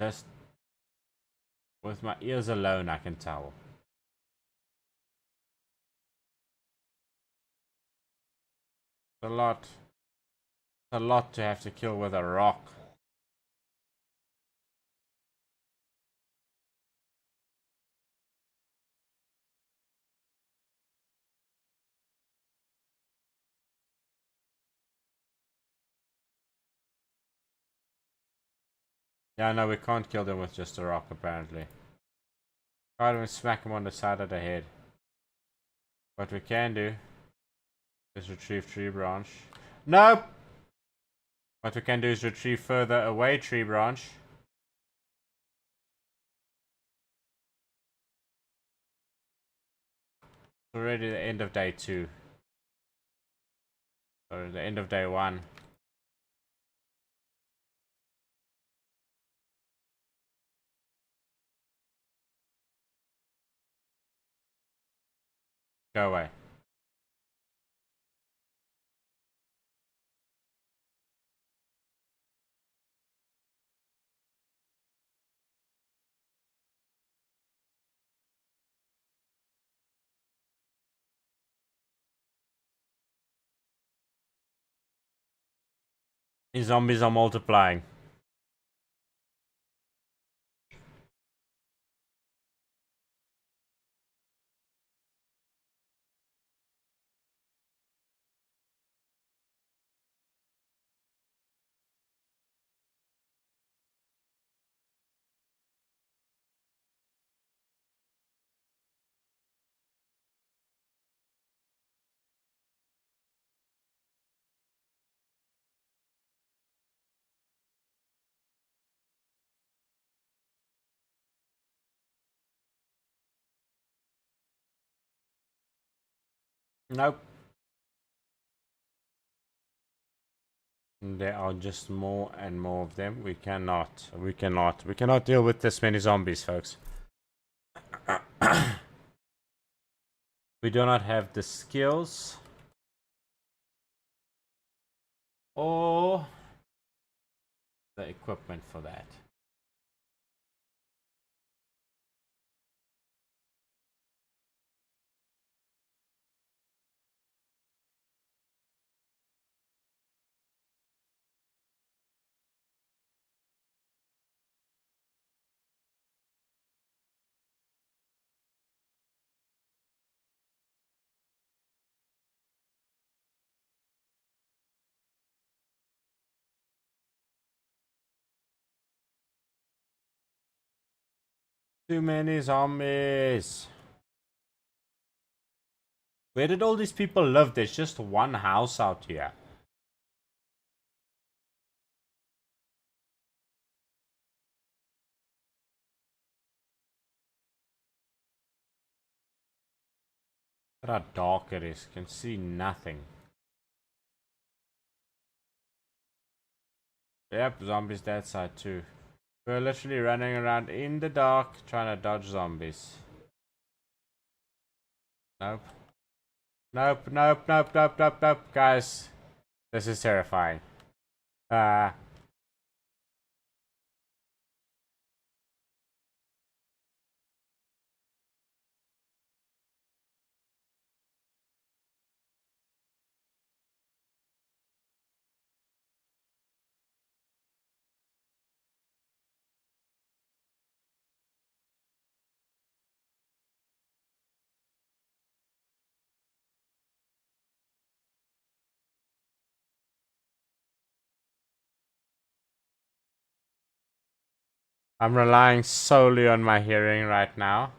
just with my ears alone I can tell. It's a lot. It's a lot to have to kill with a rock. Yeah, no, we can't kill them with just a rock apparently. Can't even smack him on the side of the head. What we can do is retrieve tree branch. Nope! What we can do is retrieve further away tree branch. It's already the end of day 2. Or the end of day 1. Go away. These zombies are multiplying. Nope. There are just more and more of them. We cannot deal with this many zombies, folks. We do not have the skills or the equipment for that. Too many zombies. Where did all these people live? There's just one house out here. Look how dark it is. Can see nothing. Yep, zombies that side too. We're literally running around in the dark trying to dodge zombies. Nope. Nope, nope, nope, nope, nope, nope. Guys, this is terrifying. I'm relying solely on my hearing right now.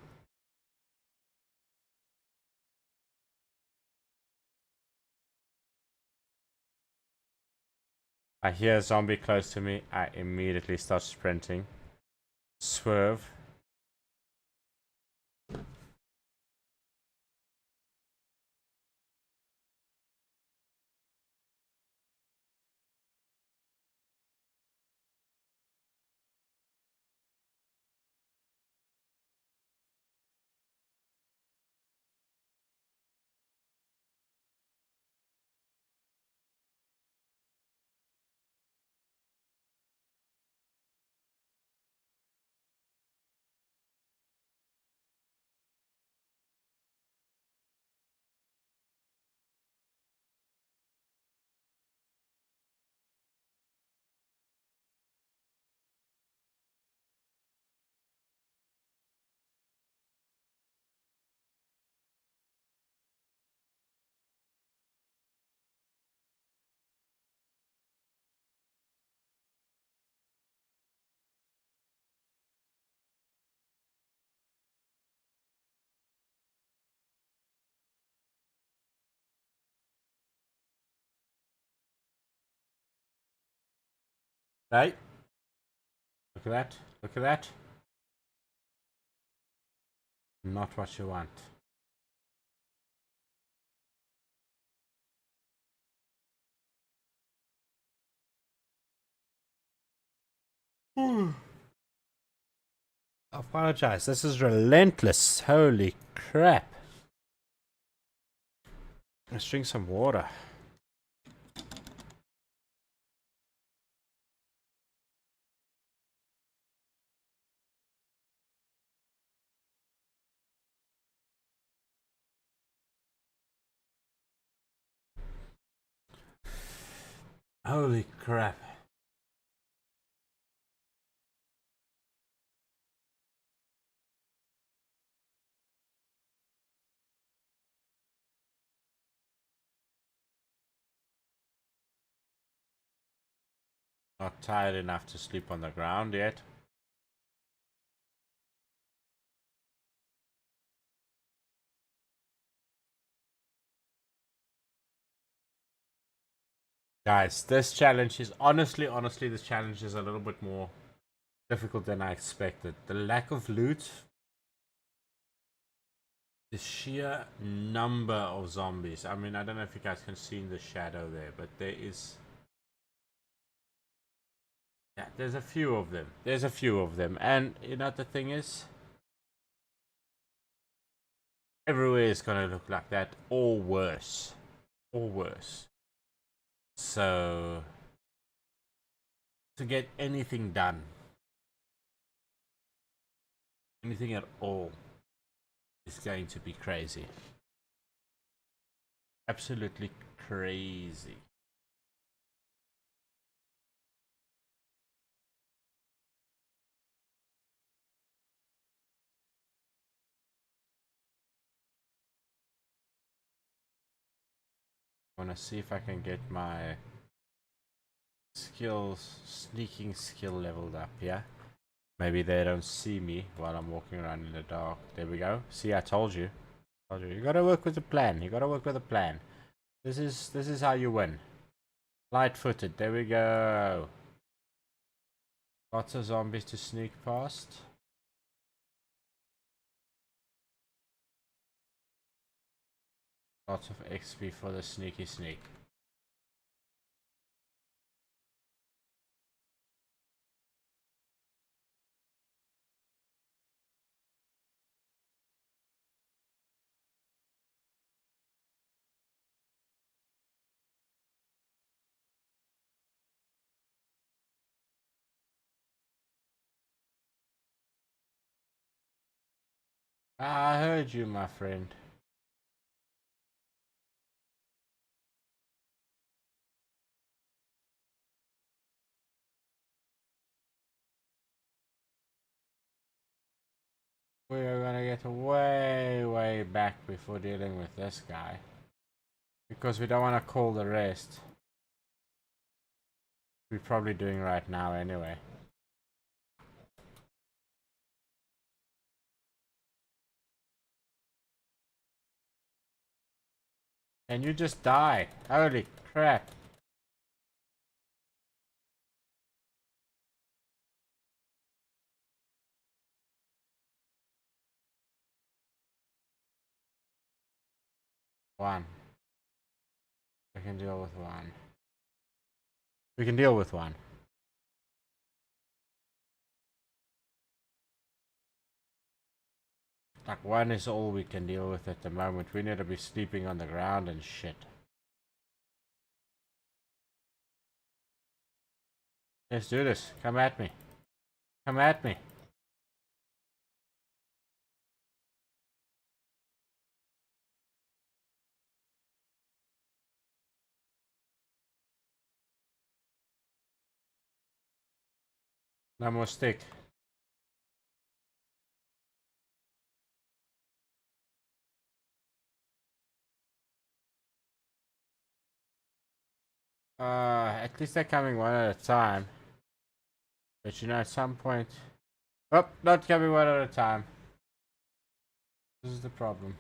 I hear a zombie close to me. I immediately start sprinting. Swerve. Hey. Look at that. Look at that. Not what you want. I apologize. This is relentless. Holy crap. Let's drink some water. Holy crap. Not tired enough to sleep on the ground yet. Guys, this challenge is honestly, this challenge is a little bit more difficult than I expected. The lack of loot, the sheer number of zombies. I mean, I don't know if you guys can see in the shadow there, but there is... Yeah, there's a few of them. There's a few of them. And, you know, the thing is... Everywhere is gonna look like that, or worse. Or worse. So... To get anything done, anything at all, is going to be crazy. Absolutely crazy. I want to see if I can get my skills, sneaking skill leveled up, yeah? Maybe they don't see me while I'm walking around in the dark. There we go. See, I told you. You gotta work with a plan. You gotta work with a plan. This is how you win. Light-footed. There we go. Lots of zombies to sneak past. Lots of XP for the sneaky sneak. I heard you, my friend. We are gonna get way back before dealing with this guy. Because we don't want to call the rest. We're probably doing right now anyway. And you just die. Holy crap. One. We can deal with one. We can deal with one. Like, one is all we can deal with at the moment. We need to be sleeping on the ground and shit. Let's do this. Come at me. Come at me. No more stick. At least they're coming one at a time. But you know, at some point... Oh, not coming one at a time. This is the problem.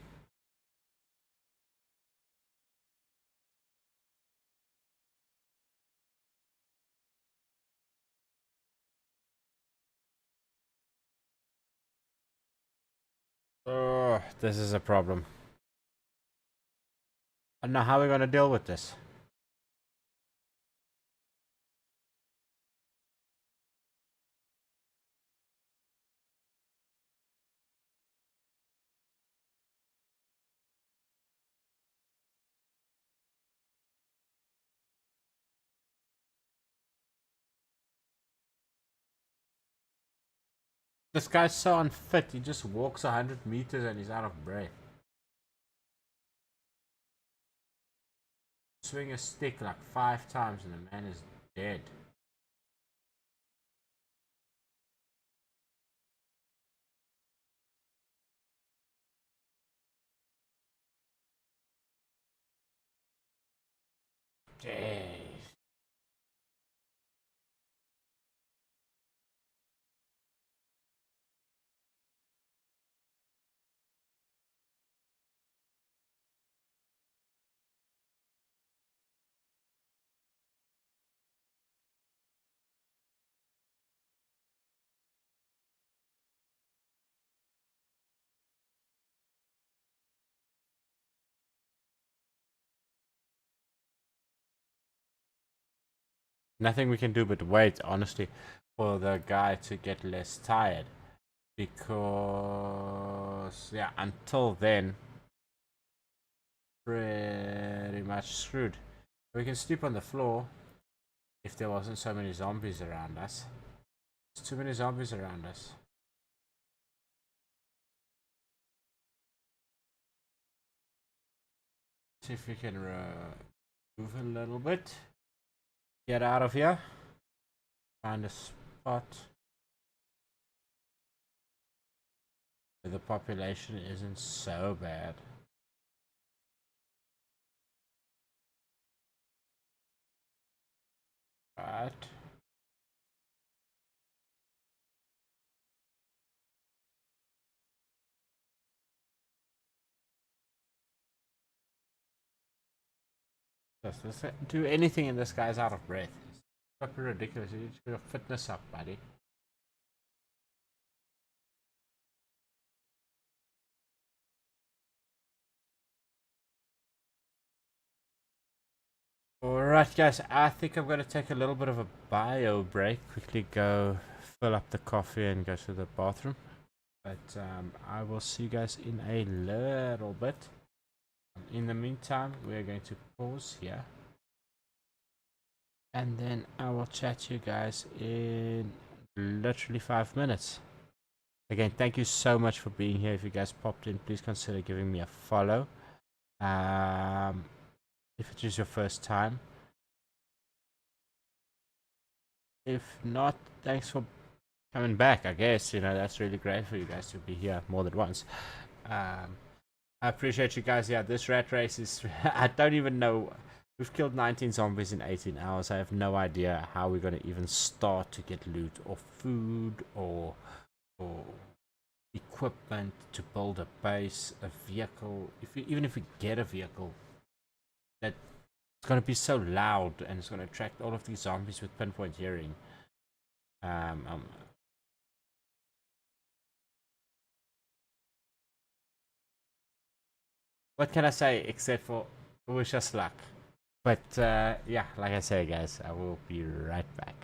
Oh, this is a problem. I don't know how we're gonna deal with this. This guy's so unfit, he just walks 100 meters and he's out of breath. Swing a stick like 5 times and the man is dead. Jeez. Nothing we can do but wait, honestly, for the guy to get less tired. Because, yeah, until then, pretty much screwed. We can sleep on the floor if there wasn't so many zombies around us. There's too many zombies around us. See if we can move a little bit. Get out of here. Find a spot where the population isn't so bad. Right. Just do anything and this guy's out of breath. It's fucking ridiculous. You need to put your fitness up, buddy. Alright guys, I think I'm going to take a little bit of a bio break. Quickly go fill up the coffee and go to the bathroom. But I will see you guys in a little bit. In the meantime, we're going to pause here. And then I will chat to you guys in literally 5 minutes. Again, thank you so much for being here. If you guys popped in, please consider giving me a follow. If it is your first time. If not, thanks for coming back. I guess, you know, that's really great for you guys to be here more than once. I appreciate you guys. Yeah, this rat race is... I don't even know... We've killed 19 zombies in 18 hours. I have no idea how we're going to even start to get loot or food or equipment to build a base, a vehicle. Even if we get a vehicle, that it's going to be so loud and it's going to attract all of these zombies with pinpoint hearing. What can I say except for wish us luck? But yeah, like I say, guys, I will be right back.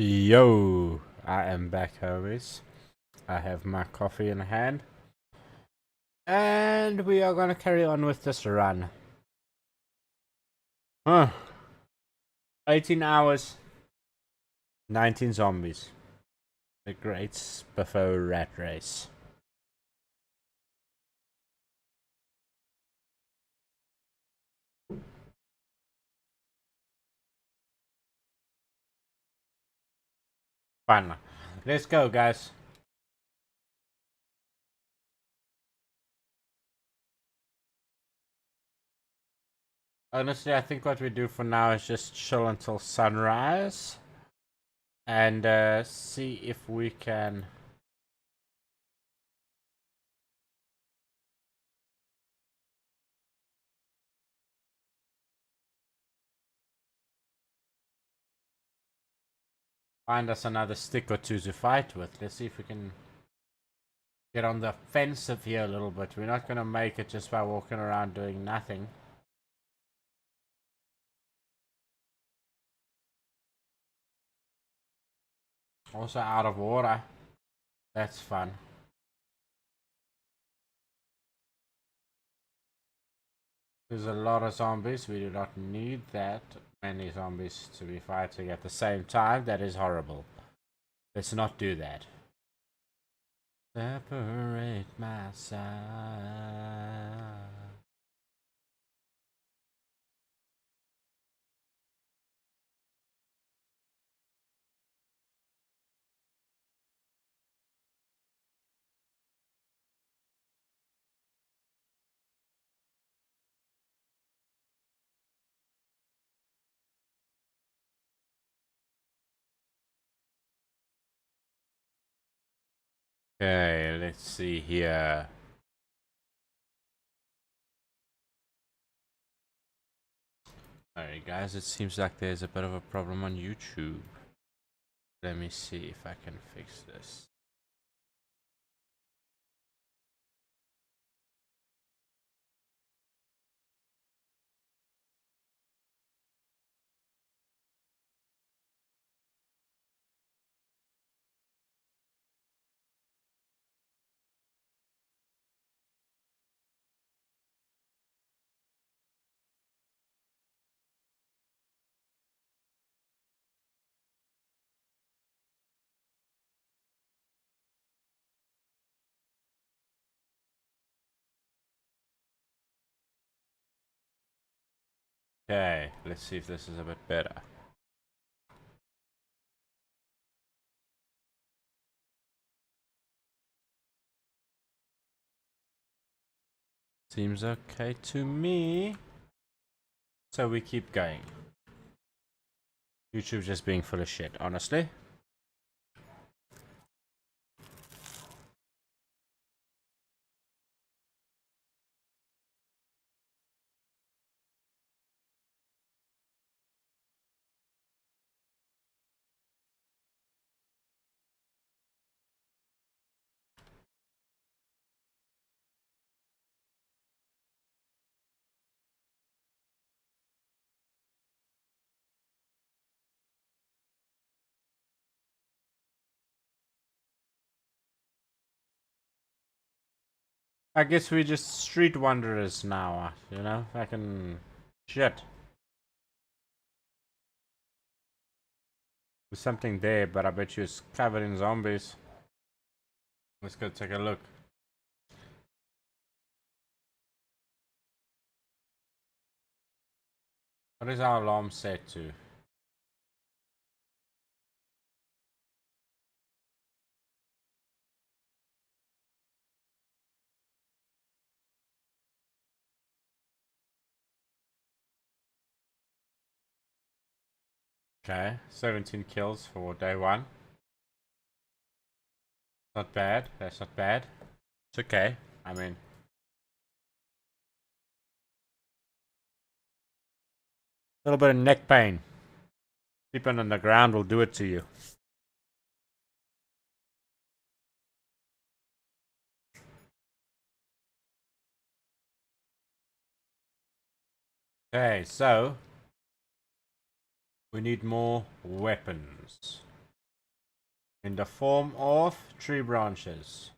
Yo, I am back, homies. I have my coffee in hand, and we are gonna carry on with this run. 18 hours, 19 zombies. The Great Spiffo Rat Race. Fun. Let's go, guys. Honestly, I think what we do for now is just chill until sunrise and see if we can find us another stick or two to fight with. Let's see if we can get on the offensive here a little bit. We're not gonna make it just by walking around doing nothing. Also out of water. That's fun. There's a lot of zombies. We do not need that many zombies to be fighting at the same time. That is horrible. Let's not do that. Separate myself. Okay, let's see here. Alright guys, it seems like there's a bit of a problem on YouTube. Let me see if I can fix this. Okay, let's see if this is a bit better. Seems okay to me. So we keep going. YouTube just being full of shit, honestly. I guess we're just street wanderers now, you know? Fucking shit. There's something there, but I bet you it's covered in zombies. Let's go take a look. What is our alarm set to? Okay, 17 kills for day one. Not bad, that's not bad. It's okay, I mean. A little bit of neck pain. Sleeping on the ground will do it to you. Okay, so we need more weapons. in the form of tree branches.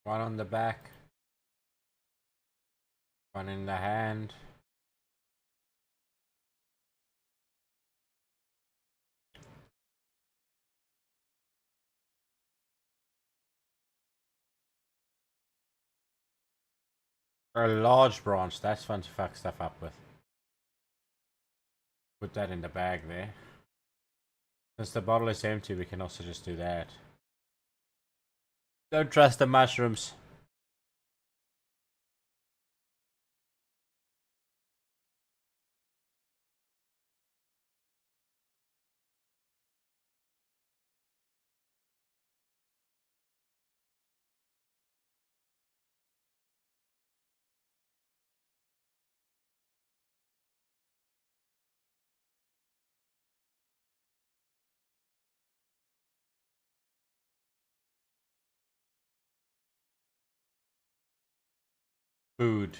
One on the back, one in the hand. A large branch, that's fun to fuck stuff up with. Put that in the bag there. Since the bottle is empty, we can also just do that. Don't trust the mushrooms. Food.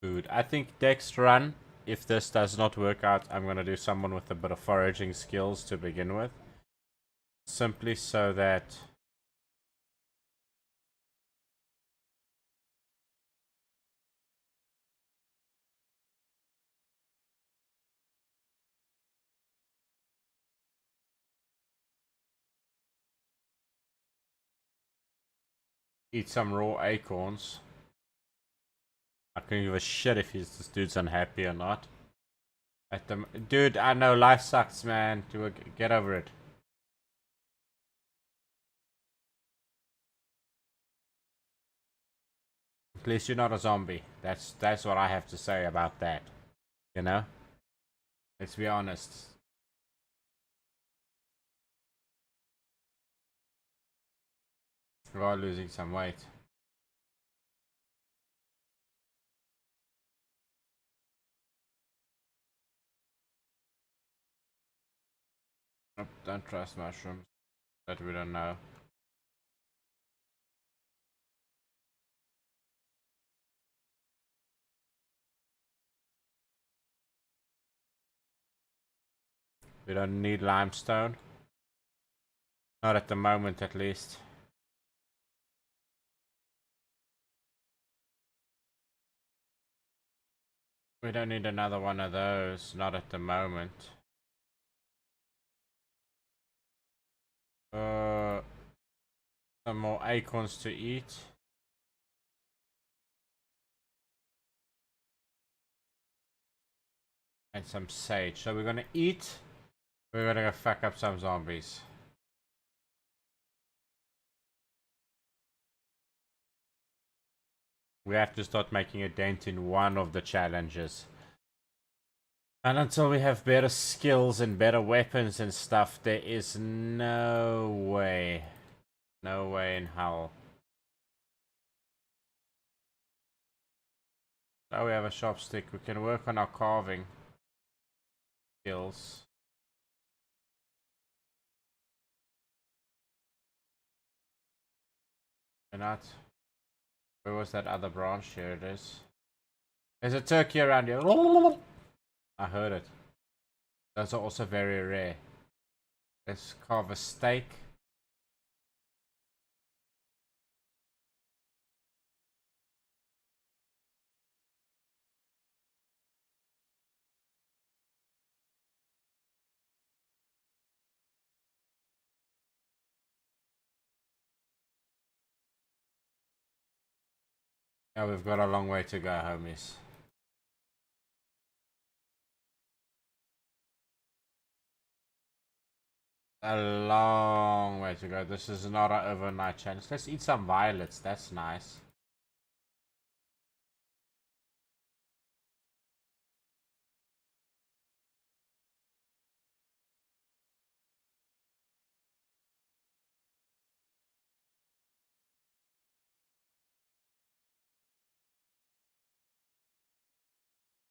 Food. I think next run, if this does not work out, I'm gonna do someone with a bit of foraging skills to begin with. Simply so that eat some raw acorns. I can give a shit if this dude's unhappy or not. Dude, I know life sucks, man. Get over it. At least you're not a zombie. That's what I have to say about that. You know? Let's be honest. We are losing some weight. Nope, don't trust mushrooms. That we don't know. We don't need limestone. Not at the moment, at least. We don't need another one of those. Not at the moment. Some more acorns to eat. And some sage. So we're gonna eat. We're gonna go fuck up some zombies. We have to start making a dent in one of the challenges. And until we have better skills and better weapons and stuff, there is no way. No way in hell. Now we have a sharp stick. We can work on our carving skills. Why not? Where was that other branch? Here it is. There's a turkey around here. I heard it. Those are also very rare. Let's carve a steak. Yeah, we've got a long way to go, homies. A long way to go. This is not an overnight challenge. Let's eat some violets. That's nice.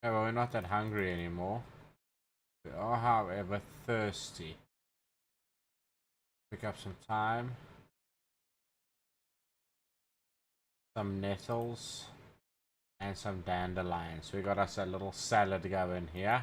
Yeah, but we're not that hungry anymore. We are, however, thirsty. Pick up some thyme, some nettles, and some dandelions. We got us a little salad going here.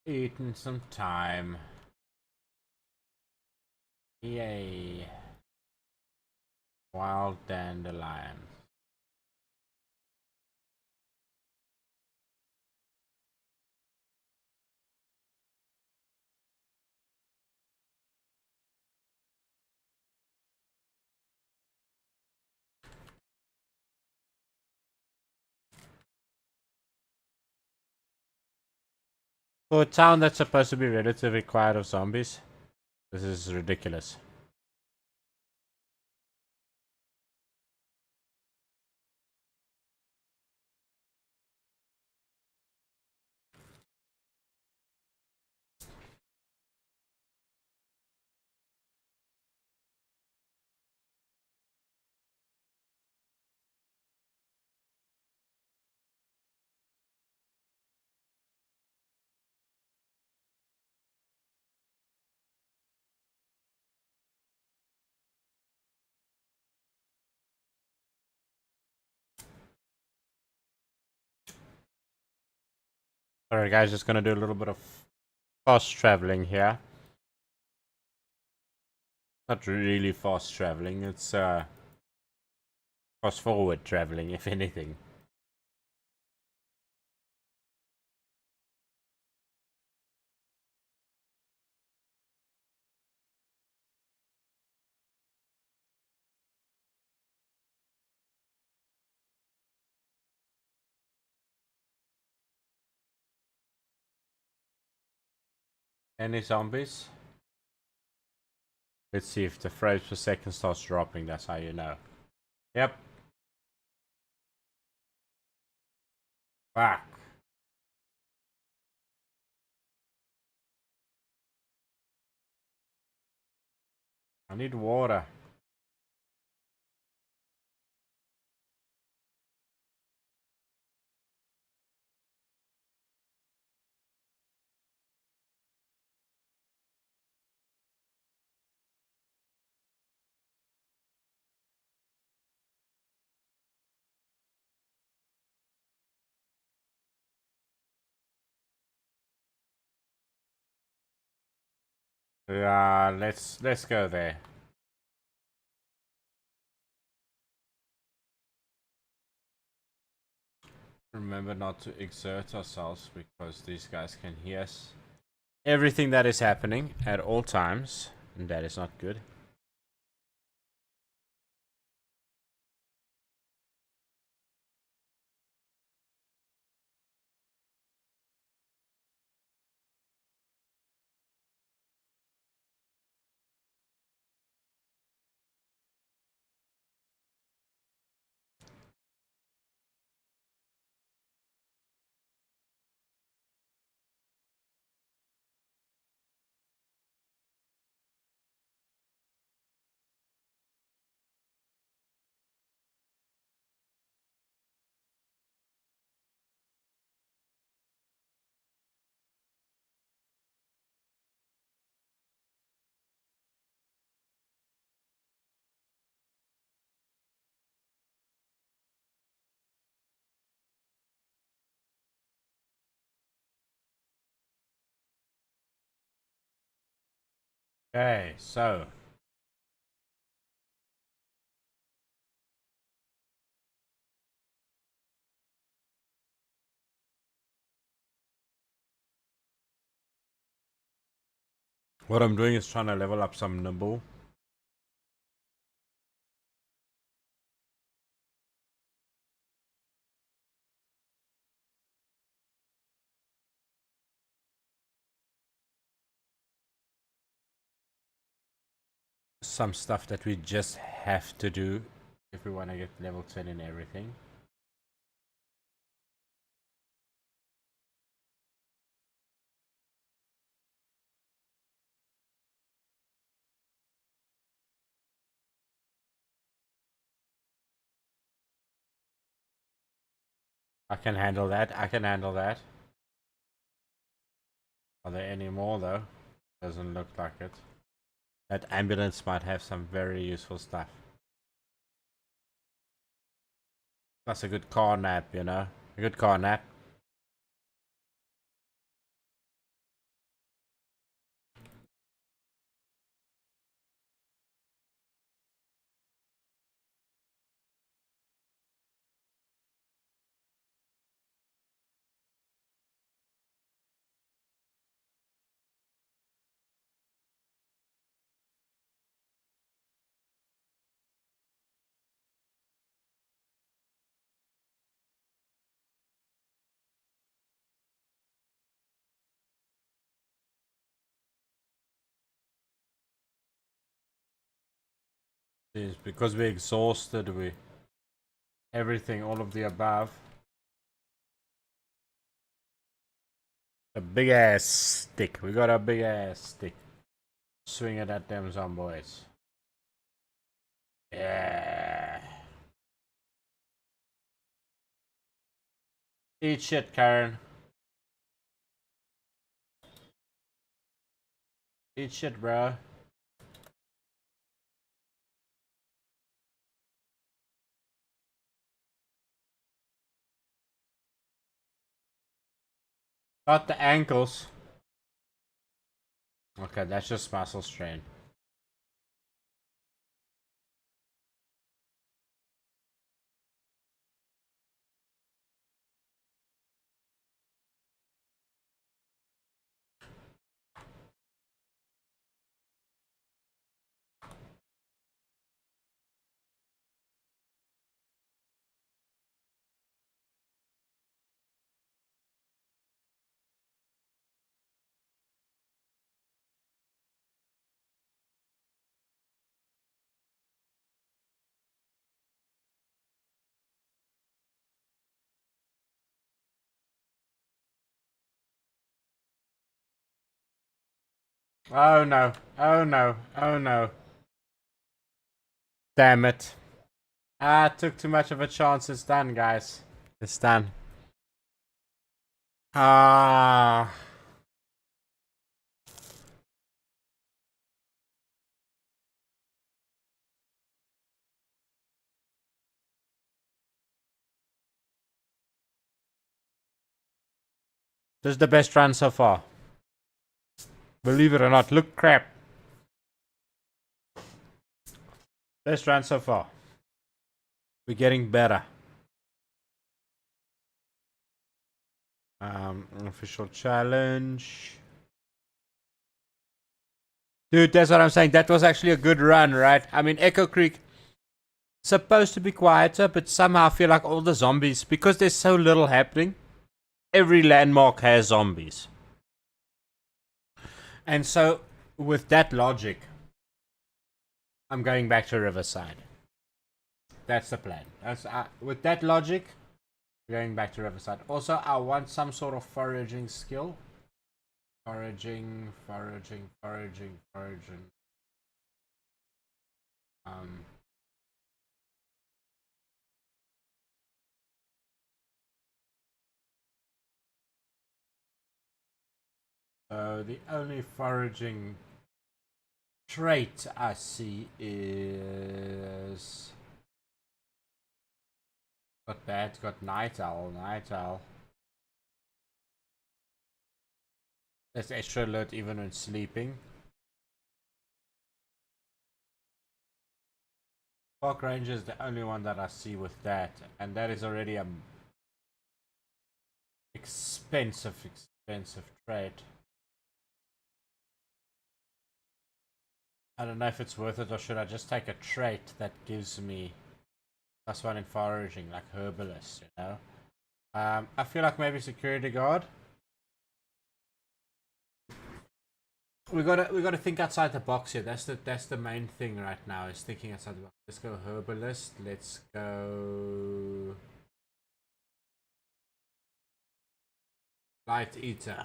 Eating some thyme. Yay. Wild dandelion. For a town that's supposed to be relatively quiet of zombies, this is ridiculous. Alright guys, just gonna do a little bit of fast traveling here. Not really fast traveling, it's fast forward traveling, if anything. Any zombies? Let's see if the frames per second starts dropping, that's how you know. Yep. Back. I need water. Yeah, let's go there. Remember not to exert ourselves because these guys can hear us. Everything that is happening at all times, and that is not good. Okay, so what I'm doing is trying to level up some nimble. Some stuff that we just have to do if we want to get level 10 in everything. I can handle that. I can handle that. Are there any more though? Doesn't look like it. That ambulance might have some very useful stuff. That's a good car nap, you know? A good car nap. Jeez, because we're exhausted, we everything, all of the above. A big ass stick. We got a big ass stick. Swing it at them zomboids. Yeah. Eat shit, Karen. Eat shit, bro. Not the ankles. Okay, that's just muscle strain. Oh no. Oh no. Oh no. Damn it. I took too much of a chance. It's done, guys. It's done. Ah. This is the best run so far. Believe it or not. Look, crap. Best run so far. We're getting better. Official challenge. Dude, that's what I'm saying. That was actually a good run, right? I mean, Echo Creek supposed to be quieter, but somehow I feel like all the zombies, because there's so little happening, every landmark has zombies. And so, with that logic, I'm going back to Riverside. That's the plan. With that logic, going back to Riverside. Also, I want some sort of foraging skill. Foraging. The only foraging trait I see is got that, got night owl. There's extra alert even when sleeping. Park Ranger is the only one that I see with that, and that is already a expensive trait. I don't know if it's worth it, or should I just take a trait that gives me +1 in foraging, like herbalist, you know? I feel like maybe security guard. We gotta think outside the box here. That's the main thing right now, is thinking outside the box. Let's go herbalist. Let's go light eater.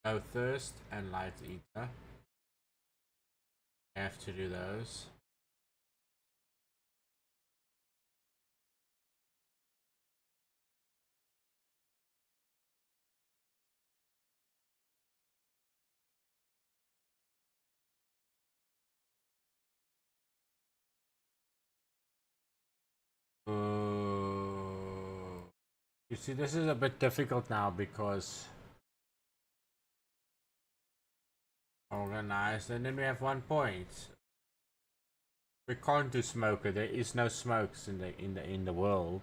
Go thirst and light eater. I have to do those. You see, this is a bit difficult now because organized, and then we have 1 point. We can't do smoker. There is no smokes in the world.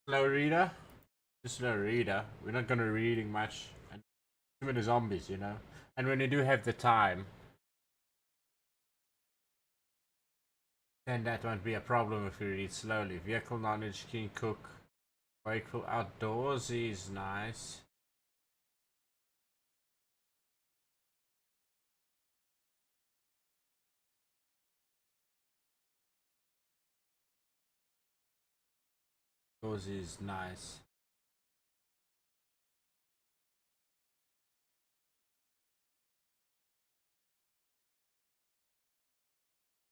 Slow reader. Just slow reader. We're not gonna be reading much. And too many zombies, you know. And when you do have the time, then that won't be a problem if you read slowly. Vehicle knowledge, king cook, wakeful outdoorsy is nice. Outdoorsy is nice.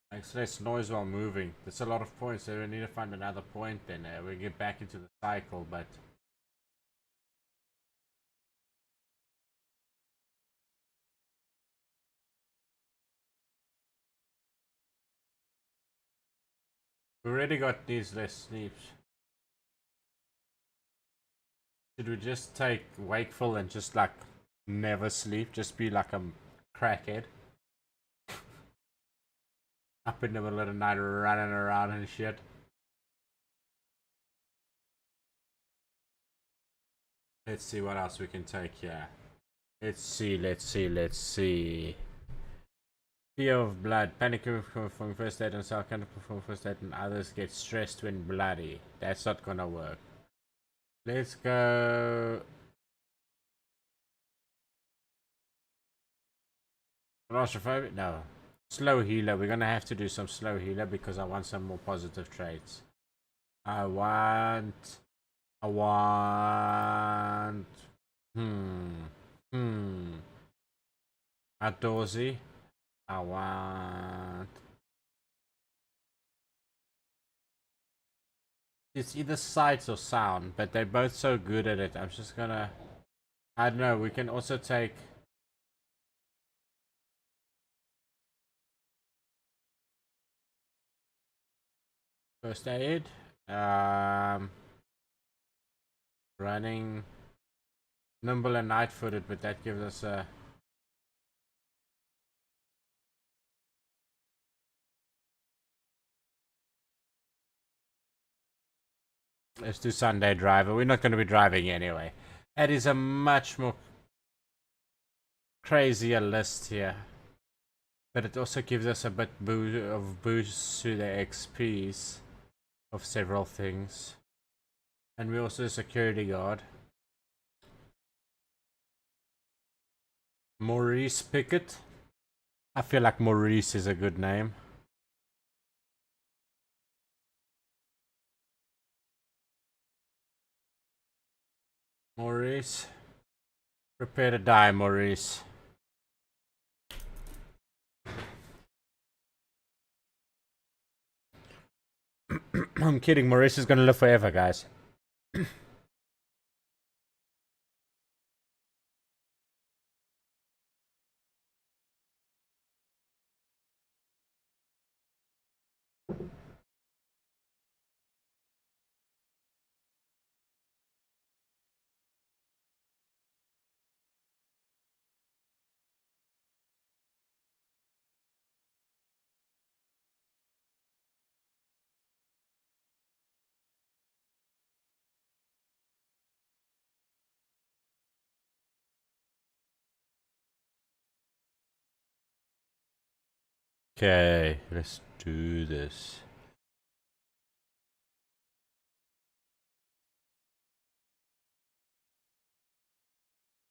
Makes less noise while moving. That's a lot of points, so we need to find another point then. We get back into the cycle, but we already got these less sleeps. Should we just take wakeful and just like never sleep? Just be like a crackhead. Up in the middle of the night running around and shit. Let's see what else we can take here. Let's see. Fear of blood. Panic from first aid and self can't perform first aid and others get stressed when bloody. That's not gonna work. Let's go. Claustrophobic? No. Slow healer. We're gonna have to do some slow healer because I want some more positive traits. I want. Outdoorsy. I want. It's either sight or sound, but they're both so good at it. I'm just gonna. I don't know. We can also take. First aid. Running. Nimble and night footed, but that gives us a. Let's do Sunday driver. We're not going to be driving anyway. That is a much more crazier list here. But it also gives us a bit of boost to the XPs of several things. And we're also a security guard. Maurice Pickett. I feel like Maurice is a good name. Maurice. Prepare to die, Maurice. I'm kidding. Maurice is gonna live forever, guys. Okay, let's do this.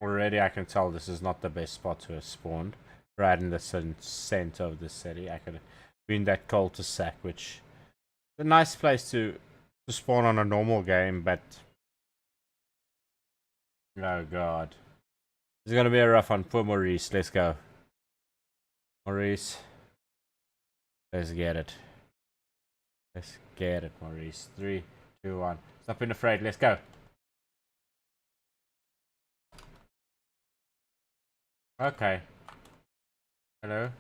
Already I can tell this is not the best spot to have spawned. Right in the center of the city. I could be in that cul-de-sac, which is a nice place to spawn on a normal game, but... Oh god. It's gonna be a rough one for Maurice. Let's go. Maurice. Let's get it. Let's get it, Maurice. 3, 2, 1. Stop being afraid. Let's go. Okay. Hello?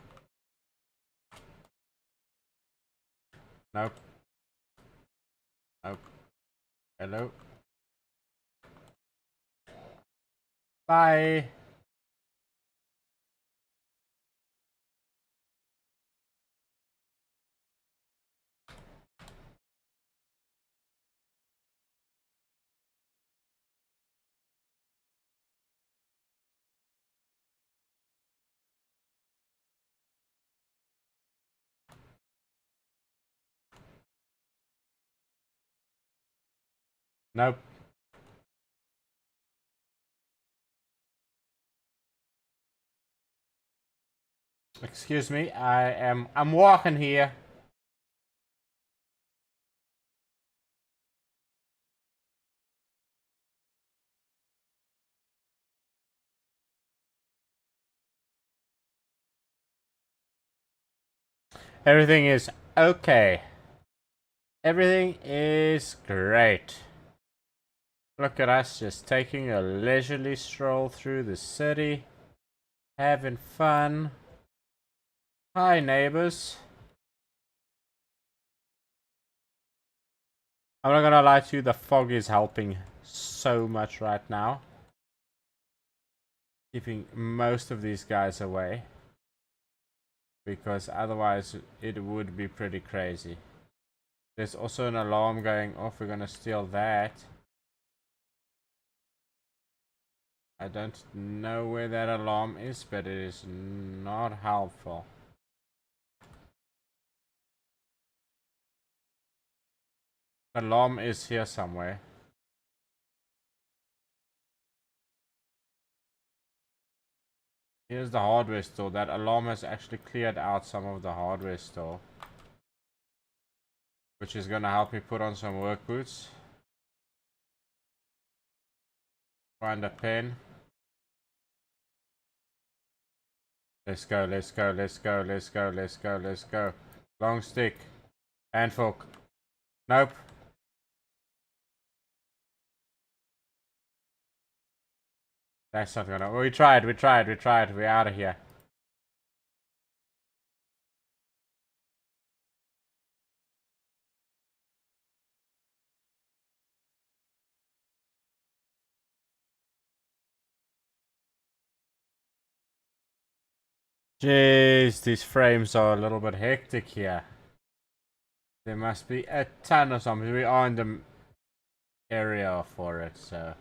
Nope. Nope. Hello? Bye. Nope. Excuse me, I'm walking here. Everything is okay. Everything is great. Look at us just taking a leisurely stroll through the city, having fun. Hi, neighbors. I'm not gonna lie to you, the fog is helping so much right now. Keeping most of these guys away. Because otherwise it would be pretty crazy. There's also an alarm going off. We're gonna steal that. I don't know where that alarm is, but it is not helpful. The alarm is here somewhere. Here's the hardware store. That alarm has actually cleared out some of the hardware store. Which is gonna help me put on some work boots. Find a pen. Let's go, let's go, let's go, let's go, let's go, let's go. Long stick. And fork. Nope. That's not gonna... We tried. We're out of here. Jeez, these frames are a little bit hectic here. There must be a ton of zombies. We are in the area for it, so...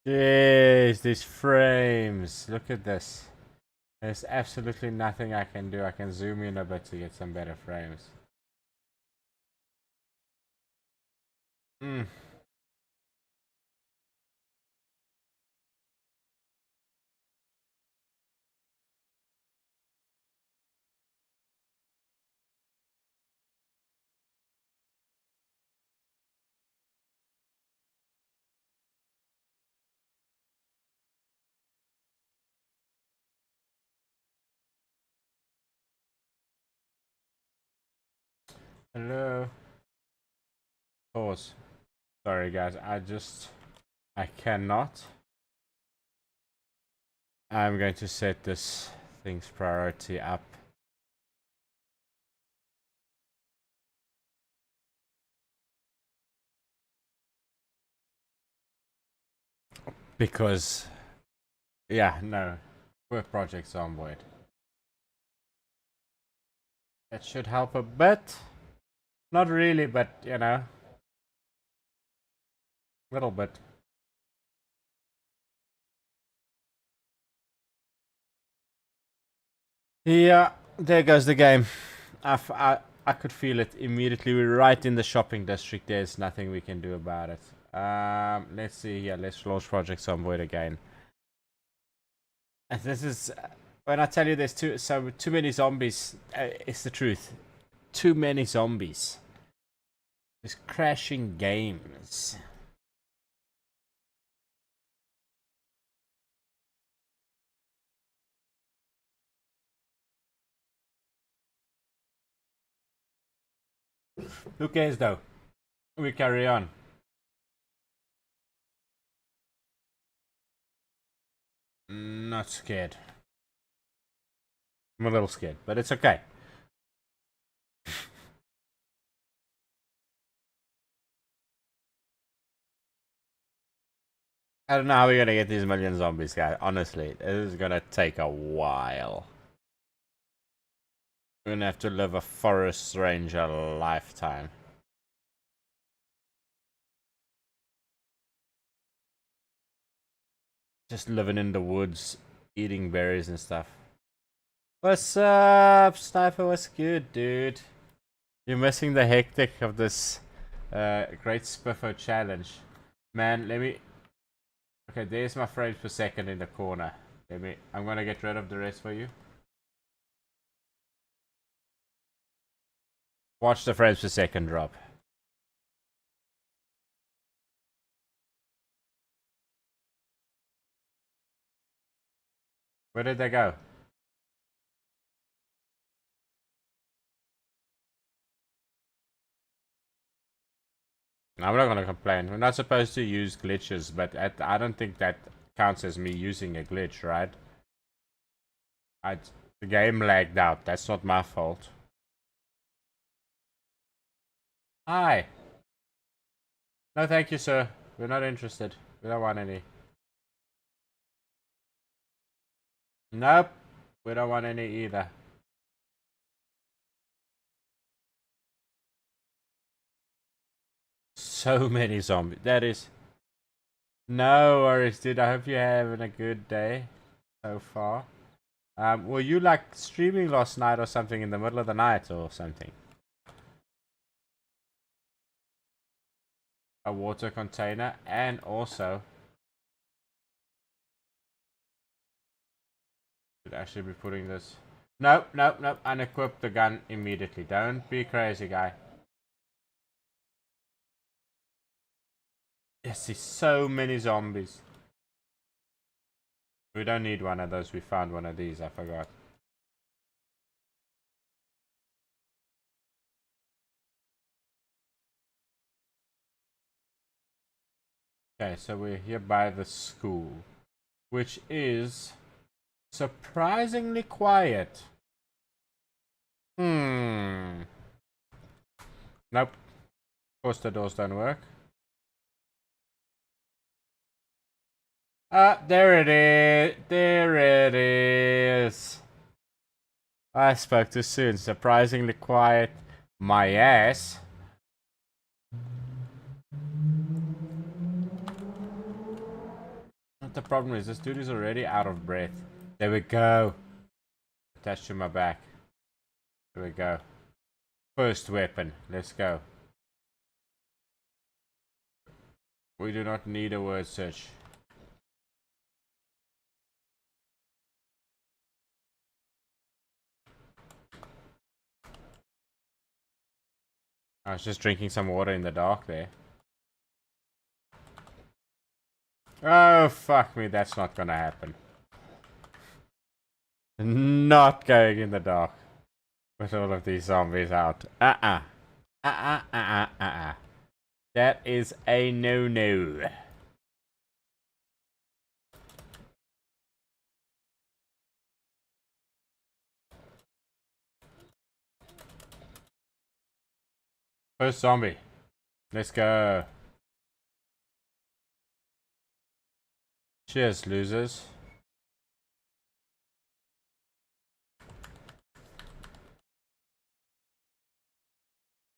Jeez, these frames. Look at this. There's absolutely nothing I can do. I can zoom in a bit to get some better frames. Hmm. Hello. Pause. Sorry guys, I cannot. I'm going to set this thing's priority up. Because, yeah, no, work projects on board. That should help a bit. Not really, but you know, a little bit. Yeah, there goes the game. I could feel it immediately. We're right in the shopping district. There's nothing we can do about it. Let's see here. Let's launch projects on board again. And this is When I tell you there's too many zombies, it's the truth. Too many zombies. There's crashing games. Who cares though? We carry on. Not scared. I'm a little scared, but it's okay. I don't know how we're gonna get these million zombies, guys. Honestly, it is gonna take a while. We're gonna have to live a forest ranger lifetime. Just living in the woods, eating berries and stuff. What's up, Sniper? What's good, dude? You're missing the hectic of this great Spiffo challenge. Man, let me... Okay, there's my frames per second in the corner. I'm gonna get rid of the rest for you. Watch the frames per second drop. Where did they go? I'm not gonna complain. We're not supposed to use glitches, but I don't think that counts as me using a glitch, right? The game lagged out. That's not my fault. Hi. No, thank you, sir. We're not interested. We don't want any. Nope. We don't want any either. So many zombies. That is... No worries, dude. I hope you're having a good day so far. Were you like streaming last night or something in the middle of the night or something? A water container, and also should actually be putting this... Nope, nope, nope. Unequip the gun immediately. Don't be crazy, guy. Yes, there's so many zombies. We don't need one of those. We found one of these. I forgot. Okay, so we're here by the school, which is surprisingly quiet. Nope. Of course the doors don't work. There it is. There it is. I spoke too soon. Surprisingly quiet. My ass. What the problem is, this dude is already out of breath. There we go. Attached to my back. There we go. First weapon. Let's go. We do not need a word search. I was just drinking some water in the dark there. Oh, fuck me. That's not gonna happen. Not going in the dark. With all of these zombies out. That is a no-no. First zombie. Let's go. Cheers, losers.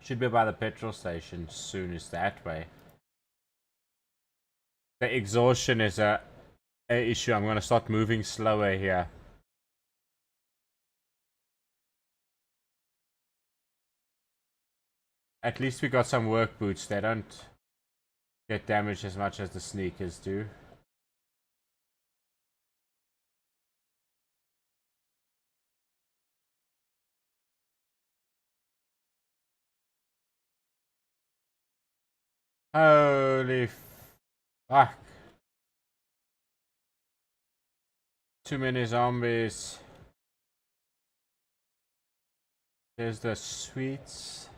Should be by the petrol station soon as that way. The exhaustion is a issue. I'm gonna start moving slower here. At least we got some work boots. They don't get damaged as much as the sneakers do. Holy fuck. Too many zombies. There's the sweets.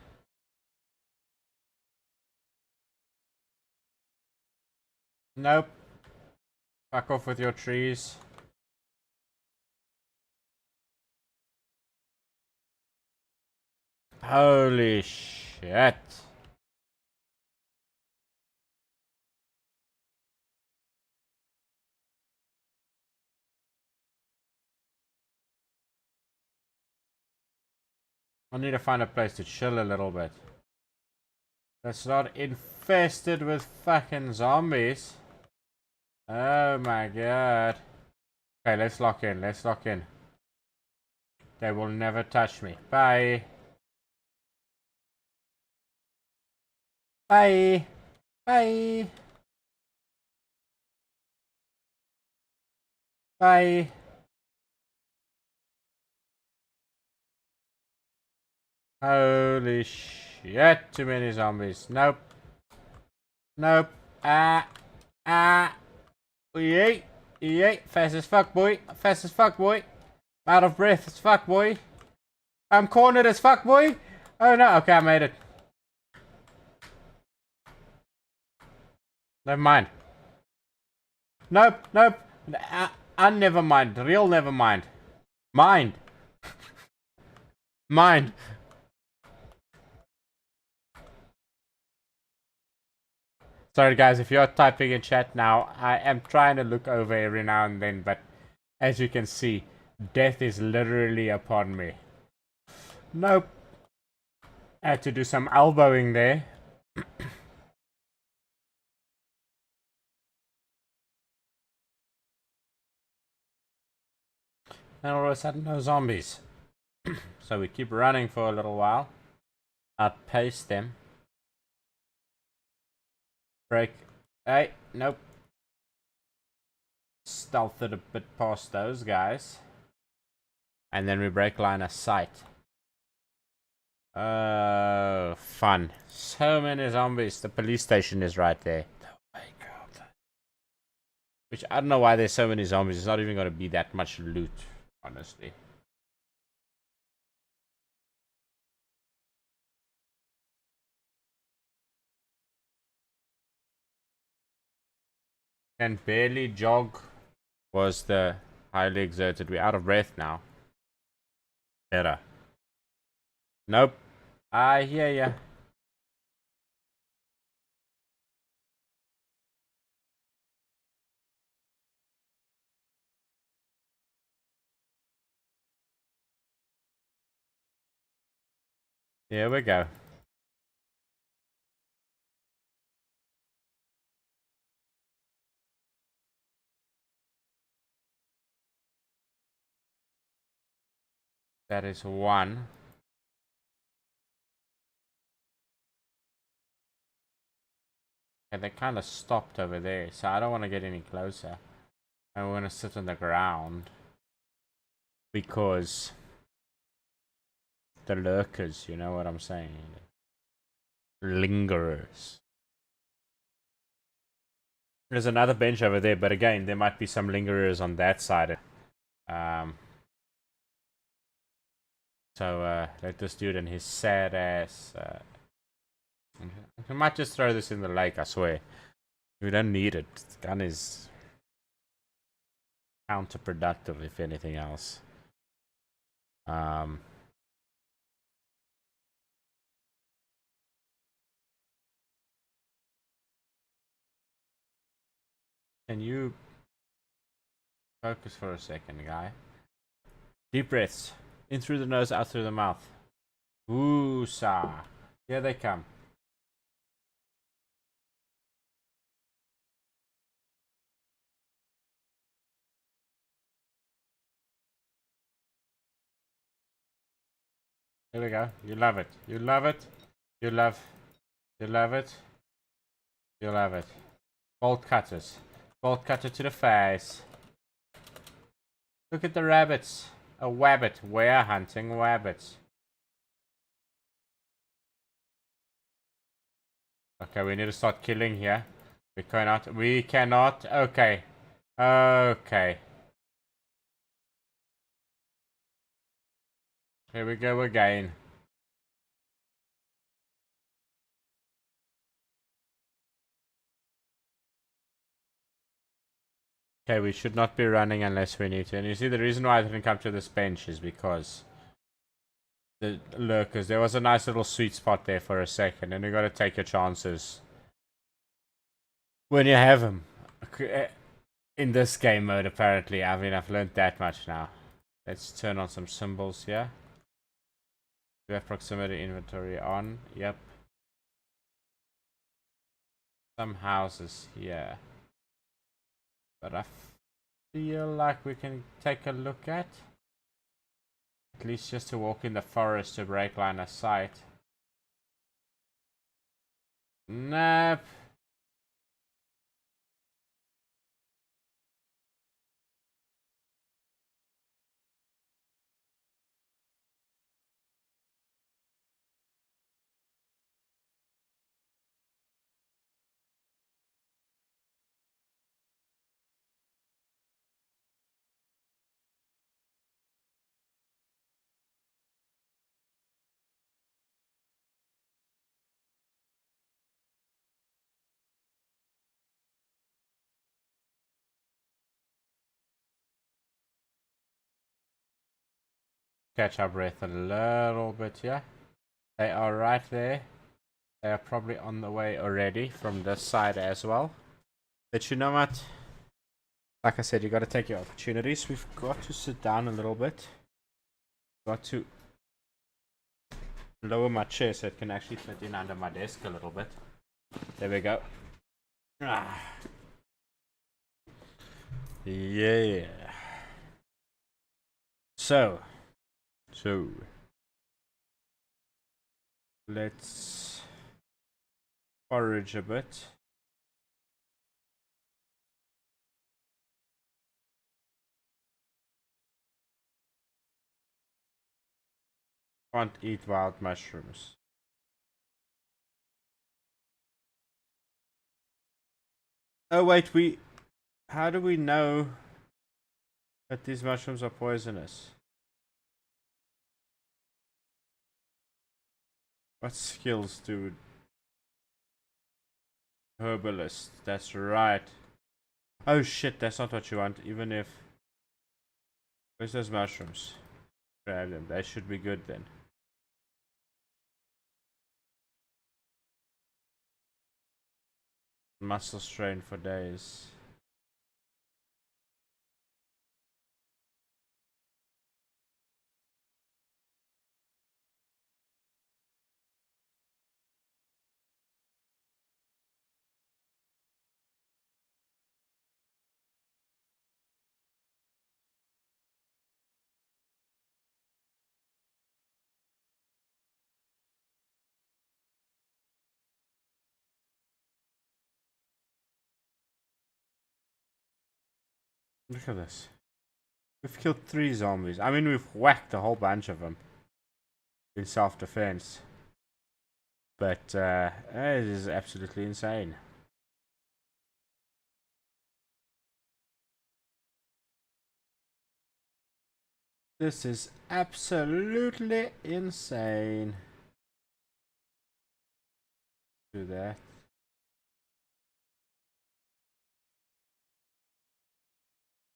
Nope. Fuck off with your trees. Holy shit. I need to find a place to chill a little bit. That's not infested with fucking zombies. Oh my god. Okay, let's lock in. Let's lock in. They will never touch me. Bye. Bye. Bye. Bye. Holy shit. Too many zombies. Nope. Nope. Yay. Yay. Fast as fuck, boy. Fast as fuck, boy. Out of breath as fuck, boy. I'm cornered as fuck, boy. Oh no. Okay, I made it. Never mind. Nope. Nope. Never mind. Real never mind. Mind. Mind. Sorry guys, if you're typing in chat now, I am trying to look over every now and then, but as you can see, death is literally upon me. Nope. I had to do some elbowing there. And all of a sudden, no zombies. So we keep running for a little while. Outpace them. Break. Hey, nope. Stealth it a bit past those guys. And then we break line of sight. Oh, fun. So many zombies. The police station is right there. Oh my god. Which, I don't know why there's so many zombies. It's not even going to be that much loot, honestly. Can barely jog was the highly exerted. We're out of breath now. Better. Nope. I hear ya. Here we go. That is one. And they kind of stopped over there, so I don't want to get any closer. I want to sit on the ground. Because the lurkers, you know what I'm saying? Lingerers. There's another bench over there, but again, there might be some lingerers on that side. So let this dude and his sad ass. I might just throw this in the lake, I swear. We don't need it. The gun is counterproductive, if anything else. Can you focus for a second, guy? Deep breaths. In through the nose, out through the mouth. Woosah. Here they come. Here we go. You love it. You love it. You love it. You love it. Bolt cutters. Bolt cutter to the face. Look at the rabbits. A wabbit. We're hunting wabbits. Okay, we need to start killing here. We cannot. Okay. Okay. Here we go again. Okay, we should not be running unless we need to. And you see, the reason why I didn't come to this bench is because the lurkers. There was a nice little sweet spot there for a second, and you got to take your chances when you have them. In this game mode, apparently. I mean, I've learned that much now. Let's turn on some symbols here. We have proximity inventory on. Yep. Some houses here. But I feel like we can take a look at. At least just to walk in the forest to break line of sight. Nope. Catch our breath a little bit here. They are right there. They are probably on the way already from this side as well. But you know what? Like I said, you got to take your opportunities. We've got to sit down a little bit. Got to lower my chair so it can actually fit in under my desk a little bit. There we go. Ah. Yeah. So let's forage a bit. Can't eat wild mushrooms. Oh wait, how do we know that these mushrooms are poisonous? What skills do herbalist? That's right. Oh shit, that's not what you want. Even if where's those mushrooms? Grab them. They should be good then. Muscle strain for days. Look at this. We've killed 3 zombies. I mean, we've whacked a whole bunch of them in self-defense. But it is absolutely insane. This is absolutely insane. Do that.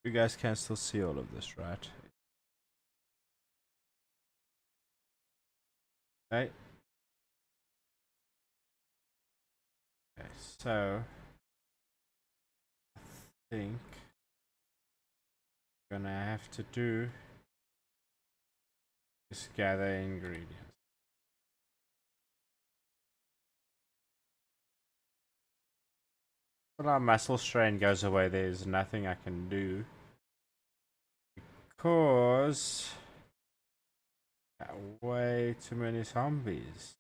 You guys can still see all of this, right? Okay. Okay, so I think I'm gonna have to do is gather ingredients. When our muscle strain goes away, there's nothing I can do because way too many zombies.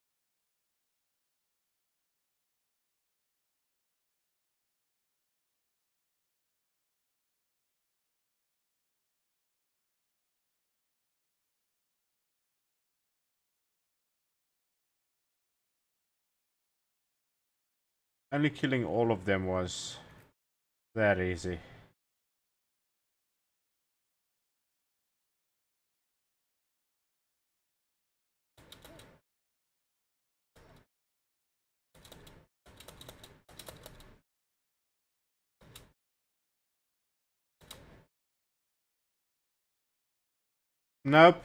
Only killing all of them was that easy. Nope.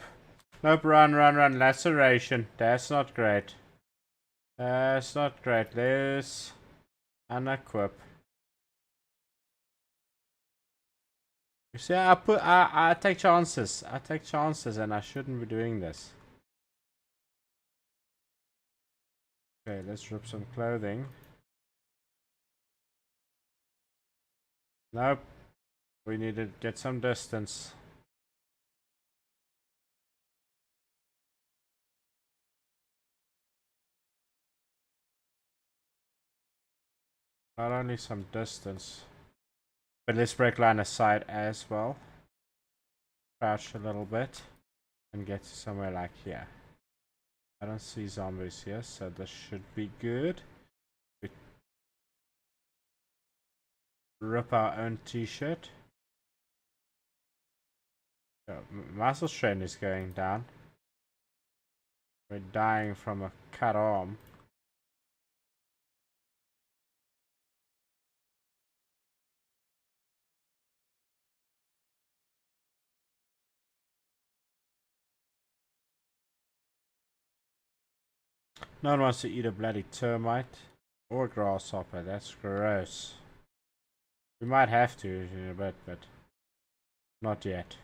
Nope, run, run, run. Laceration. That's not great. That's not great. There's unequip. You see, I take chances. I take chances and I shouldn't be doing this. Okay, let's rip some clothing. Nope. We need to get some distance. Not only some distance, but let's break line of sight as well. Crouch a little bit and get to somewhere like here. I don't see zombies here, so this should be good. We rip our own t-shirt. Oh, muscle strain is going down. We're dying from a cut arm. No one wants to eat a bloody termite or grasshopper. That's gross. We might have to in a bit, but not yet.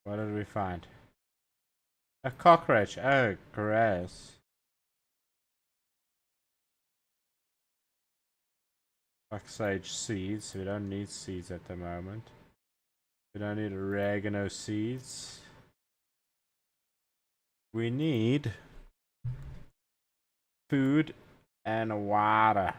What did we find? A cockroach. Oh, gross. Like sage seeds. We don't need seeds at the moment. We don't need oregano seeds. We need food and water.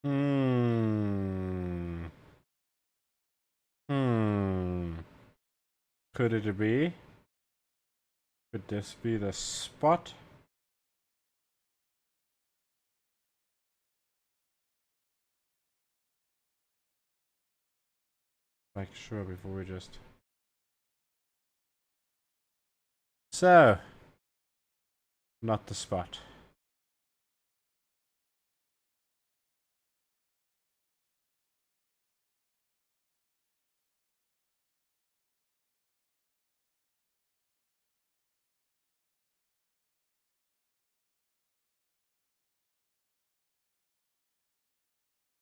Hmm. Hmm. Could it be? Could this be the spot? Make sure before we just... So, not the spot.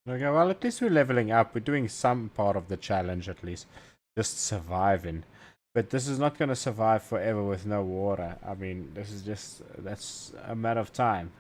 Okay, well, at least we're leveling up. We're doing some part of the challenge at least. Just surviving. But this is not going to survive forever with no water. I mean, this is just... that's a matter of time.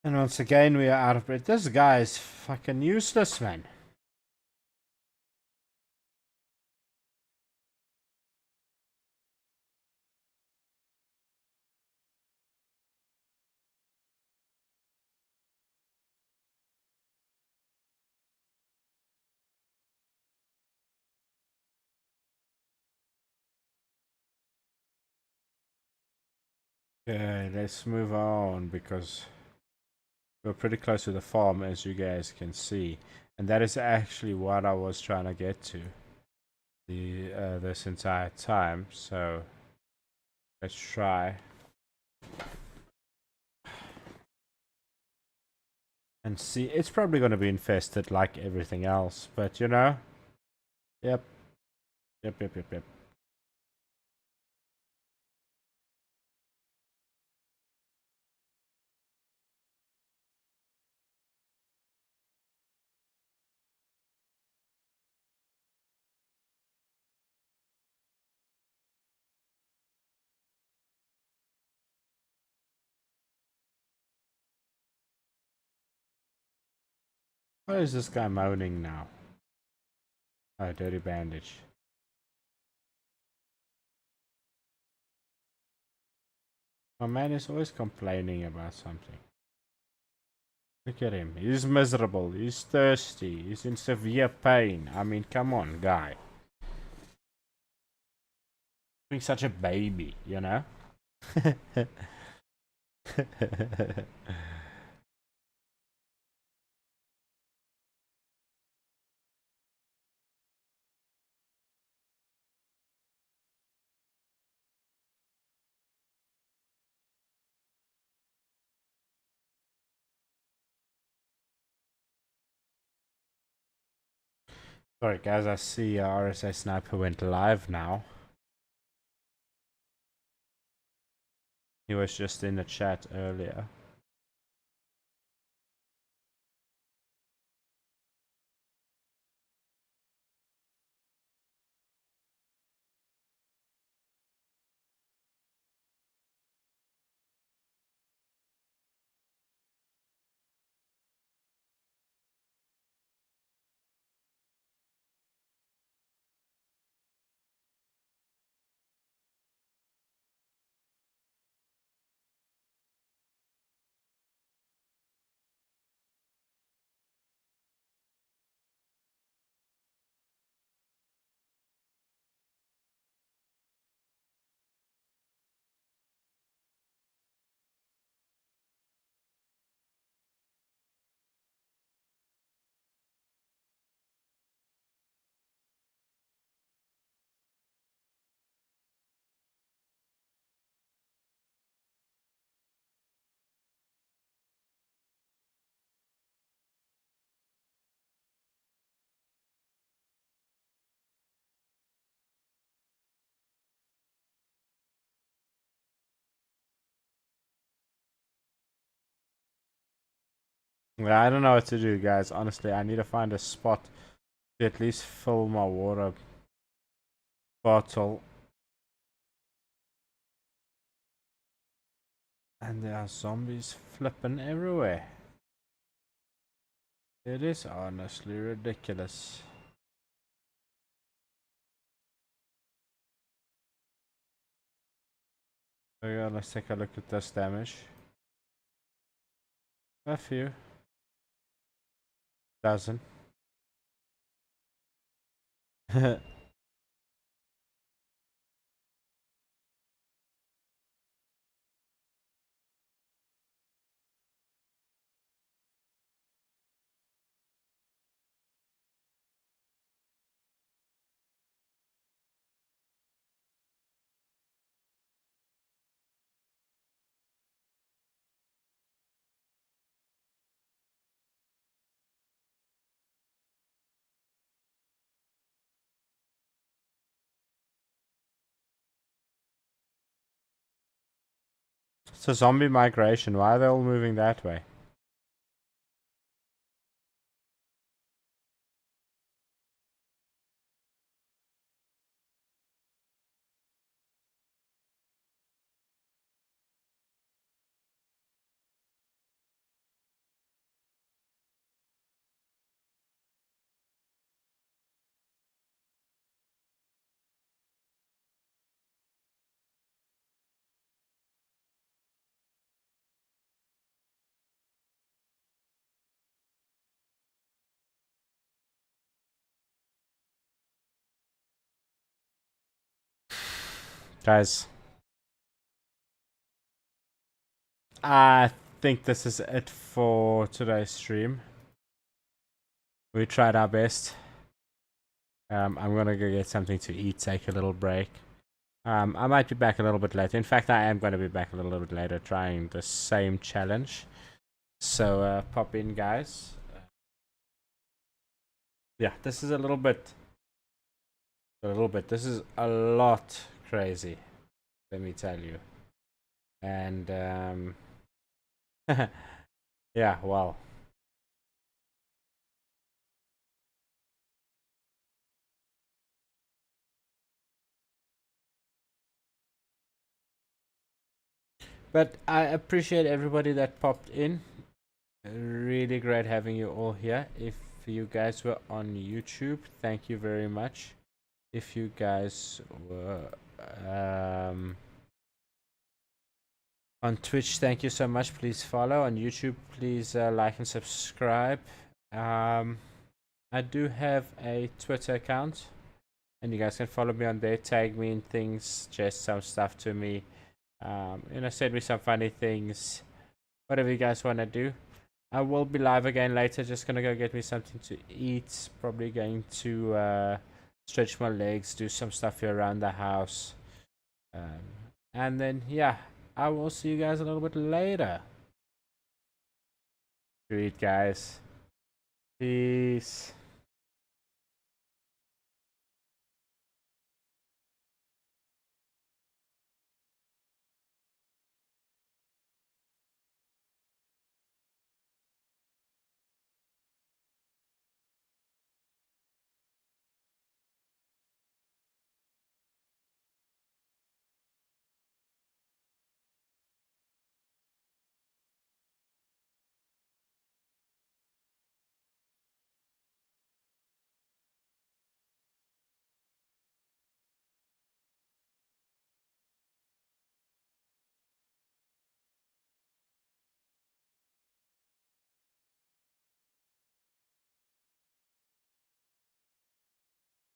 And once again, we are out of breath. This guy is fucking useless, man. Okay, let's move on because we're pretty close to the farm, as you guys can see, and that is actually what I was trying to get to this entire time. So let's try and see. It's probably going to be infested like everything else, but you know, yep, yep. Why is this guy moaning now? Oh, dirty bandage. My man is always complaining about something. Look at him. He's miserable. He's thirsty. He's in severe pain. I mean, come on, guy. Being such a baby, you know? Sorry, guys. I see RSA Sniper went live now. He was just in the chat earlier. Well, I don't know what to do, guys. Honestly, I need to find a spot to at least fill my water bottle. And there are zombies flipping everywhere. It is honestly ridiculous. Okay, let's take a look at this damage. A few. Dozen. It's a zombie migration. Why are they all moving that way? Guys, I think this is it for today's stream. We tried our best. I'm gonna go get something to eat, take a little break. I might be back a little bit later. In fact, I am going to be back a little bit later trying the same challenge. So pop in, guys. Yeah, this is a little bit. This is a lot crazy, let me tell you. And yeah, well. But I appreciate everybody that popped in. Really great having you all here. If you guys were on YouTube, thank you very much. If you guys were on Twitch, thank you so much. Please follow. On YouTube, please like and subscribe. I do have a Twitter account, and you guys can follow me on there. Tag me in things, suggest some stuff to me. Send me some funny things. Whatever you guys want to do. I will be live again later. Just gonna go get me something to eat. Probably going to stretch my legs, do some stuff here around the house. And then, yeah, I will see you guys a little bit later. Sweet, guys. Peace.